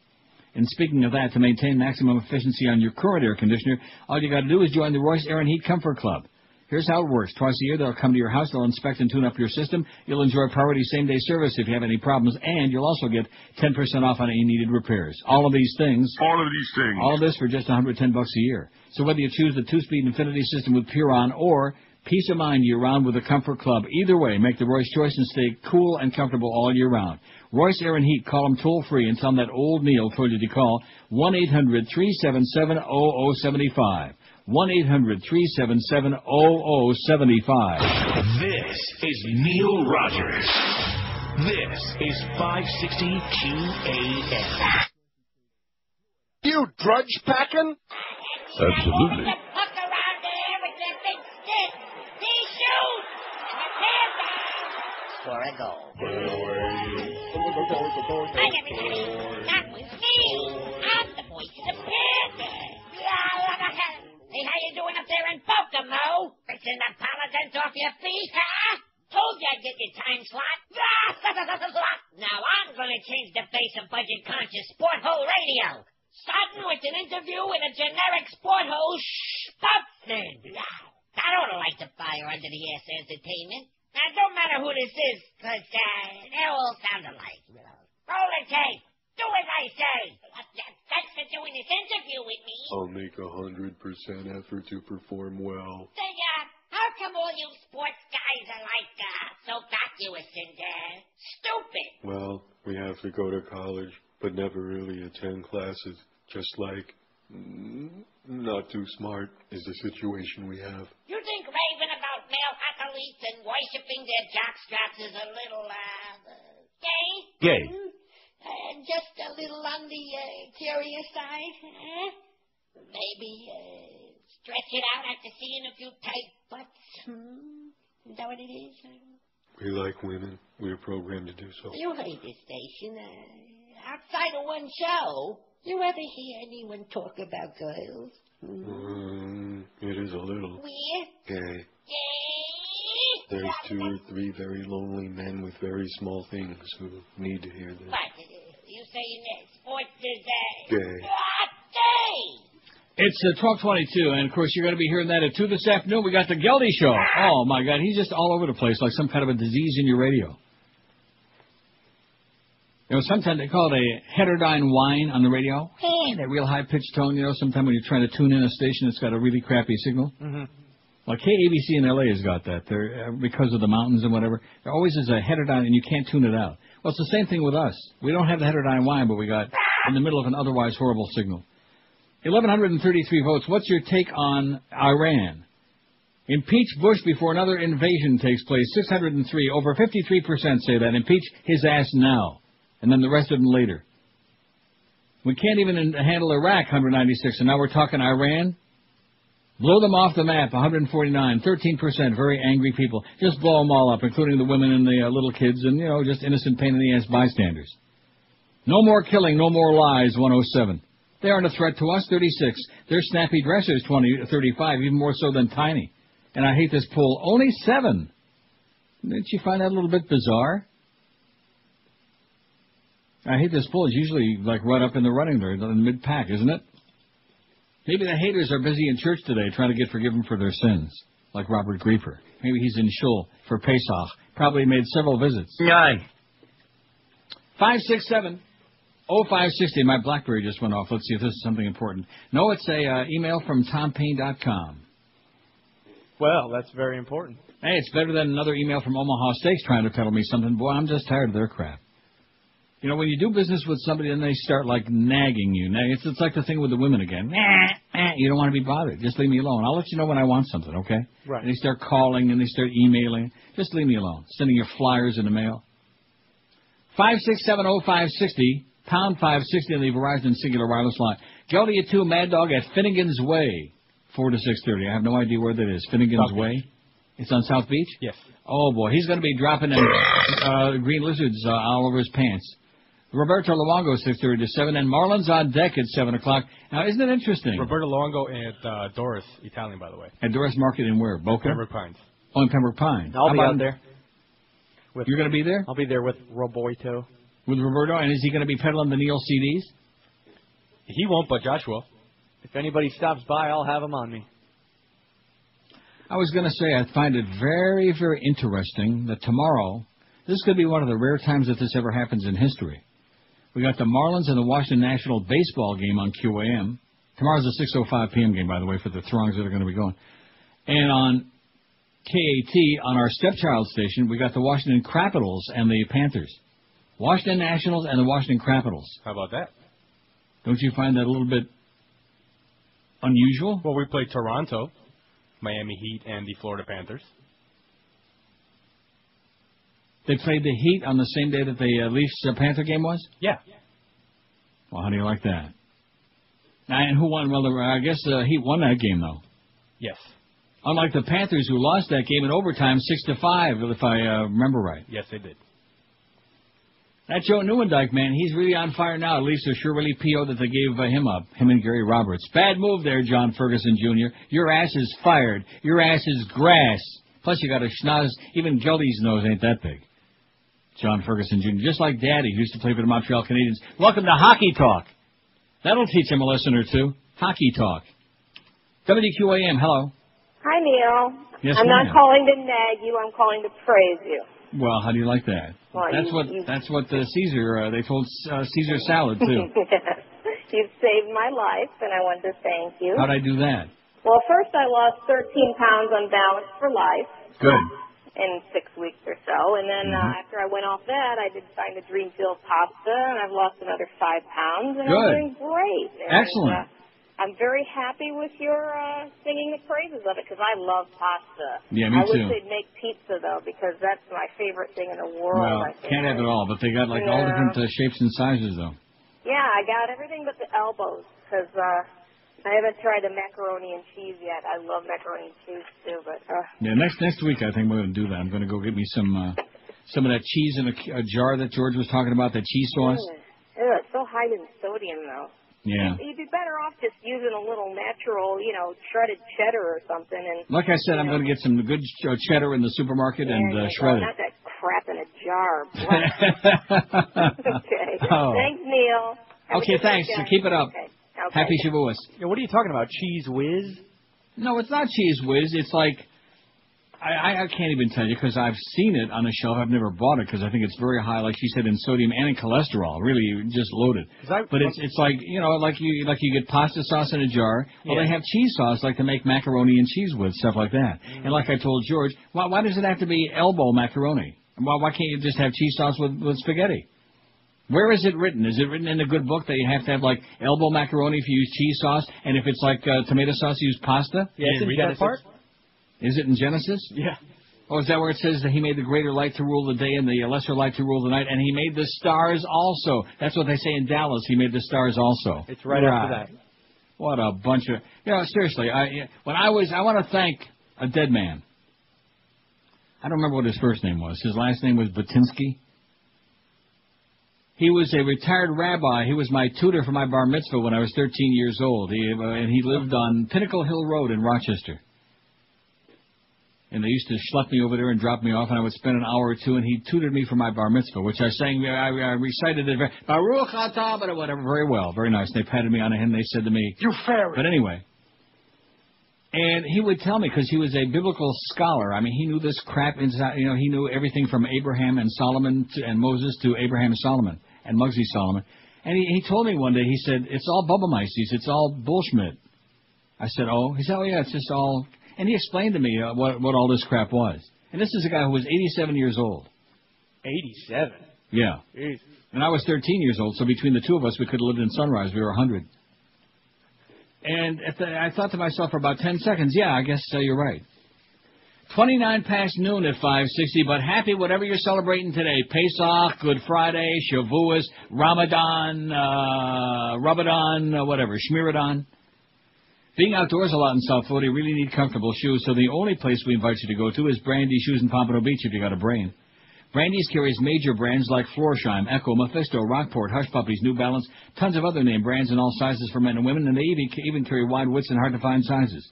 And speaking of that, to maintain maximum efficiency on your current air conditioner, all you got to do is join the Royce Air and Heat Comfort Club. Here's how it works. Twice a year, they'll come to your house, they'll inspect and tune up your system. You'll enjoy priority same-day service if you have any problems, and you'll also get 10% off on any needed repairs. All of these things. All of this for just $110 a year. So whether you choose the 2-speed Infinity system with Puron or peace of mind year-round with the Comfort Club, either way, make the Royce choice and stay cool and comfortable all year round. Royce Air and Heat, call them toll-free and tell them that old Neil told you to call 1-800-377-0075. 1-800-377-0075. This is Neil Rogers. This is 560 QAM. You drudge packing? Absolutely. For a goal. Hi, everybody. That was me. I'm the voice of the panda. Hey, how you doing up there in Kokomo? Fixing the paladins off your feet, huh? Told you I'd get your time slot. Now I'm going to change the face of budget-conscious sport hole radio. It's an interview with a generic sport host, Stuffman. I don't like the fire under the ass entertainment. Now, it don't matter who this is, because they all sound alike. Roll the tape. Do as I say. Thanks for doing this interview with me. I'll make 100% effort to perform well. Say, how come all you sports guys are like so vacuous and stupid? Well, we have to go to college, but never really attend classes. Just like not too smart is the situation we have. You think raving about male athletes and worshipping their jockstraps is a little, gay? Gay. Just a little on the curious side, huh? Maybe stretch it out after seeing a few tight butts. Is that what it is? We like women. We're programmed to do so. You hate this station. Outside of one show, you ever hear anyone talk about girls? It is a little gay. There's 2 or 3 very lonely men with very small things who need to hear this. What? You saying that sports is gay? It's 12:22, and of course you're going to be hearing that at 2 this afternoon. We got the Geldy Show. Oh my God, he's just all over the place like some kind of a disease in your radio. You know, sometimes they call it a heterodyne whine on the radio. That real high-pitched tone, you know, sometimes when you're trying to tune in a station that's got a really crappy signal. Mm-hmm. Like KABC in L.A. has got that. They're, because of the mountains and whatever, there always is a heterodyne, and you can't tune it out. Well, it's the same thing with us. We don't have the heterodyne whine, but we got in the middle of an otherwise horrible signal. 1,133 votes. What's your take on Iran? Impeach Bush before another invasion takes place. 603. Over 53% say that. Impeach his ass now. And then the rest of them later. We can't even handle Iraq, 196. And now we're talking Iran? Blow them off the map, 149. 13% very angry people. Just blow them all up, including the women and the little kids and, you know, just innocent pain-in-the-ass bystanders. No more killing, no more lies, 107. They aren't a threat to us, 36. They're snappy dressers, 35, even more so than tiny. And I hate this poll, only 7. Didn't you find that a little bit bizarre? I hate this poll. It's usually like right up in the running there, in the mid-pack, isn't it? Maybe the haters are busy in church today trying to get forgiven for their sins, like Robert Griefer. Maybe he's in Shul for Pesach. Probably made several visits. 567-0560. My BlackBerry just went off. Let's see if this is something important. No, it's a email from TomPayne.com. Well, that's very important. Hey, it's better than another email from Omaha Steaks trying to tell me something. Boy, I'm just tired of their crap. You know, when you do business with somebody and they start, like, nagging you. It's like the thing with the women again. You don't want to be bothered. Just leave me alone. I'll let you know when I want something, okay? Right. And they start calling and they start emailing. Just leave me alone. Sending your flyers in the mail. 5670560, pound 560 on the Verizon Singular Wireless line. Geldy at 2, Mad Dog at Finnegan's Way, 4 to 6:30. I have no idea where that is. Finnegan's Way? It's on South Beach? Yes. Oh, boy. He's going to be dropping them green lizards all over his pants. Roberto Luongo, 6:30 to 7, and Marlins on deck at 7 o'clock. Now, isn't it interesting? Roberto Luongo at Doris, Italian, by the way. At Doris Market in where? Boca? Pembroke Pines. Oh, in Pembroke Pines. I'll be out there. You're going to be there? I'll be there with Roberto. With Roberto, and is he going to be peddling the Neil CDs? He won't, but Josh will. If anybody stops by, I'll have him on me. I was going to say, I find it very, very interesting that tomorrow, this could be one of the rare times that this ever happens in history. We got the Marlins and the Washington National baseball game on QAM. Tomorrow's a 6:05 p.m. game, by the way, for the throngs that are going to be going. And on KAT, on our stepchild station, we got the Washington Capitals and the Panthers. Washington Nationals and the Washington Capitals. How about that? Don't you find that a little bit unusual? Well, we played Toronto, Miami Heat, and the Florida Panthers. They played the Heat on the same day that the Leafs-Panther game was? Yeah. Well, how do you like that? And who won? Well, I guess the Heat won that game, though. Yes. Unlike the Panthers, who lost that game in overtime 6-5, if I remember right. Yes, they did. That Joe Newendike, man, he's really on fire now. At least they're sure really P.O. that they gave him up, him and Gary Roberts. Bad move there, John Ferguson Jr. Your ass is fired. Your ass is grass. Plus, you got a schnoz. Even Geldy's nose ain't that big. John Ferguson Jr., just like Daddy, who used to play for the Montreal Canadiens. Welcome to Hockey Talk. That'll teach him a lesson or two. Hockey talk. WQAM, hello. Hi, Neil. Yes, I'm ma'am. not calling to nag you. I'm calling to praise you. Well, how do you like that? Well, That's what Caesar, they told Caesar salad, too. You've saved my life, and I want to thank you. How'd I do that? Well, first I lost 13 pounds on balance for life. Good. In 6 weeks or so. And then after I went off that, I did find the Dream Field pasta, and I've lost another 5 pounds, and Good. I'm doing great. And, Excellent. I'm very happy with your singing the praises of it, because I love pasta. Yeah, me I wish too. they'd make pizza, though, because that's my favorite thing in the world. Well, I think. can't have it all, but they got like all Yeah. different shapes and sizes, though. Yeah, I got everything but the elbows, because I haven't tried the macaroni and cheese yet. I love macaroni and cheese, too, but... Yeah, next week I think we're going to do that. I'm going to go get me some of that cheese in a jar that George was talking about, that cheese sauce. Ew, it's so high in sodium, though. Yeah. You'd be better off just using a little natural, shredded cheddar or something. And Like I said, I'm going to get some good cheddar in the supermarket and shred it. Not that crap in a jar. Okay. Oh. Thanks, Neil. Have a Okay, good thanks. weekend. Keep it up. Okay. Happy Shavuos. Yeah, what are you talking about? Cheese whiz? No, it's not Cheese Whiz. It's like, I can't even tell you because I've seen it on the shelf. I've never bought it because I think it's very high, like she said, in sodium and in cholesterol. Really, just loaded. But it's like, like you get pasta sauce in a jar. Well, they have cheese sauce like to make macaroni and cheese with, stuff like that. And like I told George, why does it have to be elbow macaroni? Why can't you just have cheese sauce with spaghetti? Where is it written? Is it written in a good book that you have to have like elbow macaroni if you use cheese sauce, and if it's like tomato sauce, you use pasta? Yeah, it's in Genesis. Part? Is it in Genesis? Yeah. Oh, is that where it says that he made the greater light to rule the day and the lesser light to rule the night, and he made the stars also? That's what they say in Dallas. He made the stars also. It's right after that. What a bunch of... seriously, I want to thank a dead man. I don't remember what his first name was. His last name was Batinsky. He was a retired rabbi. He was my tutor for my bar mitzvah when I was 13 years old. And he lived on Pinnacle Hill Road in Rochester. And they used to schlep me over there and drop me off, and I would spend an hour or two, and he tutored me for my bar mitzvah, which I recited it, Baruch atah, but whatever, very well, very nice. They patted me on the head, and they said to me, "You fairy." But anyway, and he would tell me, because he was a biblical scholar. I mean, he knew this crap inside. He knew everything from Abraham and Solomon and Moses to Abraham and Solomon and Muggsy Solomon. And he told me one day, he said, "It's all Bubba-Meises. It's all bullshit." I said, "Oh?" He said, "Oh, yeah, it's just all..." And he explained to me what all this crap was. And this is a guy who was 87 years old. 87? Yeah. Jeez. And I was 13 years old, so between the two of us, we could have lived in Sunrise. We were 100. And I thought to myself for about 10 seconds, yeah, I guess you're right. 29 past noon at 560, but happy whatever you're celebrating today. Pesach, Good Friday, Shavuos, Ramadan, whatever, Shmiradan. Being outdoors a lot in South Florida, you really need comfortable shoes, so the only place we invite you to go to is Brandy Shoes in Pompano Beach if you got a brain. Brandy's carries major brands like Florsheim, Echo, Mephisto, Rockport, Hush Puppies, New Balance, tons of other name brands in all sizes for men and women, and they even carry wide widths and hard-to-find sizes.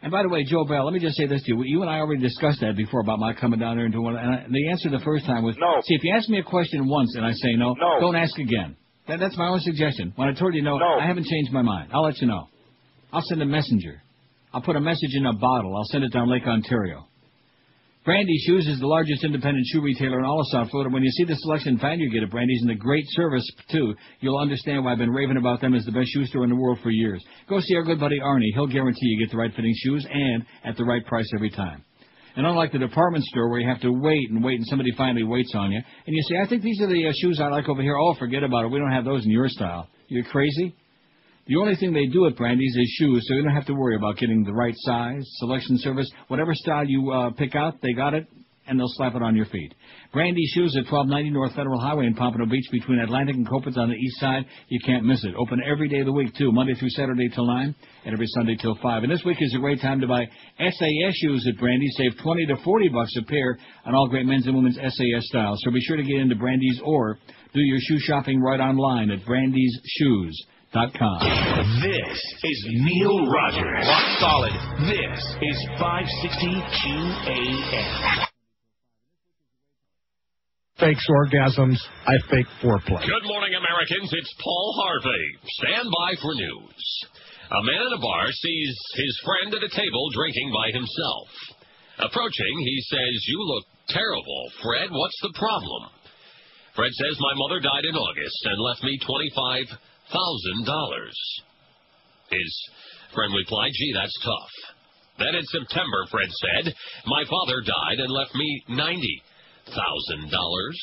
And by the way, Joe Bell, let me just say this to you. You and I already discussed that before about my coming down there and doing one. And the answer the first time was, no. See, if you ask me a question once and I say no, don't ask again. That's my only suggestion. When I told you no, I haven't changed my mind. I'll let you know. I'll send a messenger. I'll put a message in a bottle. I'll send it down Lake Ontario. Brandy Shoes is the largest independent shoe retailer in all of South Florida. When you see the selection and find you get at Brandy's and the great service, too, you'll understand why I've been raving about them as the best shoe store in the world for years. Go see our good buddy Arnie. He'll guarantee you get the right fitting shoes and at the right price every time. And unlike the department store where you have to wait and somebody finally waits on you, and you say, I think these are the shoes I like over here. Oh, forget about it. We don't have those in your style. You're crazy? The only thing they do at Brandy's is shoes, so you don't have to worry about getting the right size, selection, service. Whatever style you pick out, they got it, and they'll slap it on your feet. Brandy's Shoes at 1290 North Federal Highway in Pompano Beach between Atlantic and Copans on the east side. You can't miss it. Open every day of the week, too, Monday through Saturday till 9 and every Sunday till 5. And this week is a great time to buy SAS shoes at Brandy's. Save $20 to $40 a pair on all great men's and women's SAS styles. So be sure to get into Brandy's or do your shoe shopping right online at brandysshoes.com. This is Neil Rogers. Rock solid. This is 560 QAM. fakes orgasms. I fake foreplay. Good morning, Americans. It's Paul Harvey. Stand by for news. A man in a bar sees his friend at a table drinking by himself. Approaching, he says, "You look terrible. Fred, what's the problem?" Fred says, "My mother died in August and left me $25,000. His friend replied, "Gee, that's tough." Then in September, Fred said, "My father died and left me $90,000.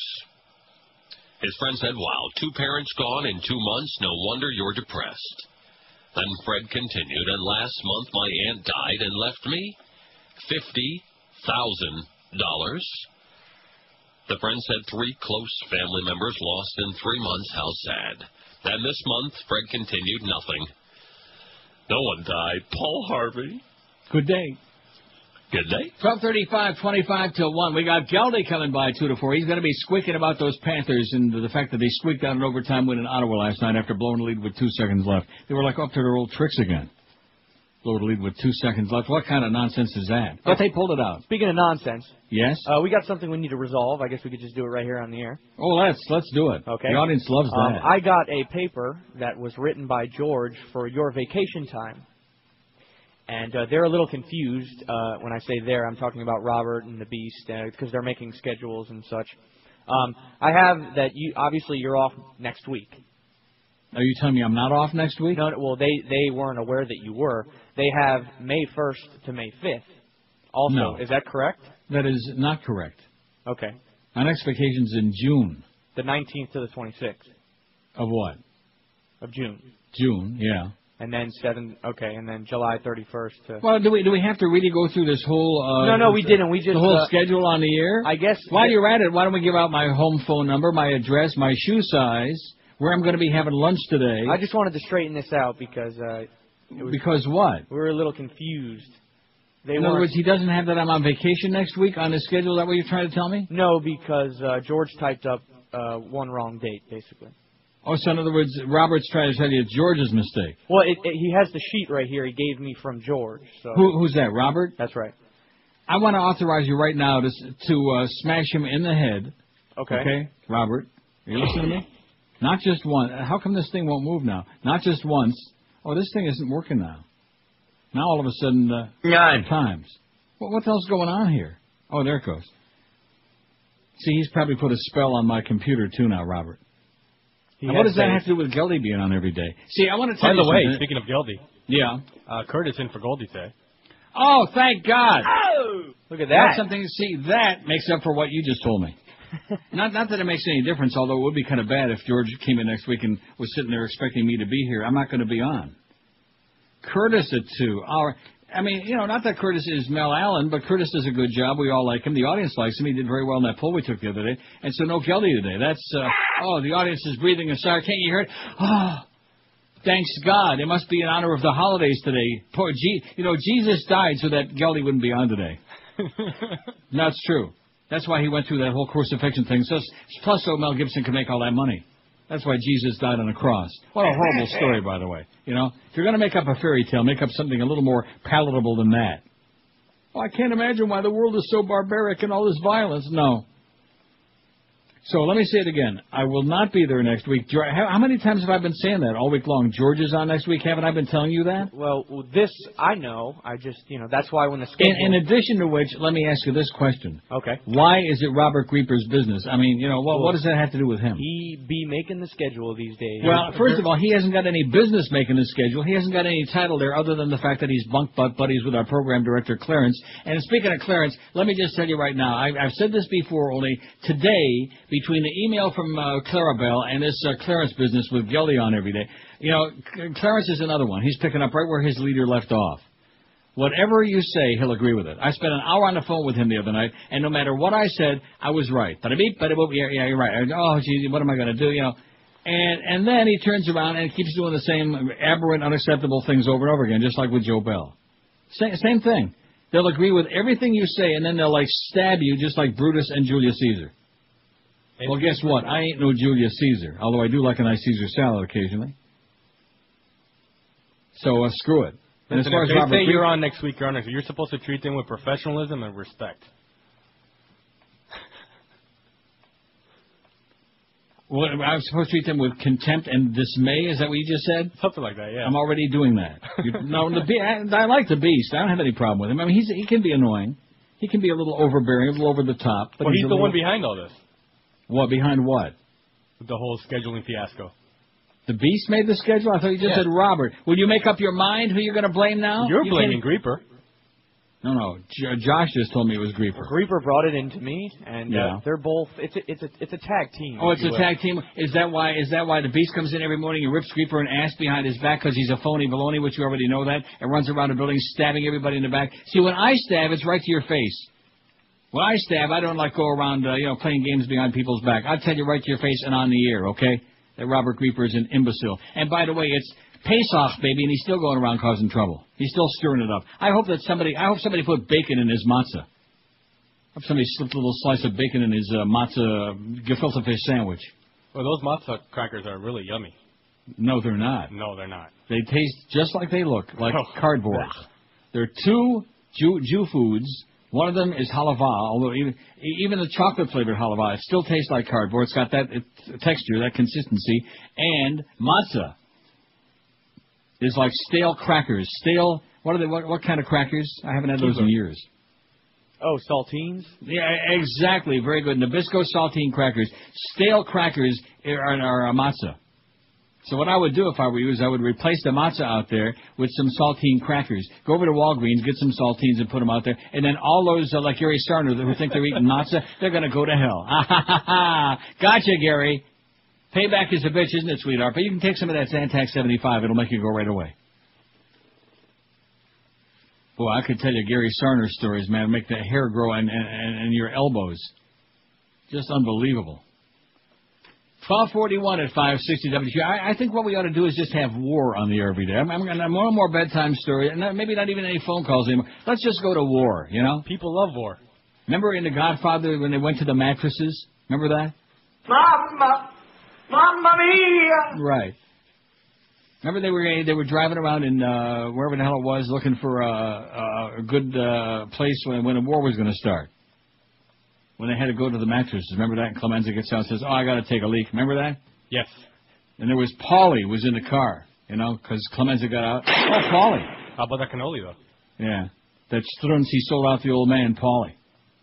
His friend said, "Wow, 2 parents gone in 2 months. No wonder you're depressed." Then Fred continued, "And last month my aunt died and left me $50,000. The friend said 3 close family members lost in 3 months. How sad. Then this month, Fred continued, "Nothing. No one died. Paul Harvey." Good day. Good day. 12:35, 25 till 1. We got Geldy coming by 2 to 4. He's going to be squeaking about those Panthers and the fact that they squeaked out an overtime win in Ottawa last night after blowing a lead with 2 seconds left. They were like up to their old tricks again. Blowed a lead with 2 seconds left. What kind of nonsense is that? But they pulled it out. Speaking of nonsense. Yes? We got something we need to resolve. I guess we could just do it right here on the air. Oh, let's do it. Okay. The audience loves that. I got a paper that was written by George for your vacation time. And they're a little confused. When I say they're, I'm talking about Robert and the Beast, because they're making schedules and such. I have that obviously you're off next week. Are you telling me I'm not off next week? No, well, they weren't aware that you were. They have May 1st to May 5th. Also, No. Is that correct? That is not correct. Okay. My next vacation's in June. The 19th to the 26th. Of what? Of June. June, yeah. And then and then July 31st to... Well, do we have to really go through this whole... No, we didn't. We just... The whole schedule on the air? I guess... While you're at it, why don't we give out my home phone number, my address, my shoe size, where I'm going to be having lunch today. I just wanted to straighten this out because... Because what? We were a little confused. In other words, he doesn't have that I'm on vacation next week on his schedule? Is that what you're trying to tell me? No, because George typed up one wrong date, basically. Oh, so in other words, Robert's trying to tell you it's George's mistake. Well, he has the sheet right here he gave me from George. So. Who's that, Robert? That's right. I want to authorize you right now to smash him in the head. Okay. Okay, Robert, are you listening to me? Not just once. How come this thing won't move now? Not just once. Oh, this thing isn't working now. Now all of a sudden, 9 times. Well, what the hell's going on here? Oh, there it goes. See, he's probably put a spell on my computer too now, Robert. Now, what does that have to do with Geldy being on every day? See, I want to tell you By the way, something. speaking of Geldy. Yeah. Curtis in for Goldie today. Oh, thank God. Oh! Look at that. That's something to see. That makes up for what you just told me. Not that it makes any difference, although it would be kind of bad if George came in next week and was sitting there expecting me to be here. I'm not going to be on. Curtis at 2. I mean, not that Curtis is Mel Allen, but Curtis does a good job. We all like him. The audience likes him. He did very well in that poll we took the other day. And so no Geldy today. That's, the audience is breathing a sigh. Can't you hear it? Oh, thanks God. It must be in honor of the holidays today. Poor Jesus died so that Geldy wouldn't be on today. That's true. That's why he went through that whole crucifixion thing. Plus, so Mel Gibson could make all that money. That's why Jesus died on a cross. What a horrible story, by the way. If you're going to make up a fairy tale, make up something a little more palatable than that. Oh, I can't imagine why the world is so barbaric and all this violence. No. So let me say it again. I will not be there next week. How many times have I been saying that all week long? George is on next week. Haven't I been telling you that? Well, this I know. I just, that's why when the schedule... In addition to which, let me ask you this question. Okay. Why is it Robert Grieper's business? I mean, what does that have to do with him? He be making the schedule these days. Well, first of all, he hasn't got any business making the schedule. He hasn't got any title there other than the fact that he's bunk butt buddies with our program director, Clarence. And speaking of Clarence, let me just tell you right now, I've said this before, only today, between the email from Clarabelle and this Clarence business with Geldy on every day, Clarence is another one. He's picking up right where his leader left off. Whatever you say, he'll agree with it. I spent an hour on the phone with him the other night, and no matter what I said, I was right. Bada-beep, bada-boop, yeah, you're right. Oh, gee, what am I going to do, And then he turns around and keeps doing the same aberrant, unacceptable things over and over again, just like with Joe Bell. Same thing. They'll agree with everything you say, and then they'll, stab you just like Brutus and Julius Caesar. Well, guess what? I ain't no Julius Caesar, although I do like a nice Caesar salad occasionally. So, screw it. And Listen, if they say you're on next week, you're on next week. You're supposed to treat them with professionalism and respect. Well, I'm supposed to treat them with contempt and dismay. Is that what you just said? Something like that, yeah. I'm already doing that. No, I like the Beast. I don't have any problem with him. I mean, he can be annoying. He can be a little overbearing, a little over the top. But he's the one behind all this. What, behind what? The whole scheduling fiasco. The Beast made the schedule? I thought you just said Robert. Will you make up your mind who you're going to blame now? You're blaming Grieper. No. Josh just told me it was Grieper. Grieper brought it into me, and they're both. It's a tag team. Oh, it's a tag team. Is that why the Beast comes in every morning and rips Grieper an ass behind his back because he's a phony baloney, which you already know that, and runs around the building stabbing everybody in the back? See, when I stab, it's right to your face. When I stab, I don't go around playing games behind people's back. I'll tell you right to your face and on the air, okay? That Robert Grieper is an imbecile. And by the way, it's Pesach, baby, and he's still going around causing trouble. He's still stirring it up. I hope somebody put bacon in his matzah. I hope somebody slipped a little slice of bacon in his matzah gefilte fish sandwich. Well, those matzah crackers are really yummy. No, they're not. No, they're not. They taste just like they look, like cardboard. There are two Jew foods. One of them is halava, although even the chocolate-flavored halava, it still tastes like cardboard. It's got that texture, that consistency. And matzah is like stale crackers. Stale, what are they? What kind of crackers? I haven't had those in years. Oh, saltines? Yeah, exactly. Very good. Nabisco saltine crackers. Stale crackers are matzah. So what I would do if I were you is I would replace the matzah out there with some saltine crackers. Go over to Walgreens, get some saltines and put them out there. And then all those, like Gary Sarner, who think they're eating matzah, they're going to go to hell. Gotcha, Gary. Payback is a bitch, isn't it, sweetheart? But you can take some of that Zantac 75. It'll make you go right away. Boy, I could tell you Gary Sarner stories, man. Make the hair grow and your elbows. Just unbelievable. 1241 at 560 WQ. I think what we ought to do is just have war on the air every day. I'm going to have more bedtime story, and maybe not even any phone calls anymore. Let's just go to war, you know? People love war. Remember in The Godfather when they went to the mattresses? Remember that? Mamma mia! Right. Remember they were driving around in wherever the hell it was, looking for a good place when a war was going to start. When they had to go to the mattresses. Remember that? And Clemenza gets out and says, I got to take a leak. Remember that? Yes. And there was Paulie was in the car, because Clemenza got out. Oh, Paulie. How about that cannoli, though? Yeah. That Strunzi sold out the old man, Paulie.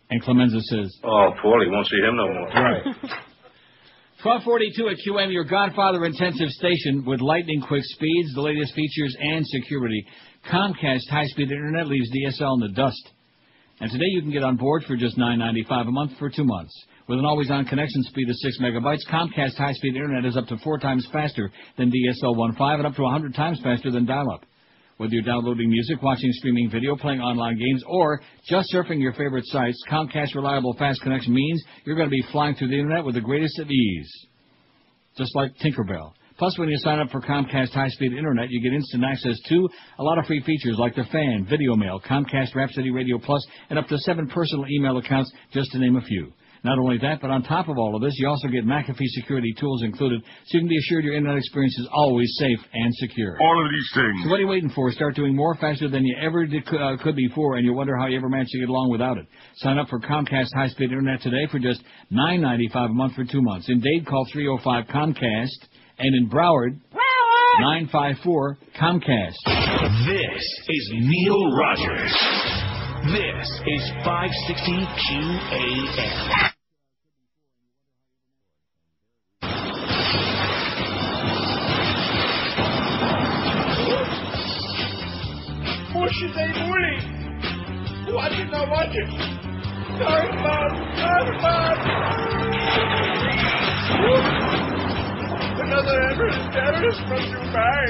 And Clemenza says, Oh, Paulie, won't see him no more. Right. 1242 at QM, your Godfather intensive station with lightning-quick speeds, the latest features, and security. Comcast high-speed internet leaves DSL in the dust. And today you can get on board for just $9.95 a month for 2 months. With an always-on connection speed of 6 megabytes, Comcast high-speed internet is up to 4 times faster than DSL 1.5 and up to 100 times faster than dial-up. Whether you're downloading music, watching streaming video, playing online games, or just surfing your favorite sites, Comcast reliable fast connection means you're going to be flying through the internet with the greatest of ease. Just like Tinkerbell. Plus, when you sign up for Comcast high-speed internet, you get instant access to a lot of free features like the Fan, Video Mail, Comcast Rhapsody Radio Plus, and up to 7 personal email accounts, just to name a few. Not only that, but on top of all of this, you also get McAfee security tools included, so you can be assured your internet experience is always safe and secure. All of these things. So what are you waiting for? Start doing more faster than you ever could before, and you wonder how you ever managed to get along without it. Sign up for Comcast high-speed internet today for just $9.95 a month for 2 months. In Dade, call 305-COMCAST. And in Broward, 954-COMCAST. This is Neil Rogers. This is 560 QAM. Watch it now, watch it. Sorry, Bob. Another Everest terrorist from Dubai.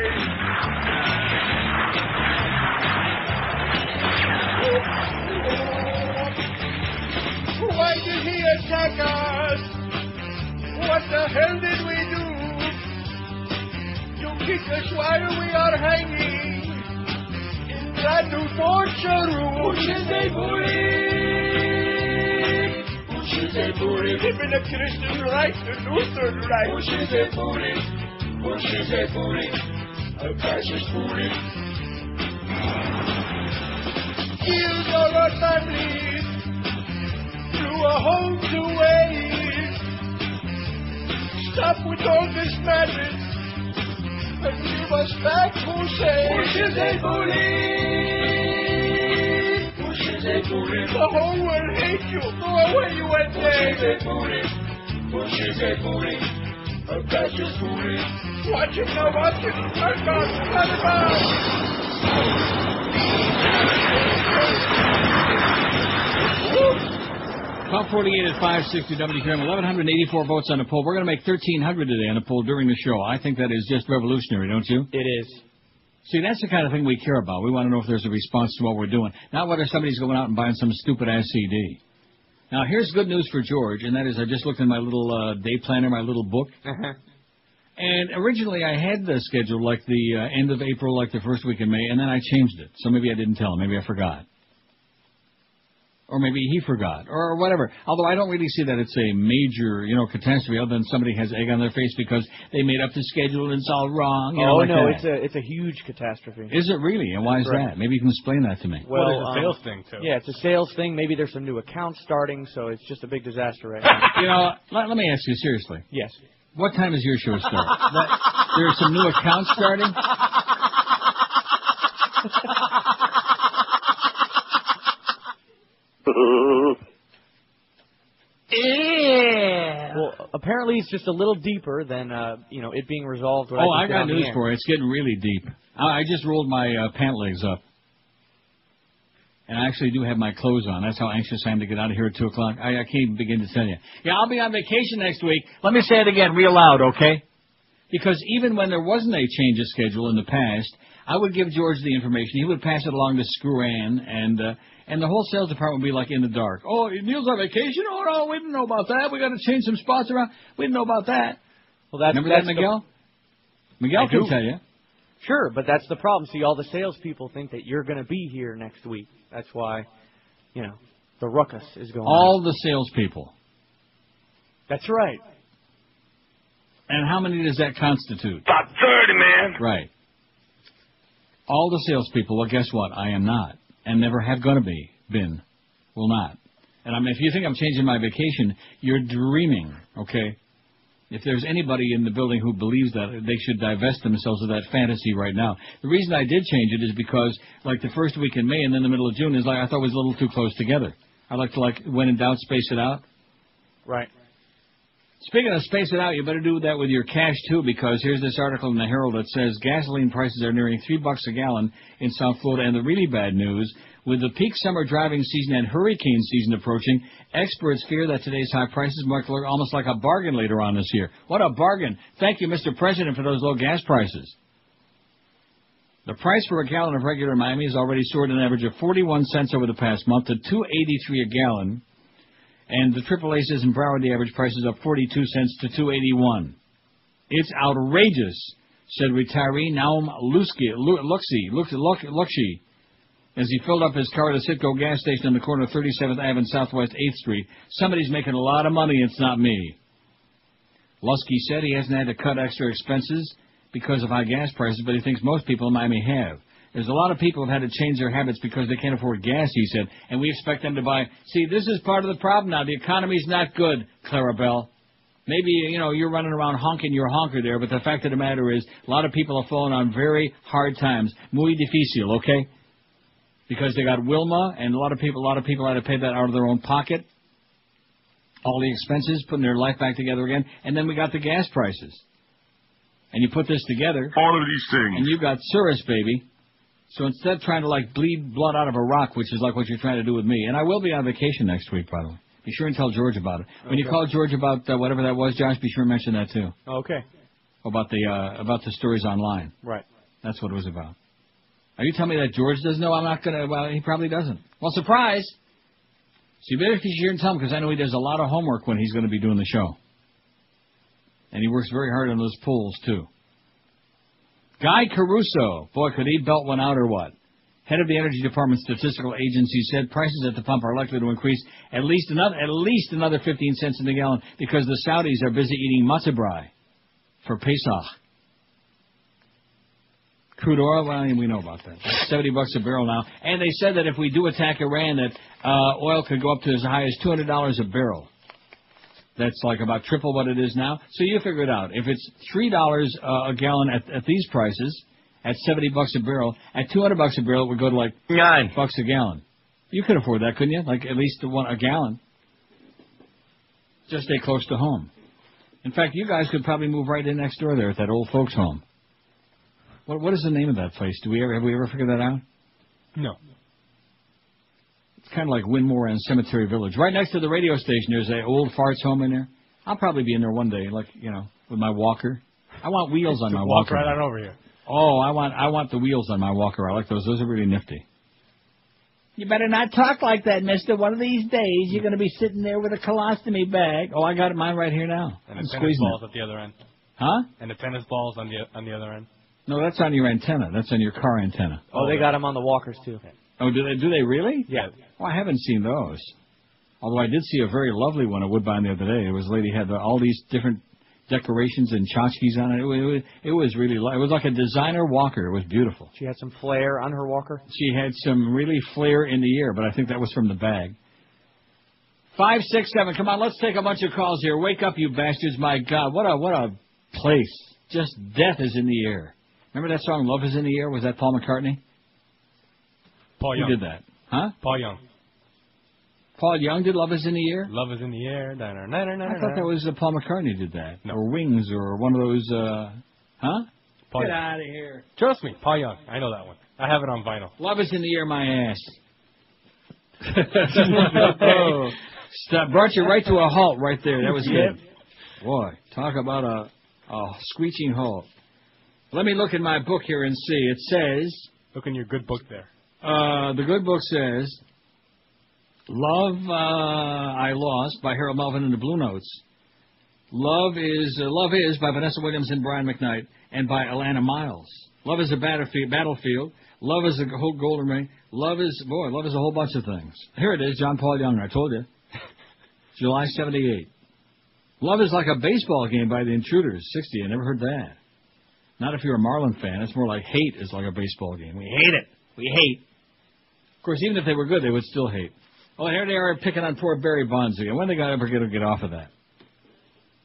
Why did he attack us? What the hell did we do? You kick us while we are hanging in that new torture room. Even the Christian right, the Lutheran right. A fascist booty. Killed all our families, threw a home to waste. Stop with all this madness and give us back The whole world hates you. Go away, you went there. Watch it now, watch it. Turn Top 48 at 560 WQAM, 1,184 votes on the poll. We're going to make 1,300 today on the poll during the show. I think that is just revolutionary, don't you? It is. See, that's the kind of thing we care about. We want to know if there's a response to what we're doing, not whether somebody's going out and buying some stupid-ass CD. Now, here's good news for George, and that is I just looked in my little day planner, my little book. And originally I had the schedule like the end of April, like the first week in May, and then I changed it. So maybe I didn't tell him. Maybe I forgot. Or maybe he forgot, or whatever. Although I don't really see that it's a major, catastrophe, other than somebody has egg on their face because they made up the schedule and it's all wrong. It's a huge catastrophe. Is it really? And why is that? Maybe you can explain that to me. Well, it's a sales thing, too. Yeah, it's a sales thing. Maybe there's some new accounts starting, so it's just a big disaster right now. Let me ask you seriously. Yes. What time does your show start? There are some new accounts starting? Well, apparently it's just a little deeper than it being resolved. I got news for you. It's getting really deep. I just rolled my pant legs up, and I actually do have my clothes on. That's how anxious I am to get out of here at 2 o'clock. I can't even begin to tell you. Yeah, I'll be on vacation next week. Let me say it again, real loud, okay? Because even when there wasn't a change of schedule in the past, I would give George the information. He would pass it along to Screw Ann, and the whole sales department would be like in the dark. Oh, Neil's on vacation? Oh, no, we didn't know about that. We got to change some spots around. We didn't know about that. Well, Remember that, Miguel? Miguel can tell you. Sure, but that's the problem. See, all the salespeople think that you're going to be here next week. That's why, the ruckus is going on. All the salespeople. That's right. And how many does that constitute? About 30, man. Right. All the salespeople. Well, guess what? I am not. And never have going to been, will not. And if you think I'm changing my vacation, you're dreaming, okay? If there's anybody in the building who believes that, they should divest themselves of that fantasy right now. The reason I did change it is because, like, the first week in May and then the middle of June is I thought was a little too close together. I like to, when in doubt, space it out. Right. Speaking of space it out, you better do that with your cash, too, because here's this article in the Herald that says gasoline prices are nearing $3 a gallon in South Florida. And the really bad news, with the peak summer driving season and hurricane season approaching, experts fear that today's high prices might look almost like a bargain later on this year. What a bargain. Thank you, Mr. President, for those low gas prices. The price for a gallon of regular Miami has already soared an average of 41 cents over the past month to $2.83 a gallon. And the AAA says in Broward the average price is up 42 cents to $2.81. It's outrageous, said retiree Naum Luxi, as he filled up his car at a Citgo gas station on the corner of 37th Ave and Southwest 8th Street. Somebody's making a lot of money, it's not me. Lusky said he hasn't had to cut extra expenses because of high gas prices, but he thinks most people in Miami have. There's a lot of people who have had to change their habits because they can't afford gas, he said, and we expect them to buy. See, this is part of the problem now. The economy's not good, Clarabelle. Maybe, you're running around honking your honker there, but the fact of the matter is a lot of people have fallen on very hard times. Muy difícil, okay? Because they got Wilma, and a lot of people had to pay that out of their own pocket. All the expenses, putting their life back together again, and then we got the gas prices. And you put this together. All of these things. And you got Surus, baby. So instead of trying to, bleed blood out of a rock, which is like what you're trying to do with me, and I will be on vacation next week, by the way. Be sure and tell George about it. When you call George about whatever that was, Josh, be sure and mention that, too. Okay. About the stories online. Right. That's what it was about. Are you telling me that George doesn't know? I'm not going to. Well, he probably doesn't. Well, surprise. So you better be sure and tell him, because I know he does a lot of homework when he's going to be doing the show. And he works very hard on those polls, too. Guy Caruso. Boy, could he belt one out or what? Head of the Energy Department Statistical Agency said prices at the pump are likely to increase at least another 15 cents in the gallon because the Saudis are busy eating matzah brai for Pesach. Crude oil, well, we know about that. $70 a barrel now. And they said that if we do attack Iran, that oil could go up to as high as $200 a barrel. That's like about triple what it is now. So you figure it out. If it's $3 a gallon at these prices, at $70 a barrel, at $200 a barrel, it would go to like $9 a gallon. You could afford that, couldn't you? Like at least a gallon. Just stay close to home. In fact, you guys could probably move right in next door there at that old folks' home. What is the name of that place? Have we ever figured that out? No. It's kind of like Winmore and Cemetery Village. Right next to the radio station, there's an old farts home in there. I'll probably be in there one day, like, with my walker. I want wheels on my walk walker. right on over here. Oh, I want the wheels on my walker. I like those. Those are really nifty. You better not talk like that, mister. One of these days, you're going to be sitting there with a colostomy bag. Oh, I got mine right here now. And I'm the tennis squeezing balls it. at the other end. Huh? And the tennis balls on the other end. No, that's on your antenna. That's on your car antenna. Oh, they got them on the walkers, too. Oh, do they really? Yeah. Oh, I haven't seen those. Although I did see a very lovely one at Woodbine the other day. It was a lady had all these different decorations and tchotchkes on it. It was really, it was like a designer walker. It was beautiful. She had some flair on her walker? She had some really flair in the air, but I think that was from the bag. 567, come on, let's take a bunch of calls here. Wake up, you bastards. My God, what a place. Just death is in the air. Remember that song, Love is in the Air? Was that Paul McCartney? Paul Young. Who did that? Huh? Paul Young. Paul Young did Love is in the Air? Love is in the air. I thought that was Paul McCartney did that. No. Or Wings or one of those, huh? Paul Get Young. out of here. Trust me, Paul Young. I know that one. I have it on vinyl. Love is in the air, my ass. Oh, stop. Brought you right to a halt right there. That was good. Boy, talk about a screeching halt. Let me look in my book here and see. It says... Look in your good book there. The good book says... Love I Lost by Harold Melvin and the Blue Notes. Love is by Vanessa Williams and Brian McKnight and by Alana Miles. Love is a battlefield. Love is a whole golden ring. Love is a whole bunch of things. Here it is, John Paul Young. I told you. July 78. Love is like a baseball game by the Intruders. 60. I never heard that. Not if you're a Marlin fan. It's more like hate is like a baseball game. We hate it. We hate. Of course, even if they were good, they would still hate. Oh, here they are picking on poor Barry Bonds again. When are they ever going to get off of that?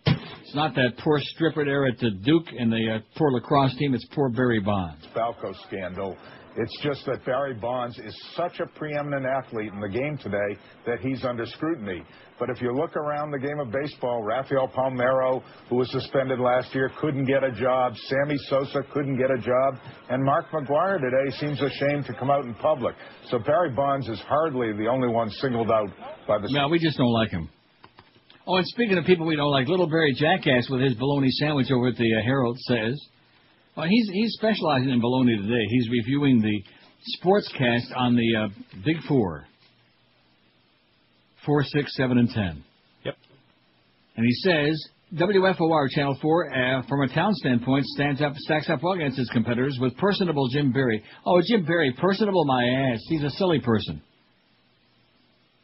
It's not that poor stripper there at the Duke and the poor lacrosse team. It's poor Barry Bonds. Falco scandal. It's just that Barry Bonds is such a preeminent athlete in the game today that he's under scrutiny. But if you look around the game of baseball, Rafael Palmeiro, who was suspended last year, couldn't get a job. Sammy Sosa couldn't get a job. And Mark McGwire today seems ashamed to come out in public. So Barry Bonds is hardly the only one singled out by the... No, we just don't like him. Oh, and speaking of people we don't like, Little Barry Jackass with his bologna sandwich over at the Herald says... Well, he's specializing in bologna today. He's reviewing the sportscast on the Big Four. 4, 6, 7, and 10. Yep. And he says, WFOR Channel 4, from a talent standpoint, stacks up well against its competitors with personable Jim Barry. Oh, Jim Barry, personable my ass. He's a silly person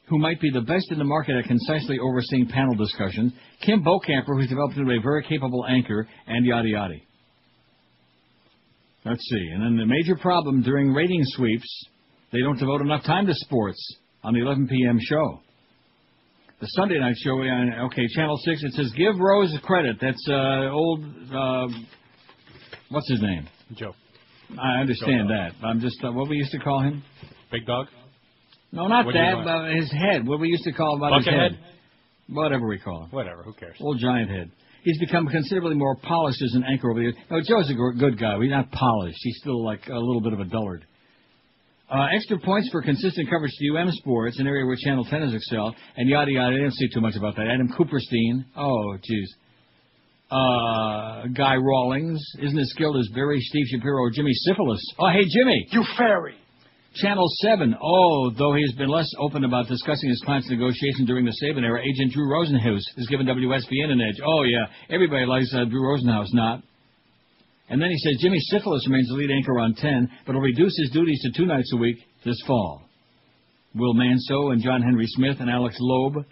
who might be the best in the market at concisely overseeing panel discussions. Kim Bokamper, who's developed into a very capable anchor, and yada yada. Let's see. And then the major problem during rating sweeps, they don't devote enough time to sports on the 11 p.m. show. The Sunday night show, Channel 6, it says, give Rose credit. That's old, what's his name? Joe. I understand that. I'm just, what we used to call him? Big Dog? No, not that, but his head. What we used to call him about his head. Whatever we call him. Whatever, who cares? Old giant head. He's become considerably more polished as an anchor over the years. No, Joe's a good guy. He's not polished. He's still like a little bit of a dullard. Extra points for consistent coverage to UM Sports, an area where Channel 10 has excelled, and yada yada. I didn't say too much about that. Adam Cooperstein. Oh, jeez. Guy Rawlings. Isn't as skilled as Barry, Steve Shapiro, or Jimmy Syphilis. Oh, hey, Jimmy. You fairy. Channel 7. Oh, though he has been less open about discussing his client's negotiation during the Saban era, Agent Drew Rosenhaus has given WSBN an edge. Oh, yeah. Everybody likes Drew Rosenhaus, not. And then he says Jimmy Syphilis remains the lead anchor on 10, but will reduce his duties to 2 nights a week this fall. Will Manso and John Henry Smith and Alex Loeb.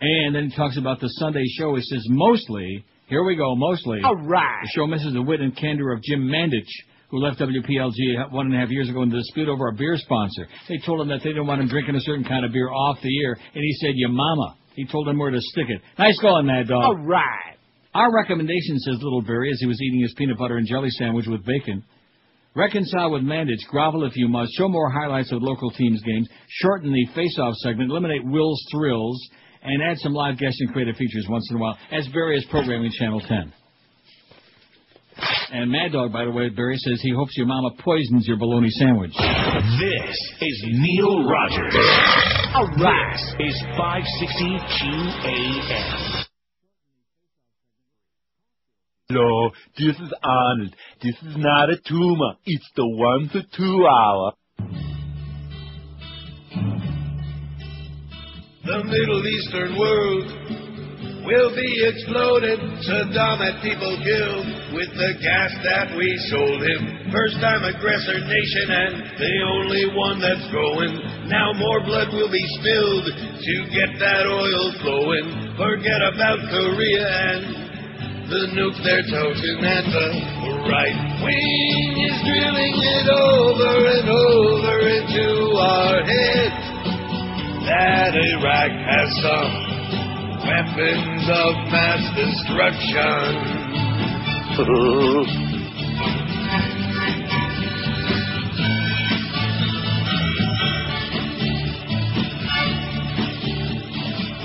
And then he talks about the Sunday show. He says mostly, here we go, mostly. All right. The show misses the wit and candor of Jim Mandich, who left WPLG 1.5 years ago in a dispute over a beer sponsor. They told him that they didn't want him drinking a certain kind of beer off the air, and he said, your mama. He told him where to stick it. Nice going, Mad Dog. All right. Our recommendation, says Little Barry, as he was eating his peanut butter and jelly sandwich with bacon. Reconcile with Mandich, grovel if you must, show more highlights of local teams' games, shorten the face-off segment, eliminate Will's Thrills, and add some live guests and creative features once in a while, as various programming Channel 10. And Mad Dog, by the way, Barry says he hopes your mama poisons your bologna sandwich. This is Neil Rogers. All right. This is 560 QAM. Hello, this is Arnold. This is not a tumor. It's the 1 to 2 hour. The Middle Eastern world will be exploded. Saddam had people killed with the gas that we sold him. First time aggressor nation and the only one that's going. Now more blood will be spilled to get that oil flowing. Forget about Korea and the nuke they're toting, and the right wing is drilling it over and over into our heads that Iraq has some weapons of mass destruction.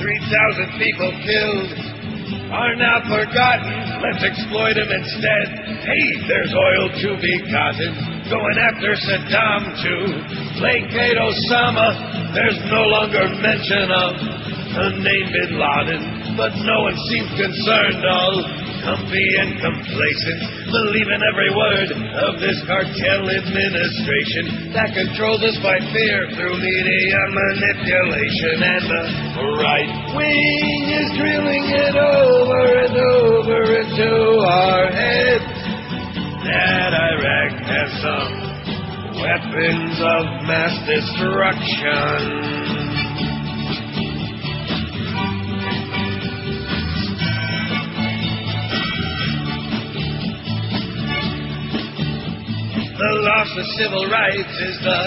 3,000 people killed are now forgotten. Let's exploit them instead. Hey, there's oil to be gotten. Going after Saddam to placate Osama. There's no longer mention of the name Bin Laden, but no one seems concerned. All comfy and complacent, believing every word of this cartel administration that controls us by fear through media manipulation. And the right wing is drilling it over and over into our heads that Iraq has some weapons of mass destruction. The loss of civil rights is the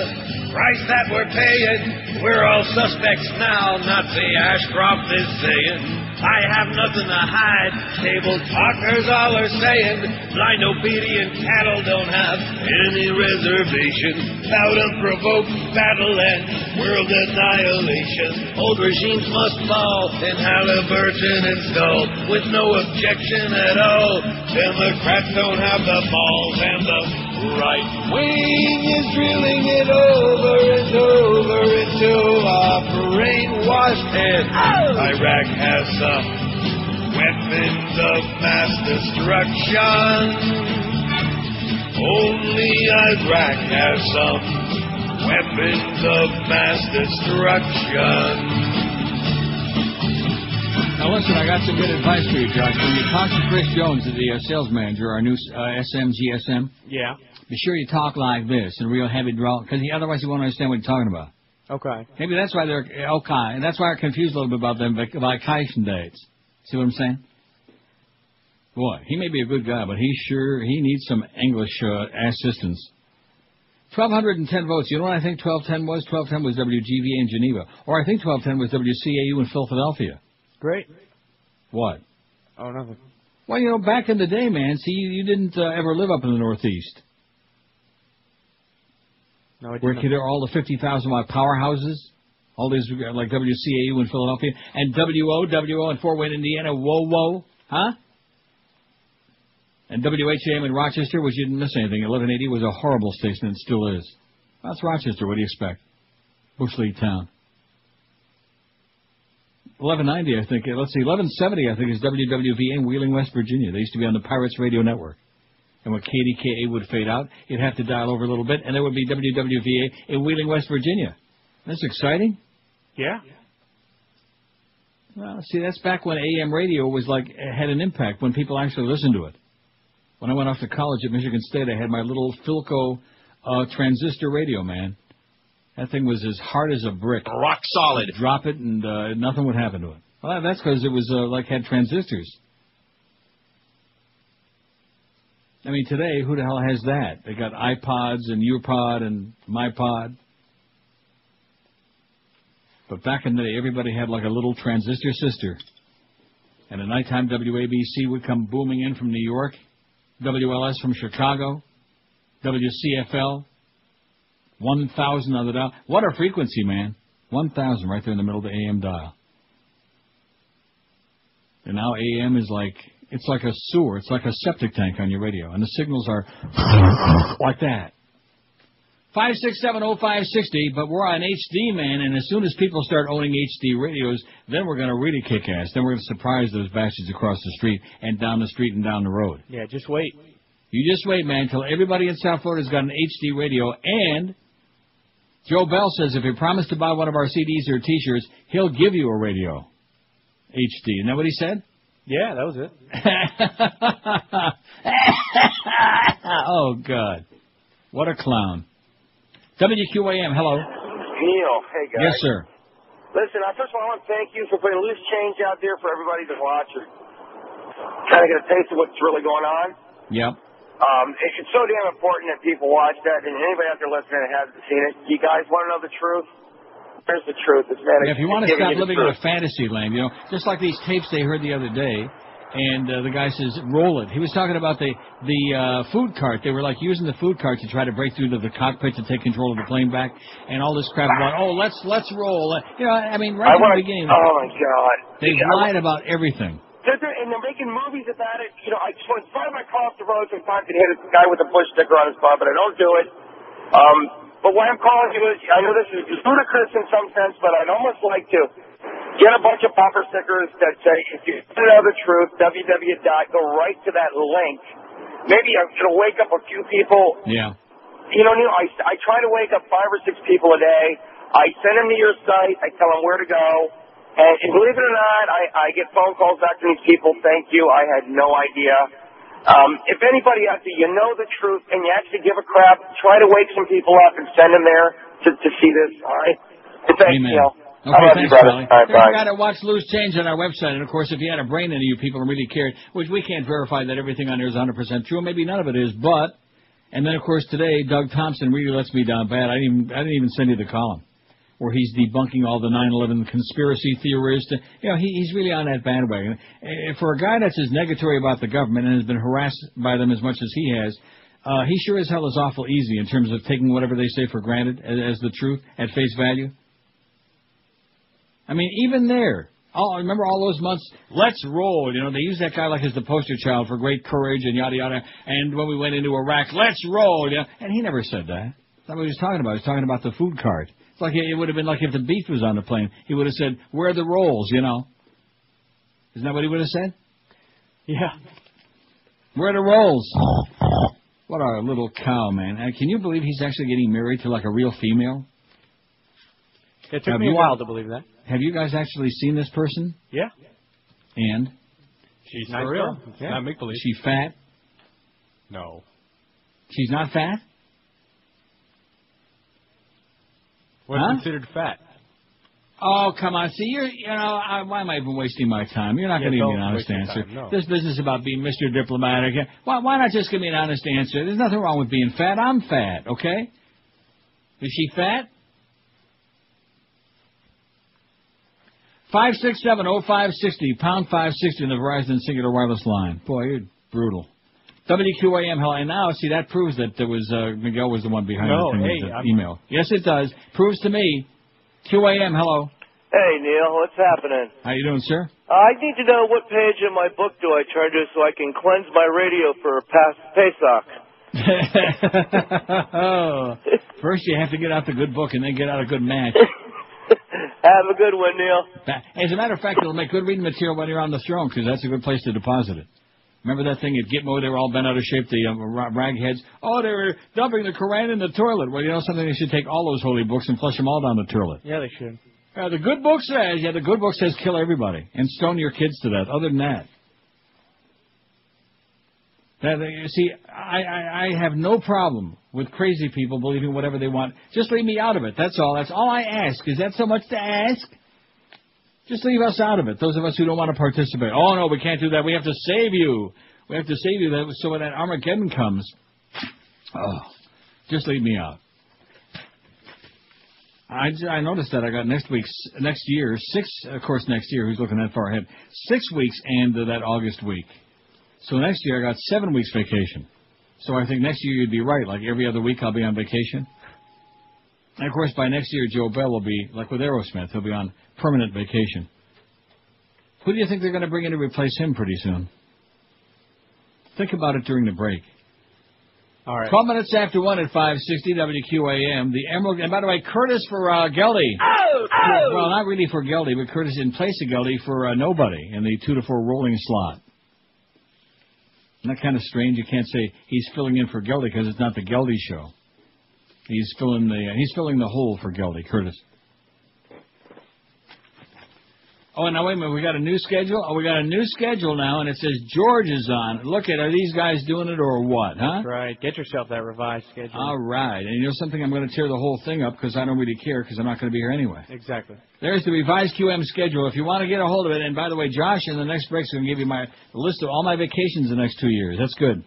price that we're paying. We're all suspects now, Nazi Ashcroft is saying. I have nothing to hide, table talkers all are saying. Blind obedient cattle don't have any reservation. Without unprovoked battle and world annihilation. Old regimes must fall and Halliburton installed with no objection at all. Democrats don't have the balls, and the right wing is drilling it over and over into our brainwashed heads. Iraq has some weapons of mass destruction. Only Iraq has some weapons of mass destruction. Now listen, I got some good advice for you, Josh. When you talk to Chris Jones, the sales manager, our new SMGSM, yeah, be sure you talk like this in real heavy drawl, because otherwise you won't understand what you're talking about. Okay. Maybe that's why they're okay, and that's why I'm confused a little bit about them vacation dates. See what I'm saying? Boy, he may be a good guy, but he needs some English assistance. 1,210 votes. You know what I think 1210 was? 1210 was WGVA in Geneva, or I think 1210 was WCAU in Philadelphia. Great. What? Oh, nothing. Well, you know, back in the day, man, see, you didn't ever live up in the Northeast. No, I Where didn't. there are all the 50,000-watt powerhouses, all these like WCAU in Philadelphia, and WO in Fort Wayne, Indiana, whoa, huh? And WHAM in Rochester, which you didn't miss anything. 1180 was a horrible station, and it still is. That's Rochester. What do you expect? Bush League town. 1190, I think. Let's see, 1170, I think, is WWVA in Wheeling, West Virginia. They used to be on the Pirates Radio Network. And when KDKA would fade out, you'd have to dial over a little bit, and there would be WWVA in Wheeling, West Virginia. That's exciting. Yeah. Well, see, that's back when AM radio was like, had an impact, when people actually listened to it. When I went off to college at Michigan State, I had my little Philco transistor radio, man. That thing was as hard as a brick. Rock solid. Drop it and nothing would happen to it. Well, that's because it was had transistors. I mean, today, who the hell has that? They got iPods and YourPod and MyPod. But back in the day, everybody had like a little transistor sister. And at nighttime, WABC would come booming in from New York, WLS from Chicago, WCFL, 1,000 on the dial. What a frequency, man. 1,000 right there in the middle of the AM dial. And now AM is like, it's like a sewer. It's like a septic tank on your radio. And the signals are like that. 5670560, but we're on HD, man, and as soon as people start owning HD radios, then we're going to really kick ass. Then we're going to surprise those bastards across the street and down the street and down the road. Yeah, just wait. You just wait, man, until everybody in South Florida's got an HD radio, and Joe Bell says if you promise to buy one of our CDs or T-shirts, he'll give you a radio. HD. Isn't that what he said? Yeah, that was it. Oh, God. What a clown. WQAM, hello. Neil, hey, guys. Yes, sir. Listen, first of all, I want to thank you for putting loose change out there for everybody to watch or kind of get a taste of what's really going on. Yep. It's so damn important that people watch that, and anybody out there listening that hasn't seen it, you guys want to know the truth? Here's the truth. It's If you want to stop living in a fantasy land, just like these tapes they heard the other day, and the guy says, roll it. He was talking about the food cart. They were like using the food cart to try to break through to the cockpit to take control of the plane back, and all this crap about, let's roll. Right from the beginning. Oh, my God. They lied about everything. And they're making movies about it. I just want to fire my car off the road sometimes and hit a guy with a bush sticker on his butt, but I don't do it. But why I'm calling you is, I know this is ludicrous in some sense, but I'd almost like to get a bunch of bumper stickers that say, if you want to know the truth, www. Go right to that link. Maybe it'll wake up a few people. Yeah. Neil, I try to wake up 5 or 6 people a day. I send them to your site. I tell them where to go. And believe it or not, I get phone calls back from these people. Thank you. I had no idea. If anybody out there, you know the truth and you actually give a crap, try to wake some people up and send them there to see this. All right? Thanks, Neil. Okay, I love thanks, you, brother. Charlie. All right, There's bye. a guy that watched Loose Change on our website, and of course, if you had a brain, any of you people really cared, which we can't verify that everything on there is 100% true, maybe none of it is, but, and then of course today, Doug Thompson really lets me down bad. I didn't even send you the column where he's debunking all the 9/11 conspiracy theorists. He's really on that bandwagon. For a guy that's as negatory about the government and has been harassed by them as much as he has, he sure as hell is awful easy in terms of taking whatever they say for granted as the truth at face value. I mean, even there, remember all those months, let's roll. They use that guy like as the poster child for great courage and yada, yada. And when we went into Iraq, let's roll. And he never said that. That's not what he was talking about. He was talking about the food cart. It's like it would have been like if the beef was on the plane. He would have said, where are the rolls, Isn't that what he would have said? Yeah. Where are the rolls? What a little cow, man. Can you believe he's actually getting married to like a real female? It took me a while to believe that. Have you guys actually seen this person? Yeah. And? She's Nice for real. girl. It's Yeah. not make believe. Is she fat? No. She's not fat? What's Huh? considered fat? Oh, come on. See, why am I even wasting my time? You're not going to give me an don't honest waste your answer. time, no. This business about being Mr. Diplomatic. Why not just give me an honest answer? There's nothing wrong with being fat. I'm fat, okay? Is she fat? 5670560, pound 560 on the Verizon Singular Wireless line. Boy, you're brutal. WQAM, hello. And now, see, that proves that there was Miguel was the one behind No, the thing hey, with the I'm- email. Yes, it does. Proves to me. QAM, hello. Hey, Neil, what's happening? How you doing, sir? I need to know what page in my book do I turn to so I can cleanse my radio for Pesach. Oh, first you have to get out the good book and then get out a good match. Have a good one, Neil. As a matter of fact, it'll make good reading material when you're on the throne because that's a good place to deposit it. Remember that thing at Gitmo? They were all bent out of shape, the ragheads. Oh, they were dumping the Koran in the toilet. Well, you know something? They should take all those holy books and flush them all down the toilet. Yeah, they should. The good book says kill everybody and stone your kids to death. Other than that. You see, I have no problem with crazy people believing whatever they want. Just leave me out of it. That's all. That's all I ask. Is that so much to ask? Just leave us out of it. Those of us who don't want to participate. Oh, no, we can't do that. We have to save you. We have to save you so when that Armageddon comes. Oh, just leave me out. I noticed that I got next year, 6, of course, next year, who's looking that far ahead, 6 weeks and that August week. So next year I got 7 weeks vacation. So I think next year you'd be right. Like every other week I'll be on vacation. And of course by next year Joe Bell will be, like with Aerosmith, he'll be on permanent vacation. Who do you think they're going to bring in to replace him pretty soon? Think about it during the break. All right. 12 minutes after 1 at 560 WQAM. The Emerald, and by the way, Curtis for Geldy. Oh! Well, not really for Geldy, but Curtis in place of Geldy for nobody in the 2 to 4 rolling slot. Isn't that kind of strange? You can't say he's filling in for Geldy because it's not the Geldy show. He's filling the hole for Geldy, Curtis. Oh, now wait a minute. We got a new schedule? Oh, we got a new schedule now, and it says George is on. Look are these guys doing it or what, huh? That's right. Get yourself that revised schedule. All right. And you know something? I'm going to tear the whole thing up because I don't really care because I'm not going to be here anyway. Exactly. There's the revised QM schedule. If you want to get a hold of it, and by the way, Josh, in the next break, is going to give you my list of all my vacations the next 2 years. That's good.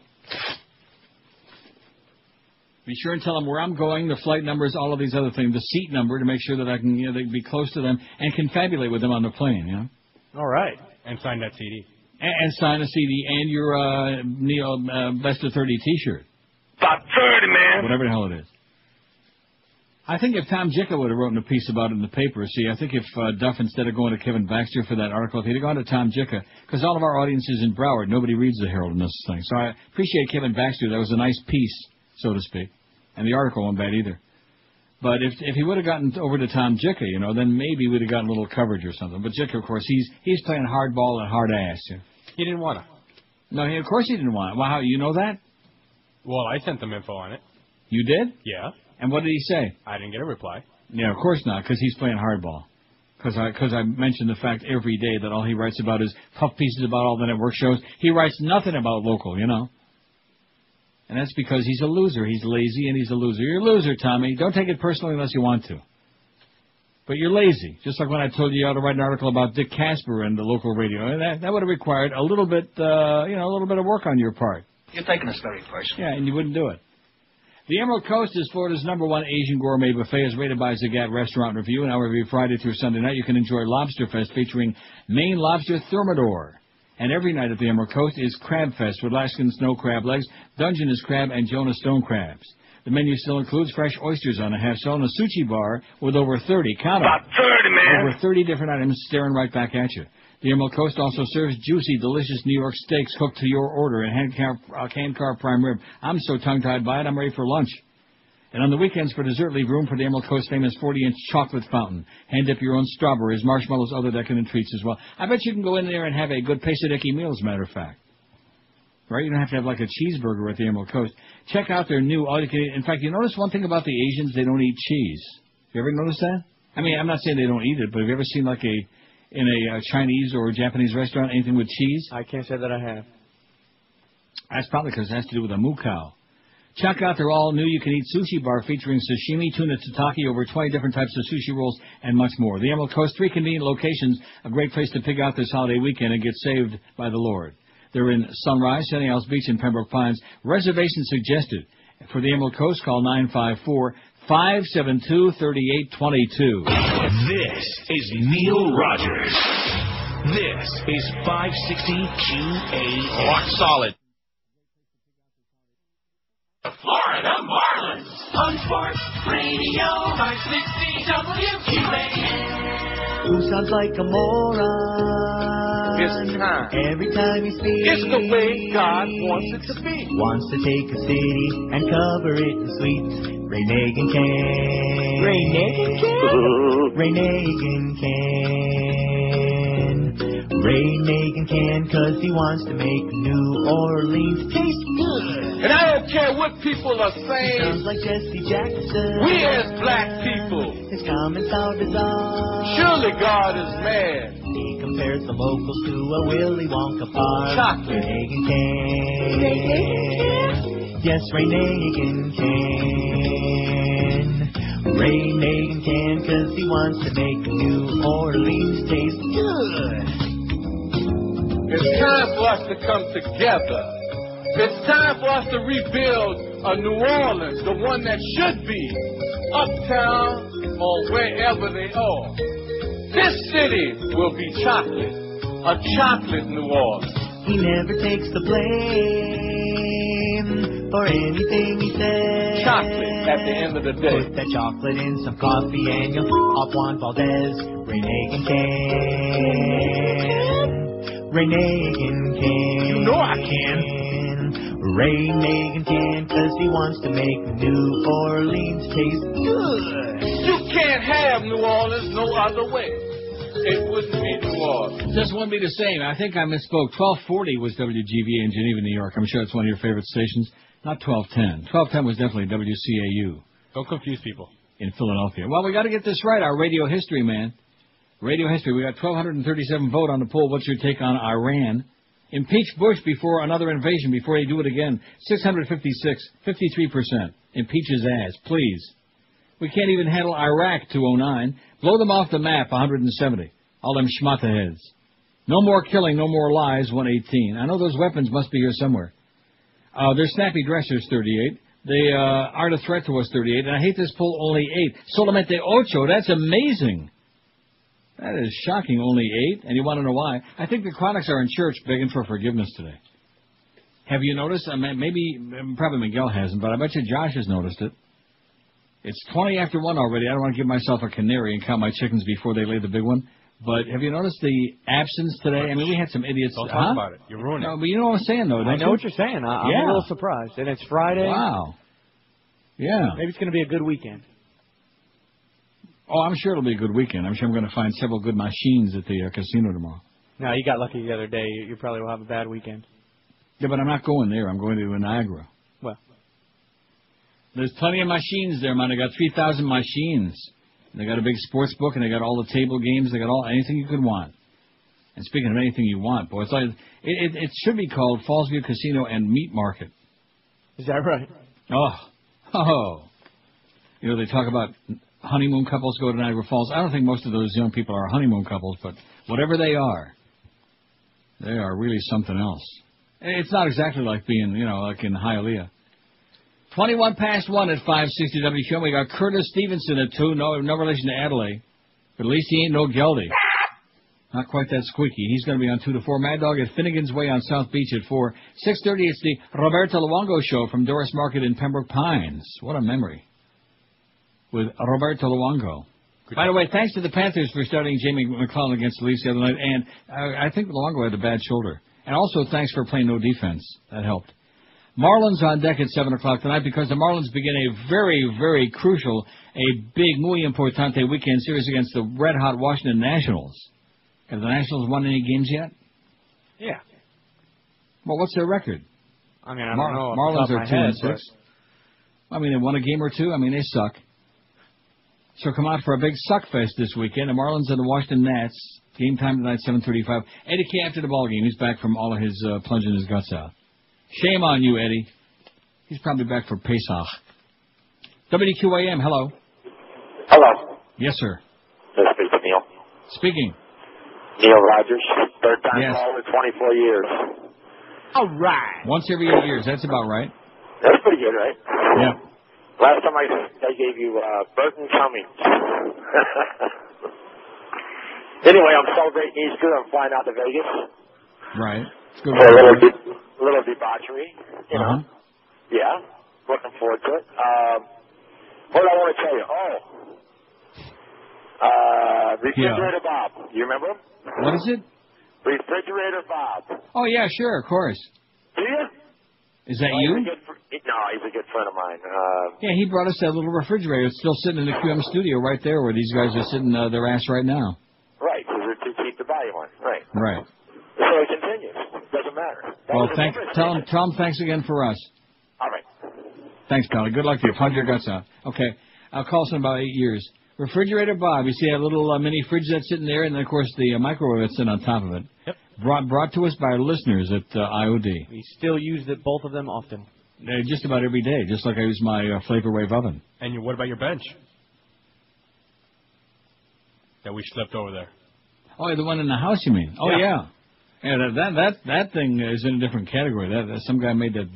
Be sure and tell them where I'm going, the flight numbers, all of these other things, the seat number to make sure that I can they can be close to them and confabulate with them on the plane, All right. And sign that CD. And sign a CD and your Neil Best of 30 T-shirt. About 30, man. Whatever the hell it is. I think if Tom Jicka would have written a piece about it in the paper, I think if Duff, instead of going to Kevin Baxter for that article, if he'd have gone to Tom Jicka, because all of our audience is in Broward, nobody reads the Herald in this thing. So I appreciate Kevin Baxter. That was a nice piece, so to speak. And the article wasn't bad either. But if he would have gotten over to Tom Jicka, then maybe we'd have gotten a little coverage or something. But Jicka, of course, he's playing hardball and hard ass. He didn't want to. No, of course he didn't want it. Wow, you know that? Well, I sent them info on it. You did? Yeah. And what did he say? I didn't get a reply. Yeah, of course not, because he's playing hardball. Because I mentioned the fact every day that all he writes about is puff pieces about all the network shows. He writes nothing about local, And that's because he's a loser. He's lazy and he's a loser. You're a loser, Tommy. Don't take it personally unless you want to. But you're lazy. Just like when I told you how to write an article about Dick Casper and the local radio. And that would have required a little bit, a little bit of work on your part. You're taking this very personally. Yeah, and you wouldn't do it. The Emerald Coast is Florida's #1 Asian gourmet buffet, as rated by Zagat Restaurant Review. And every Friday through Sunday night, you can enjoy Lobster Fest featuring Maine Lobster Thermidor. And every night at the Emerald Coast is Crab Fest with Alaskan snow crab legs, Dungeness crab, and Jonah stone crabs. The menu still includes fresh oysters on a half-shell and a sushi bar with over 30, count About 30, man. over 30 different items staring right back at you. The Emerald Coast also serves juicy, delicious New York steaks cooked to your order and hand-carved prime rib. I'm so tongue-tied by it, I'm ready for lunch. And on the weekends for dessert, leave room for the Emerald Coast famous 40-inch chocolate fountain. Hand dip your own strawberries, marshmallows, other decadent treats as well. I bet you can go in there and have a good pesadeki meal, as a matter of fact. Right? You don't have to have like a cheeseburger at the Emerald Coast. Check out their new all-you-can-eat. In fact, you notice one thing about the Asians, they don't eat cheese. You ever notice that? I mean, I'm not saying they don't eat it, but have you ever seen like in a Chinese or Japanese restaurant anything with cheese? I can't say that I have. That's probably because it has to do with a moo cow. Check out their all-new you-can-eat sushi bar featuring sashimi, tuna, tataki, over 20 different types of sushi rolls, and much more. The Emerald Coast, 3 convenient locations, a great place to pig out this holiday weekend and get saved by the Lord. They're in Sunrise, Sunny Isles Beach, and Pembroke Pines. Reservations suggested. For the Emerald Coast, call 954-572-3822. This is Neil Rogers. This is 560 QAM. Rock solid. Florida Marlins On Sports Radio 560 WQAM. Who sounds like a moron? It's time. Every time he speaks. It's the way God wants it to be. Wants to take a city and cover it in sweets. Ray Nagin can. Ray Nagin can. Ray Nagin can. Ray Nagin can, 'cause he wants to make New Orleans taste good. And I don't care what people are saying. Sounds like Jesse Jackson. We as black people. His comments are bizarre. Surely God is mad. He compares the locals to a Willy Wonka bar. Chocolate. Ray Nagin can. Ray Nagin can. Yes, Ray Nagin can. Ray Nagin can, 'cause he wants to make New Orleans taste good. It's time for us to come together. It's time for us to rebuild a New Orleans, the one that should be. uptown, or wherever they are. This city will be chocolate, a chocolate New Orleans. He never takes the blame for anything he says. Chocolate at the end of the day. Put that chocolate in some coffee and you'll off Juan Valdez. Ray Nagin can. Ray Nagin can. You know I can. Ray Nagin can, 'cause he wants to make New Orleans taste good. You can't have New Orleans no other way. It wouldn't be New Orleans. Just wouldn't be the same. I think I misspoke. 1240 was WGVA in Geneva, New York. I'm sure it's one of your favorite stations. Not 1210. 1210 was definitely WCAU. Don't confuse people. In Philadelphia. Well, we got to get this right. Our radio history, man. Radio history. We got 1,237 vote on the poll. What's your take on Iran? Impeach Bush before another invasion, before they do it again. 656, 53%. Impeach his ass, please. We can't even handle Iraq, 209. Blow them off the map, 170. All them schmata heads. No more killing, no more lies, 118. I know those weapons must be here somewhere. They're snappy dressers, 38. They aren't a threat to us, 38. And I hate this poll, only 8. Solamente ocho, that's amazing. That is shocking, only 8. And you want to know why? I think the Chronics are in church begging for forgiveness today. Have you noticed? Probably Miguel hasn't, but I bet you Josh has noticed it. It's 20 after 1 already. I don't want to give myself a canary and count my chickens before they lay the big one. But have you noticed the absence today? I mean, we had some idiots. Don't talk about it. You're ruining it. No, but you know what I'm saying, though, don't I know you? what you're saying. I'm a little surprised. And it's Friday. Wow. Yeah. Maybe it's going to be a good weekend. Oh, I'm sure it'll be a good weekend. I'm sure I'm going to find several good machines at the casino tomorrow. No, you got lucky the other day. You probably will have a bad weekend. Yeah, but I'm not going there. I'm going to Niagara. Well. There's plenty of machines there, man. They got 3,000 machines. They got a big sports book, and they got all the table games. They got anything you could want. And speaking of anything you want, boy, it's like it should be called Fallsview Casino and Meat Market. Is that right? Oh. You know, they talk about honeymoon couples go to Niagara Falls. I don't think most of those young people are honeymoon couples, but whatever they are really something else. It's not exactly like being, like in Hialeah. 21 past 1 at 560 WQAM. We got Curtis Stevenson at 2. No relation to Adelaide. But at least he ain't no Geldy. Not quite that squeaky. He's going to be on 2 to 4. Mad Dog at Finnegan's Way on South Beach at 4. 6:30, it's the Roberto Luongo Show from Doris Market in Pembroke Pines. What a memory. With Roberto Luongo. By the way, thanks to the Panthers for starting Jamie McClellan against the Leafs the other night. And I think Luongo had a bad shoulder. And also thanks for playing no defense. That helped. Marlins on deck at 7 o'clock tonight because the Marlins begin a very, very crucial, a big, muy importante weekend series against the red-hot Washington Nationals. Have the Nationals won any games yet? Yeah. Well, what's their record? I mean, I don't know. Marlins are 2-6. I mean, they won a game or two. I mean, they suck. So come out for a big suck fest this weekend. The Marlins and the Washington Nats. Game time tonight, 7:35. Eddie K after the ball game. He's back from all of his plunging his guts out. Shame on you, Eddie. He's probably back for Pesach. WQAM, hello. Hello. Yes, sir. This is Neil. Speaking. Neil Rogers. Third time Yes. caller in 24 years. All right. Once every 8 years. That's about right. That's pretty good, right? Yeah. Last time I gave you Burton Cummings. Anyway, I'm celebrating Easter. I'm flying out to Vegas. Right. It's good. For a little debauchery, you know. Uh-huh. Yeah. Looking forward to it. What did I want to tell you? Refrigerator Bob. You remember him? What is it? Refrigerator Bob. Oh, yeah, sure, of course. Do you? Is that Well, you? No, he's a good friend of mine. Yeah, he brought us that little refrigerator. It's still sitting in the QM studio right there where these guys are sitting their ass right now. Right, because they're too cheap to buy you one. Right. Right. So it continues. Doesn't matter. Well, tell him thanks again for us. All right. Thanks, Pally. Good luck to you. Punch your guts out. Okay. I'll call us in about 8 years. Refrigerator Bob. You see that little mini fridge that's sitting there, and then, of course, the microwave that's sitting on top of it. Yep. Brought to us by our listeners at IOD. We still use both of them often. Just about every day, just like I use my Flavor Wave oven. And what about your bench? That we slept over there. Oh, the one in the house, you mean? Oh, yeah. Yeah, that thing is in a different category. That some guy made that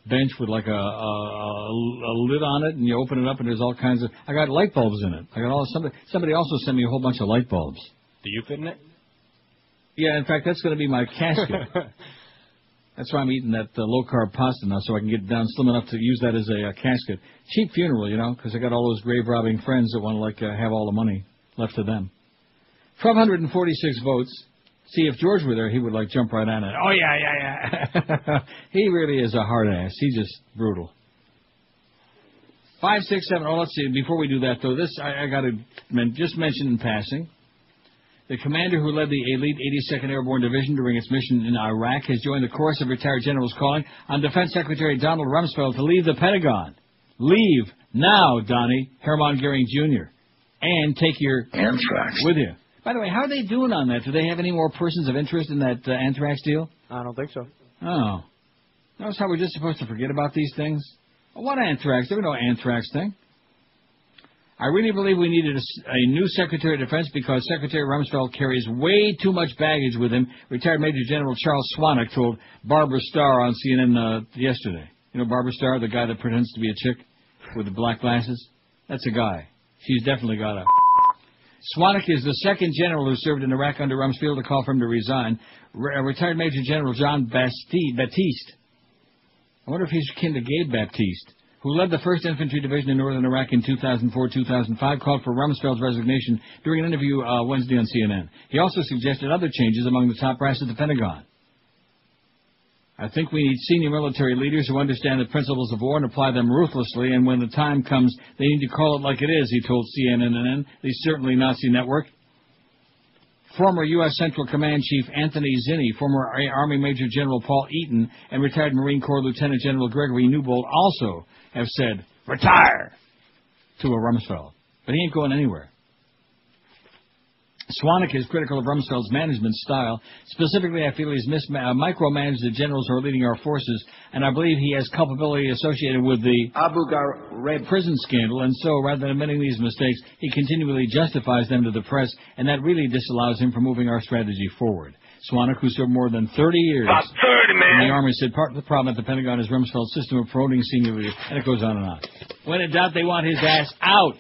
bench with like a lid on it, and you open it up, and there's all kinds of. I got light bulbs in it. I got all somebody also sent me a whole bunch of light bulbs. Do you fit in it? Yeah, in fact, that's going to be my casket. That's why I'm eating that low-carb pasta now, so I can get down slim enough to use that as a casket. Cheap funeral, you know, because I got all those grave-robbing friends that want to, have all the money left to them. 1,246 votes. See, if George were there, he would, jump right on it. Oh, yeah. He really is a hard ass. He's just brutal. 5, 6, 7. Oh, let's see. Before we do that, though, this I got to just mention in passing. The commander who led the elite 82nd Airborne Division during its mission in Iraq has joined the chorus of retired generals calling on Defense Secretary Donald Rumsfeld to leave the Pentagon. Leave now, Donnie, Hermann Goering Jr., and take your anthrax with you. By the way, how are they doing on that? Do they have any more persons of interest in that anthrax deal? I don't think so. Oh. Notice how we're just supposed to forget about these things? Well, what anthrax? There was no anthrax thing. I really believe we needed a new Secretary of Defense because Secretary Rumsfeld carries way too much baggage with him, retired Major General Charles Swanwick told Barbara Starr on CNN yesterday. You know Barbara Starr, the guy that pretends to be a chick with the black glasses? That's a guy. She's definitely got a... Swanwick is the second general who served in Iraq under Rumsfeld to call for him to resign. Retired Major General John Baptiste. I wonder if he's kin to Gabe Baptiste, who led the 1st Infantry Division in northern Iraq in 2004-2005, called for Rumsfeld's resignation during an interview Wednesday on CNN. He also suggested other changes among the top brass at the Pentagon. I think we need senior military leaders who understand the principles of war and apply them ruthlessly, and when the time comes, they need to call it like it is, he told CNN, the certainly Nazi network. Former U.S. Central Command Chief Anthony Zinni, former Army Major General Paul Eaton, and retired Marine Corps Lieutenant General Gregory Newbold also have said, retire, to a Rumsfeld. But he ain't going anywhere. Swanwick is critical of Rumsfeld's management style. Specifically, I feel he's micromanaged the generals who are leading our forces, and I believe he has culpability associated with the Abu Ghraib prison scandal, and so, rather than admitting these mistakes, he continually justifies them to the press, and that really disallows him from moving our strategy forward. Swanwick, who served more than 30 years in the Army, said part of the problem at the Pentagon is Rumsfeld's system of promoting senior leaders, and it goes on and on. When in doubt, they want his ass out.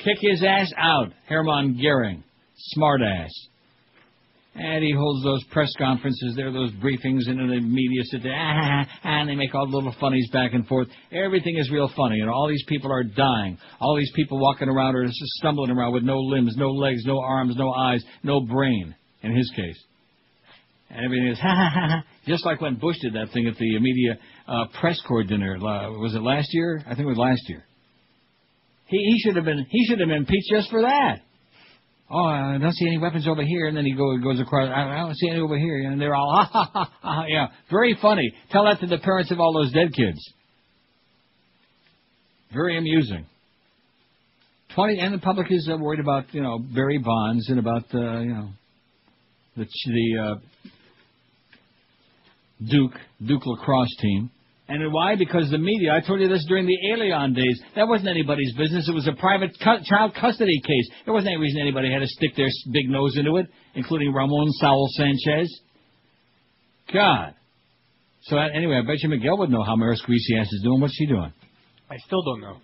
Kick his ass out. Hermann Goering. Smart ass. And he holds those press conferences there, those briefings, and the media sit there, and they make all the little funnies back and forth. Everything is real funny, and all these people are dying. All these people walking around are just stumbling around with no limbs, no legs, no arms, no eyes, no brain, in his case. And everything is, just like when Bush did that thing at the media press corps dinner. Was it last year? I think it was last year. He should have been impeached just for that. Oh, I don't see any weapons over here. And then he goes across, I don't see any over here. And they're all, yeah, very funny. Tell that to the parents of all those dead kids. Very amusing. And the public is worried about, Barry Bonds and about, the Duke lacrosse team. And why? Because the media, I told you this during the Alien days, that wasn't anybody's business. It was a private child custody case. There wasn't any reason anybody had to stick their big nose into it, including Ramon Saul Sanchez. God. So anyway, I bet you Miguel would know how Maris Greasy Ass is doing. What's she doing? I still don't know.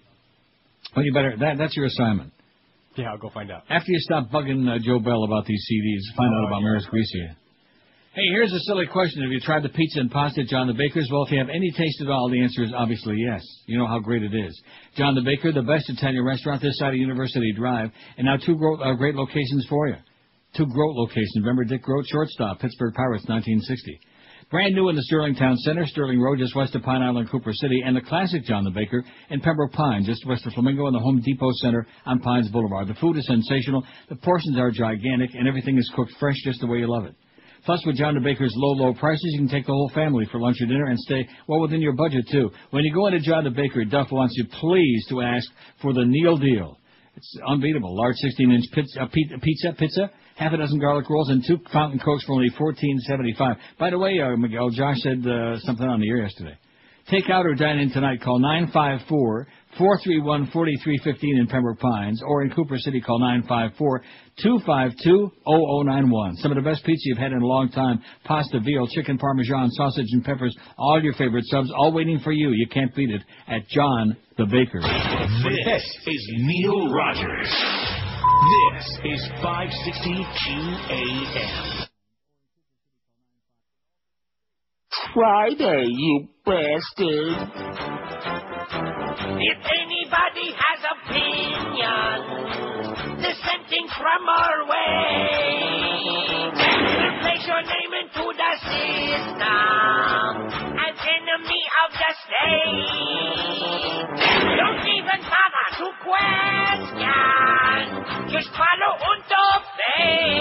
Well, you better, that's your assignment. Yeah, I'll go find out. After you stop bugging Joe Bell about these CDs, find out about Maris Greasy Ass. Hey, here's a silly question. Have you tried the pizza and pasta at John the Baker's? Well, if you have any taste at all, the answer is obviously yes. You know how great it is. John the Baker, the best Italian restaurant this side of University Drive, and now two great locations for you. Two Groat locations. Remember Dick Groat, shortstop, Pittsburgh Pirates, 1960. Brand new in the Sterling Town Center, Sterling Road, just west of Pine Island, Cooper City, and the classic John the Baker in Pembroke Pines, just west of Flamingo, and the Home Depot Center on Pines Boulevard. The food is sensational, the portions are gigantic, and everything is cooked fresh just the way you love it. Plus, with John the Baker's low prices, you can take the whole family for lunch or dinner and stay well within your budget, too. When you go into John the Baker, Duff wants you please to ask for the Neil Deal. It's unbeatable. Large 16-inch pizza, half a dozen garlic rolls, and 2 fountain cokes for only $14.75. By the way, Miguel, Josh said something on the air yesterday. Take out or dine in tonight. Call 431-4315 in Pembroke Pines, or in Cooper City, call 954-252-0091. Some of the best pizza you've had in a long time. Pasta, veal, chicken, parmesan, sausage, and peppers. All your favorite subs, all waiting for you. You can't beat it at John the Baker. This is Neil Rogers. This is 560 QAM. Friday, you bastard. If anybody has opinion dissenting from our way, we'll place your name into the system as enemy of the state. Don't even bother to question, just follow und obey.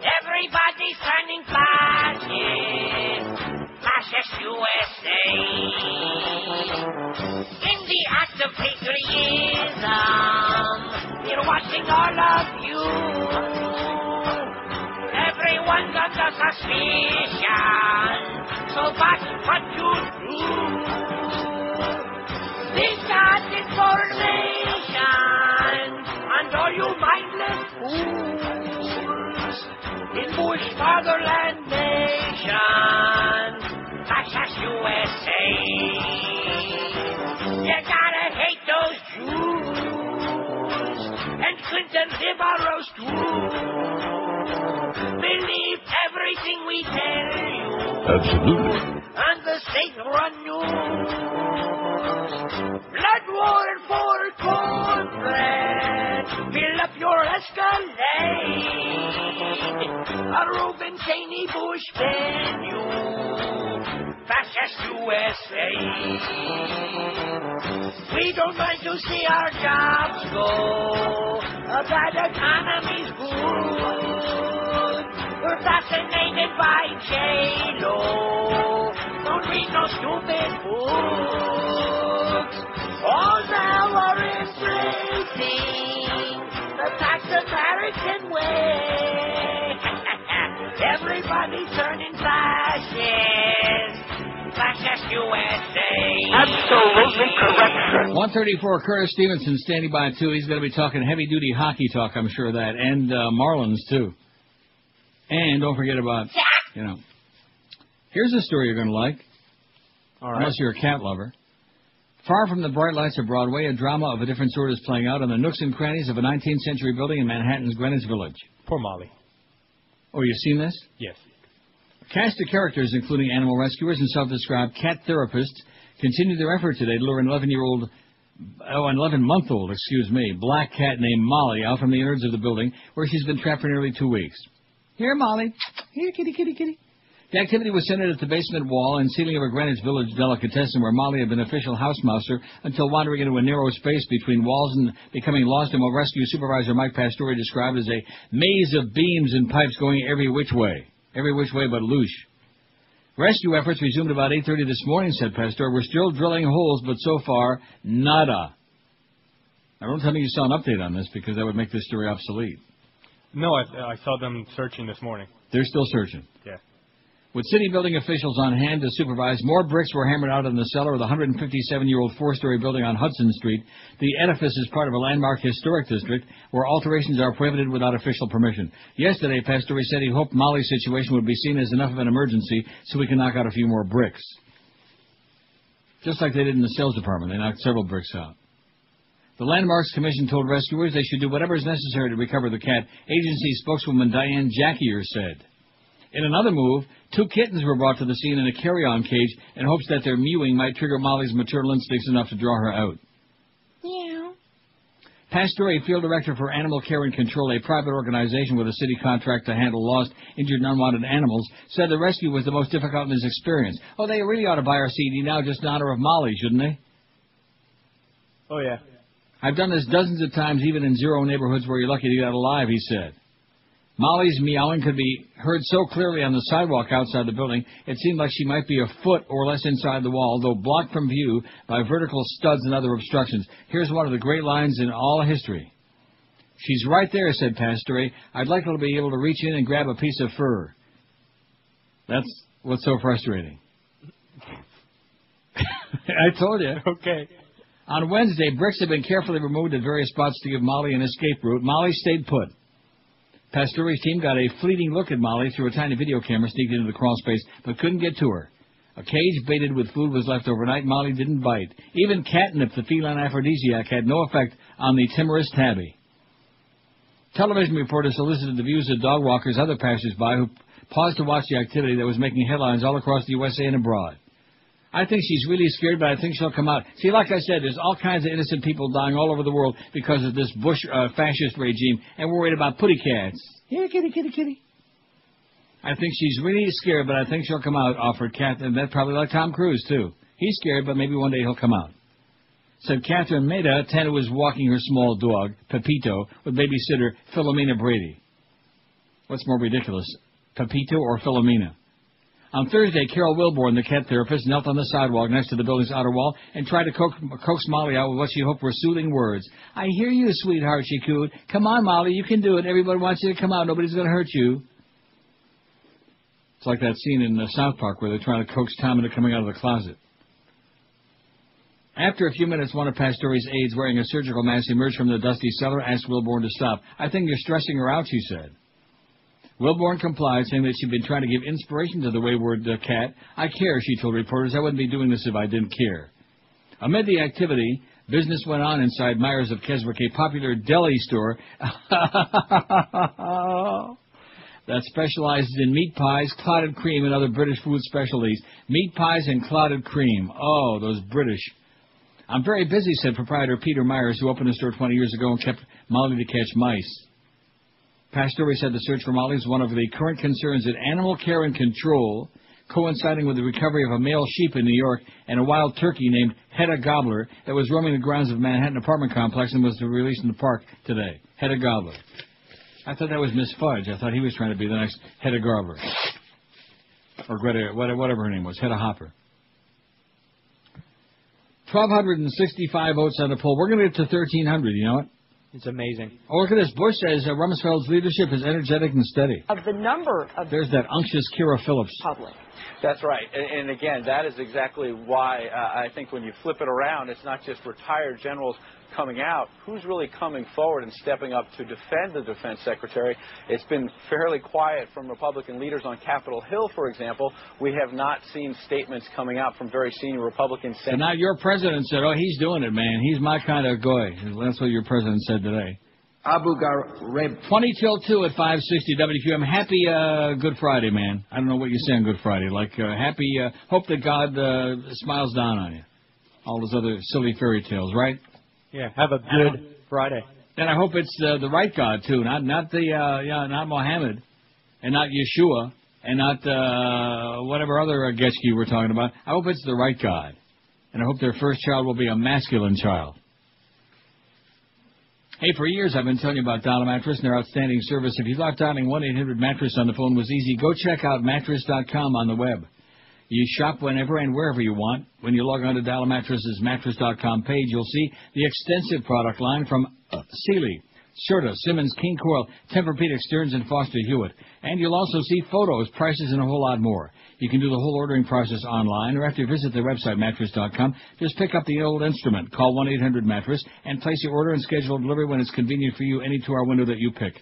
Everybody's turning fascist, fascist USA. In the act of patriotism, we're watching all of you. Everyone's under suspicion, so watch what you do. We got information on all you mindless fools in Bush fatherland nation, fascist USA. You gotta hate those Jews and Clinton liberals too. Believe everything we tell you. Absolutely. On the state-run news. Blood war for cornbread. Fill up your Escalade. A Reuben Cheney Bush venue. Fascist USA. We don't want to see our jobs go. A bad economy's good. We're fascinated by J-Lo. Don't read no stupid books. All now are embracing the tax American way. Everybody's turning fascist. Fascist USA. Absolutely correct, 134, Curtis Stevenson standing by, too. He's going to be talking heavy-duty hockey talk, I'm sure of that, and Marlins, too. And don't forget about, here's a story you're going to like, All right. unless you're a cat lover. Far from the bright lights of Broadway, a drama of a different sort is playing out in the nooks and crannies of a 19th century building in Manhattan's Greenwich Village. Poor Molly. Oh, you've seen this? Yes. A cast of characters, including animal rescuers and self-described cat therapists, continue their effort today to lure an 11-month-old, black cat named Molly out from the innards of the building, where she's been trapped for nearly 2 weeks. Here, Molly. Here, kitty, kitty, kitty. The activity was centered at the basement wall and ceiling of a Greenwich Village delicatessen where Molly had been official house mouser until wandering into a narrow space between walls and becoming lost in what rescue supervisor Mike Pastore described as a maze of beams and pipes going every which way but loose. Rescue efforts resumed about 8:30 this morning, said Pastore. We're still drilling holes, but so far, nada. Now, don't tell me you saw an update on this, because that would make this story obsolete. No, I saw them searching this morning. They're still searching. Yeah. With city building officials on hand to supervise, more bricks were hammered out in the cellar of the 157-year-old four-story building on Hudson Street. The edifice is part of a landmark historic district where alterations are prohibited without official permission. Yesterday, Pastore said he hoped Molly's situation would be seen as enough of an emergency so we can knock out a few more bricks. Just like they did in the sales department. They knocked several bricks out. The Landmarks Commission told rescuers they should do whatever is necessary to recover the cat, agency spokeswoman Diane Jackier said. In another move, 2 kittens were brought to the scene in a carry-on cage in hopes that their mewing might trigger Molly's maternal instincts enough to draw her out. Meow. Pastore, field director for Animal Care and Control, a private organization with a city contract to handle lost, injured, and unwanted animals, said the rescue was the most difficult in his experience. Oh, they really ought to buy our CD now just in honor of Molly, shouldn't they? Oh, yeah. I've done this dozens of times, even in zero neighborhoods where you're lucky to get out alive, he said. Molly's meowing could be heard so clearly on the sidewalk outside the building, it seemed like she might be a foot or less inside the wall, though blocked from view by vertical studs and other obstructions. Here's one of the great lines in all history. She's right there, said Pastore. I'd like her to be able to reach in and grab a piece of fur. That's what's so frustrating. I told you. Okay. On Wednesday, bricks had been carefully removed at various spots to give Molly an escape route. Molly stayed put. Pastoure's team got a fleeting look at Molly through a tiny video camera sneaked into the crawl space, but couldn't get to her. A cage baited with food was left overnight. Molly didn't bite. Even catnip, the feline aphrodisiac, had no effect on the timorous tabby. Television reporters solicited the views of dog walkers, other passers-by, who paused to watch the activity that was making headlines all across the USA and abroad. I think she's really scared, but I think she'll come out. See, like I said, there's all kinds of innocent people dying all over the world because of this Bush fascist regime, and we're worried about putty cats. Here, kitty, kitty, kitty. I think she's really scared, but I think she'll come out, offered Cat, and that's probably like Tom Cruise, too. He's scared, but maybe one day he'll come out. Said Catherine Maida, 10, who was walking her small dog, Pepito, with babysitter Philomena Brady. What's more ridiculous, Pepito or Philomena? On Thursday, Carol Wilborn, the cat therapist, knelt on the sidewalk next to the building's outer wall and tried to coax Molly out with what she hoped were soothing words. I hear you, sweetheart, she cooed. Come on, Molly, you can do it. Everybody wants you to come out. Nobody's going to hurt you. It's like that scene in South Park where they're trying to coax Tom into coming out of the closet. After a few minutes, one of Pastoure's aides wearing a surgical mask emerged from the dusty cellar, asked Wilborn to stop. I think you're stressing her out, she said. Wilborn complied, saying that she'd been trying to give inspiration to the wayward cat. I care, she told reporters. I wouldn't be doing this if I didn't care. Amid the activity, business went on inside Myers of Keswick, a popular deli store that specializes in meat pies, clotted cream, and other British food specialties. Meat pies and clotted cream. Oh, those British. I'm very busy, said proprietor Peter Myers, who opened the store 20 years ago and kept Molly to catch mice. Pastore said the search for Molly is one of the current concerns in animal care and control, coinciding with the recovery of a male sheep in New York and a wild turkey named Hedda Gobbler that was roaming the grounds of Manhattan apartment complex and was released in the park today. Hedda Gobbler. I thought that was Miss Fudge. I thought he was trying to be the next Hedda Gobbler. Or Greta, whatever her name was, Hedda Hopper. 1,265 votes on the poll. We're going to get to 1,300, you know it? It's amazing. Oh, look at this. Bush says Rumsfeld's leadership is energetic and steady. Of the number of... There's that unctuous Kira Phillips. Public. That's right. And again, that is exactly why I think when you flip it around, it's not just retired generals coming out. Who's really coming forward and stepping up to defend the defense secretary? It's been fairly quiet from Republican leaders on Capitol Hill, for example. We have not seen statements coming out from very senior Republicans saying... So now your president said, oh, he's doing it, man. He's my kind of guy. That's what your president said today. Abu Ghraib. 20 till 2 at 560 WQM. Happy Good Friday, man. I don't know what you say on Good Friday. Like, happy, hope that God smiles down on you. All those other silly fairy tales, right? Yeah, have a good Friday. And I hope it's the right God, too. Not not Mohammed, and not Yeshua, and not whatever other Getchke we're talking about. I hope it's the right God. And I hope their first child will be a masculine child. Hey, for years I've been telling you about Dollar Mattress and their outstanding service. If you thought dialing 1-800-MATTRESS on the phone was easy, go check out mattress.com on the web. You shop whenever and wherever you want. When you log on to Dollar Mattress's mattress.com page, you'll see the extensive product line from Sealy, Serta, Simmons, King Coil, Tempur-Pedic, Stearns & Foster Hewitt. And you'll also see photos, prices, and a whole lot more. You can do the whole ordering process online, or after you visit their website, mattress.com, just pick up the old instrument, call 1-800-MATTRESS, and place your order and schedule delivery when it's convenient for you, any 2-hour window that you pick.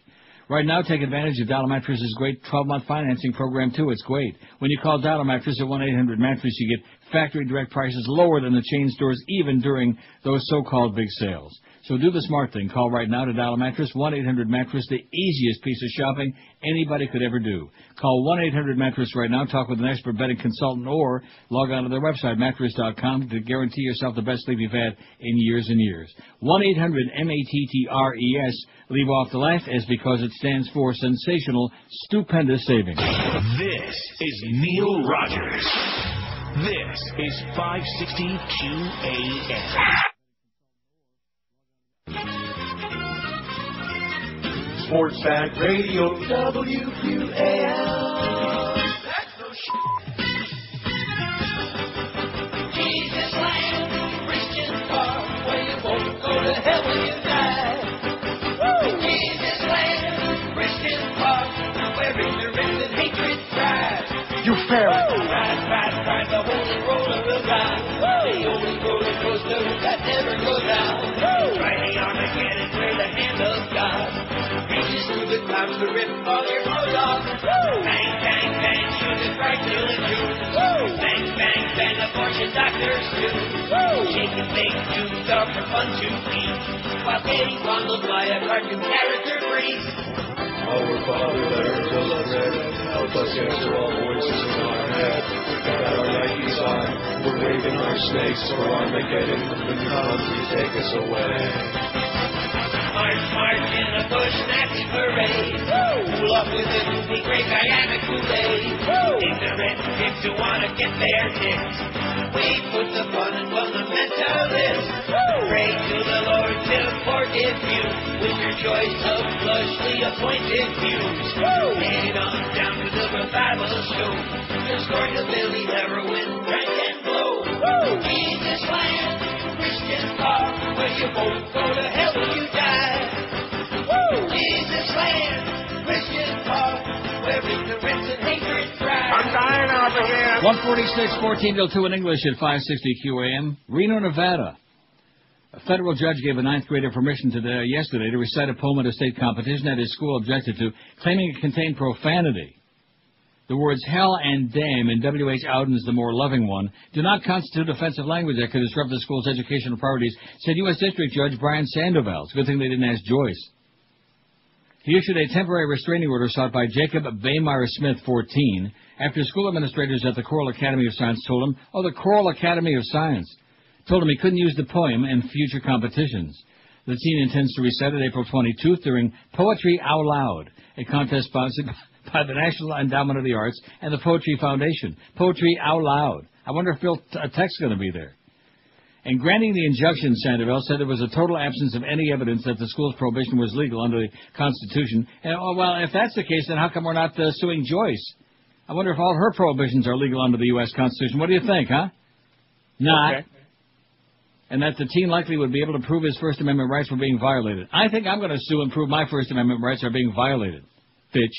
Right now, take advantage of Dollar Mattress's great 12-month financing program, too. It's great. When you call Dollar Mattress at 1-800-MATTRESS, you get factory direct prices lower than the chain stores, even during those so-called big sales. So do the smart thing. Call right now to Dollar Mattress, 1-800-MATTRESS, the easiest piece of shopping anybody could ever do. Call 1-800-MATTRESS right now, talk with an expert bedding consultant, or log on to their website, mattress.com, to guarantee yourself the best sleep you've had in years and years. 1-800-MATTRESS. Leave off the laugh, as because it stands for sensational, stupendous savings. This is Neil Rogers. This is 560 QAM. Sports Back Radio, WQAL. Jesus land, Christian park, where you won't go to hell when you die. Jesus land, Christian park, where ignorance and hatred thrive. You fairy. Ride, ride, ride the holy roller will ride. The only roller coaster that never to rip all your clothes off. Bang, bang, bang, shoot it right till it shoots. Bang, bang, bang, abortion doctors too. Shake and bake, dudes are for fun to eat, while getting fondled by a cartoon character priest. Our Father that art in heaven, help us answer all voices in our head. Got our Nikes on, we're waving our snakes for Armageddon. When you come, please take us away. March, march in a bush Nazi parade. Cool up with it would be great Guyana Kool-Aid. Ignorant kids who want to get their kicks. We put the fun in fundamentalists. Pray to the Lord to forgive you with your choice of flushly appointed views. Head on down to the revival show. Just scorn the Billy heroin, drink and blow. Jesus land, Christian talk, where you both go to hell when you die. Jesus land, Christian talk, where ignorance and hatred thrive. I'm dying over here. 146, 14 till 2 in English at 560 QAM. Reno, Nevada. A federal judge gave a ninth grader permission yesterday to recite a poem at a state competition that his school objected to, claiming it contained profanity. The words hell and damn in W.H. Audin's The More Loving One do not constitute offensive language that could disrupt the school's educational priorities, said U.S. District Judge Brian Sandoval. It's a good thing they didn't ask Joyce. He issued a temporary restraining order sought by Jacob Baymire Smith, 14, after school administrators at the Choral Academy of Science told him, the Choral Academy of Science, told him he couldn't use the poem in future competitions. The teen intends to recite it April 22nd during Poetry Out Loud, a contest sponsored by the National Endowment of the Arts and the Poetry Foundation. Poetry Out Loud. I wonder if Bill Tech's going to be there. In granting the injunction, Sandoval said there was a total absence of any evidence that the school's prohibition was legal under the Constitution. And, well, if that's the case, then how come we're not suing Joyce? I wonder if all her prohibitions are legal under the U.S. Constitution. What do you think, huh? Not. Okay. And that the teen likely would be able to prove his First Amendment rights were being violated. I think I'm going to sue and prove my First Amendment rights are being violated. Bitch.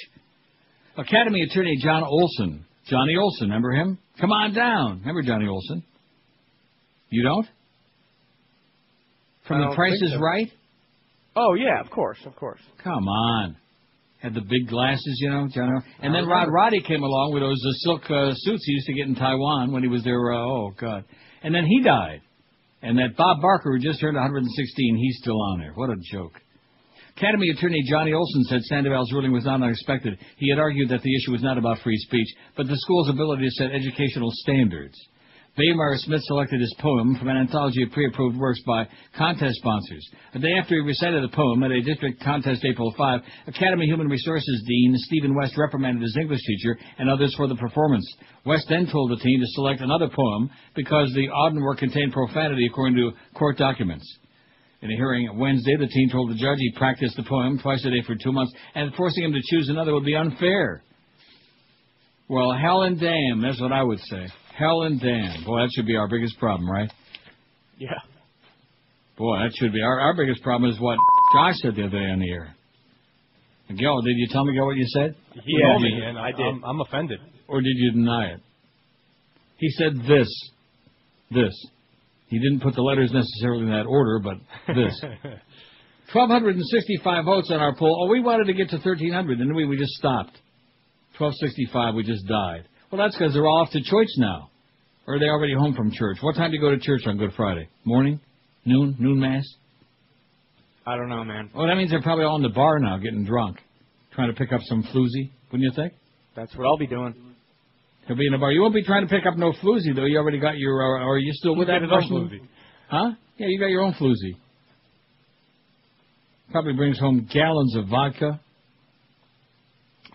Academy attorney John Olson. Johnny Olson, remember him? Come on down. Remember Johnny Olson? You don't? From The Price is Right? Oh, yeah, of course. Come on. Had the big glasses, you know, John. And then Roddy came along with those silk suits he used to get in Taiwan when he was there. Oh, God. And then he died. And that Bob Barker, who just turned 116, he's still on there. What a joke. Academy attorney Johnny Olson said Sandoval's ruling was not unexpected. He had argued that the issue was not about free speech, but the school's ability to set educational standards. Baymire Smith selected his poem from an anthology of pre-approved works by contest sponsors. A day after he recited the poem at a district contest April 5, Academy Human Resources Dean Stephen West reprimanded his English teacher and others for the performance. West then told the teen to select another poem because the Auden work contained profanity according to court documents. In a hearing Wednesday, the teen told the judge he practiced the poem twice a day for 2 months, and forcing him to choose another would be unfair. Well, hell and damn, that's what I would say. Hell and damn. Boy, that should be our biggest problem, right? Yeah. Boy, that should be. Our biggest problem is what Josh said the other day on the air. Miguel, did you tell Miguel what you said? He told me, and I did. I'm offended. Or did you deny it? He said this. He didn't put the letters necessarily in that order, but this. 1,265 votes on our poll. Oh, we wanted to get to 1,300, didn't we? We just stopped. 1,265, we just died. Well, that's because they're all off to church now. Or are they already home from church? What time do you go to church on Good Friday? Morning? Noon? Noon mass? I don't know, man. Oh, that means they're probably all in the bar now getting drunk. Trying to pick up some floozy, wouldn't you think? That's what I'll be doing. He'll be in the bar. You won't be trying to pick up no floozy, though. You already got your... or are you still with that person? Floozy. Huh? Yeah, you got your own floozy. Probably brings home gallons of vodka.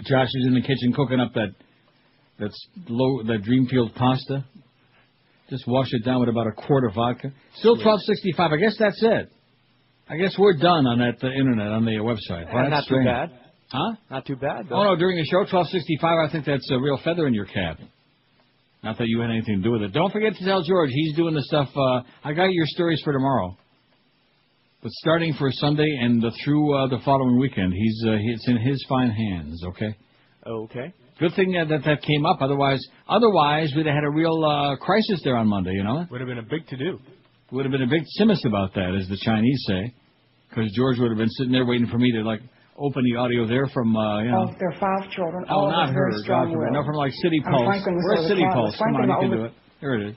Josh is in the kitchen cooking up that Dreamfield pasta. Just wash it down with about a quart of vodka. Still 12.65. I guess that's it. I guess we're done on that internet, on the website. Well, not too bad. Huh? Not too bad, though. Oh, no, during the show, 12.65, I think that's a real feather in your cap. Not that you had anything to do with it. Don't forget to tell George he's doing the stuff. I got your stories for tomorrow. But starting for Sunday and through the following weekend, it's in his fine hands, okay? Okay. Good thing that came up. Otherwise, we'd have had a real crisis there on Monday, you know? Would have been a big to-do. Would have been a big simus about that, as the Chinese say. Because George would have been sitting there waiting for me to, open the audio there from, you know. Of their 5 children. Oh, all not with her. very strong God forbid. will. No, from like City And Pulse. Franklin was Where's sort of City the Pulse? Come on, Franklin you can older- do it. Here it is.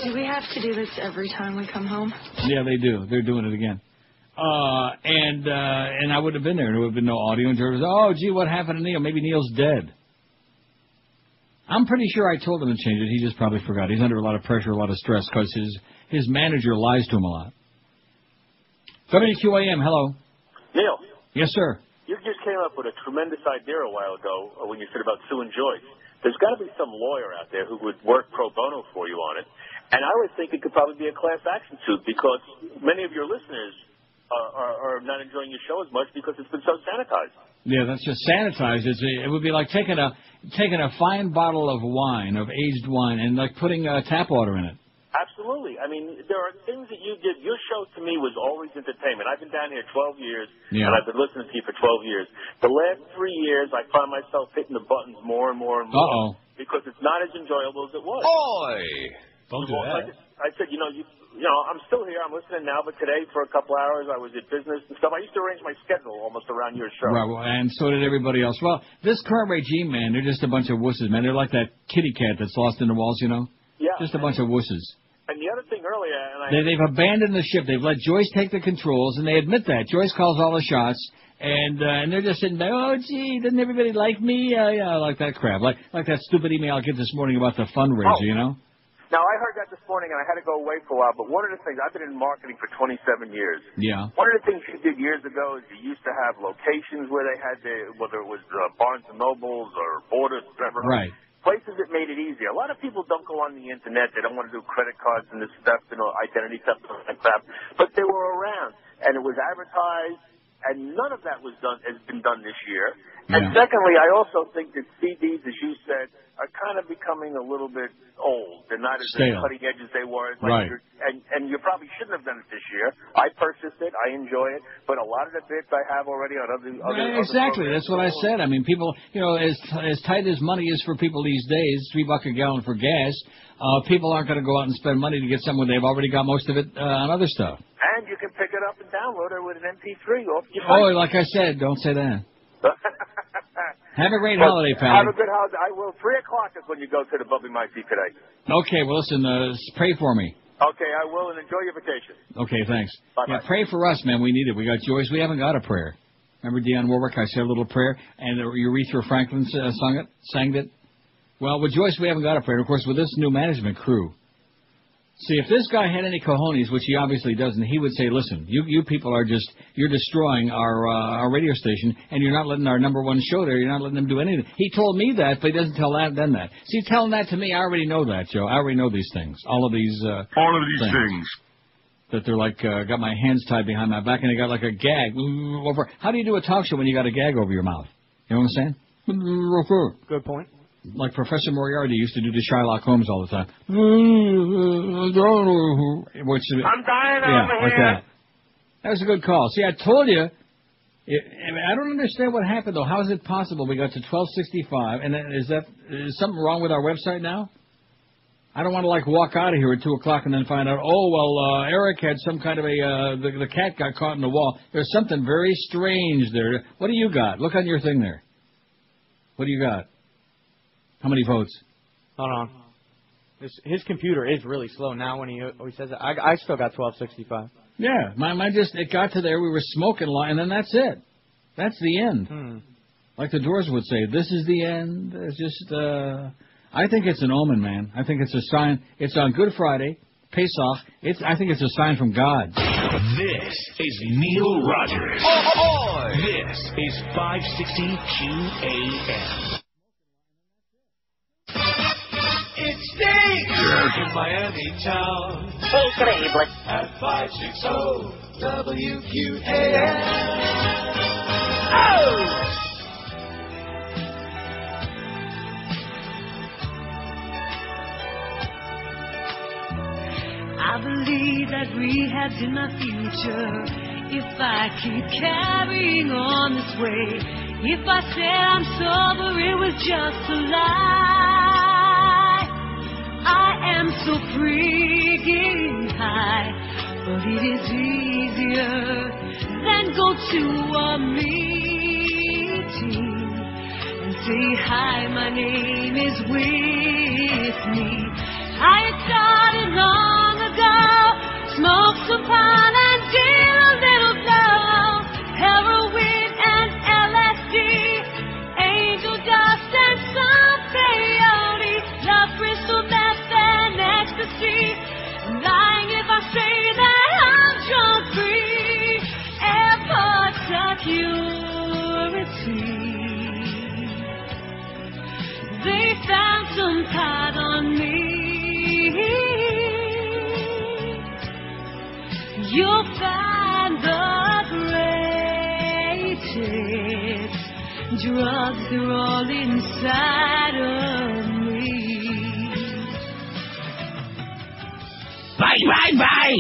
Do we have to do this every time we come home? Yeah, they do. They're doing it again. And I would have been there, and there would have been no audio. And George was, oh, gee, what happened to Neil? Maybe Neil's dead. I'm pretty sure I told him to change it. He just probably forgot. He's under a lot of pressure, a lot of stress, because his manager lies to him a lot. WQAM, hello. Neil, Yes, sir. you just came up with a tremendous idea a while ago when you said about Sue and Joyce. There's got to be some lawyer out there who would work pro bono for you on it. And I would think it could probably be a class action suit because many of your listeners are not enjoying your show as much because it's been so sanitized. Yeah, that's just sanitized. It would be like taking a fine bottle of wine, of aged wine, and like putting tap water in it. Absolutely. I mean, there are things that you did. Your show to me was always entertainment. I've been down here 12 years, Yeah. and I've been listening to you for 12 years. The last 3 years, I find myself hitting the buttons more and more and more Uh-oh. because it's not as enjoyable as it was. Oi! Don't do that. I said, you know, I'm still here. I'm listening now, but today for a couple hours I was at business and stuff. I used to arrange my schedule almost around your show. Right, well, and so did everybody else. Well, this current regime, man, they're just a bunch of wusses, man. They're like that kitty cat that's lost in the walls, you know? Yeah. Just a bunch of wusses. And the other thing earlier, and They've abandoned the ship. They've let Joyce take the controls, and they admit that. Joyce calls all the shots, and they're just sitting there, oh, gee, doesn't everybody like me? Yeah, like that crap. Like that stupid email I get this morning about the fundraiser, you know? Now, I heard that this morning, and I had to go away for a while, but one of the things, I've been in marketing for 27 years. Yeah. One of the things you did years ago is you used to have locations where they had whether it was Barnes & Nobles or Borders, whatever. Right. Places that made it easier. A lot of people don't go on the Internet. They don't want to do credit cards and this stuff, identity stuff and crap. But they were around, and it was advertised, and none of that has been done this year. And secondly, I also think that CDs, as you said, are kind of becoming a little bit old. They're not as Stale. cutting edge as they were. Right. And you probably shouldn't have done it this year. I purchased it. I enjoy it. But a lot of the bits I have already on other Exactly. That's what I said. I mean, people, you know, as tight as money is for people these days, $3 a gallon for gas, people aren't going to go out and spend money to get something when they've already got most of it on other stuff. And you can pick it up and download it with an MP3 off your Oh, phone. like I said, don't say that. Have a great But holiday, pal. Have a good holiday. I will. 3 o'clock is when you go to the Bubby Mikey today. Okay, well, listen, pray for me. Okay, I will, and enjoy your vacation. Okay, thanks. Bye-bye. Yeah, pray for us, man. We need it. We got Joyce. We haven't got a prayer. Remember Dionne Warwick? I said a little prayer, and Aretha Franklin sang it. Well, with Joyce, we haven't got a prayer. Of course, with this new management crew. See, if this guy had any cojones, which he obviously doesn't, he would say, listen, you people are you're destroying our radio station, and you're not letting our number one show there. You're not letting them do anything. He told me that, but he doesn't tell them that. See, telling that to me, I already know that, Joe. I already know these things. All of these things. That they're like, got my hands tied behind my back, and they got like a gag over. How do you do a talk show when you got a gag over your mouth? You know what I'm saying? Good point. Like Professor Moriarty used to do to Sherlock Holmes all the time. I'm dying Yeah, over like here. that. That was a good call. See, I told you. I don't understand what happened, though. How is it possible we got to 1265, and is something wrong with our website now? I don't want to, like, walk out of here at 2 o'clock and then find out, Eric had some kind of the cat got caught in the wall. There's something very strange there. What do you got? Look on your thing there. What do you got? How many votes? Hold on. His computer is really slow now when he says it. I still got 1265. Yeah, mine it got to there. We were smoking, and then that's it. That's the end. Like the Doors would say, this is the end. It's just, I think it's an omen, man. I think it's a sign. It's on Good Friday, Pesach. I think it's a sign from God. This is Neil Rogers. This is 560 QAM. It stinks in Miami town. Increíble. At 560 WQAM. Oh! I believe that rehab's in my future. If I keep carrying on this way, if I said I'm sober, it was just a lie. I am so freaking high but it is easier than go to a meeting and say, hi, my name is Whitney. I started long ago, smoked some pot and did a little blow, heroin and LSD, angel dust and some peyote, love crystal meth and ecstasy. I'm lying if I say that I'm drunk free, airport security. They found some pot on me. You'll find the greatest drugs, they're all inside of me. Bye, bye, bye!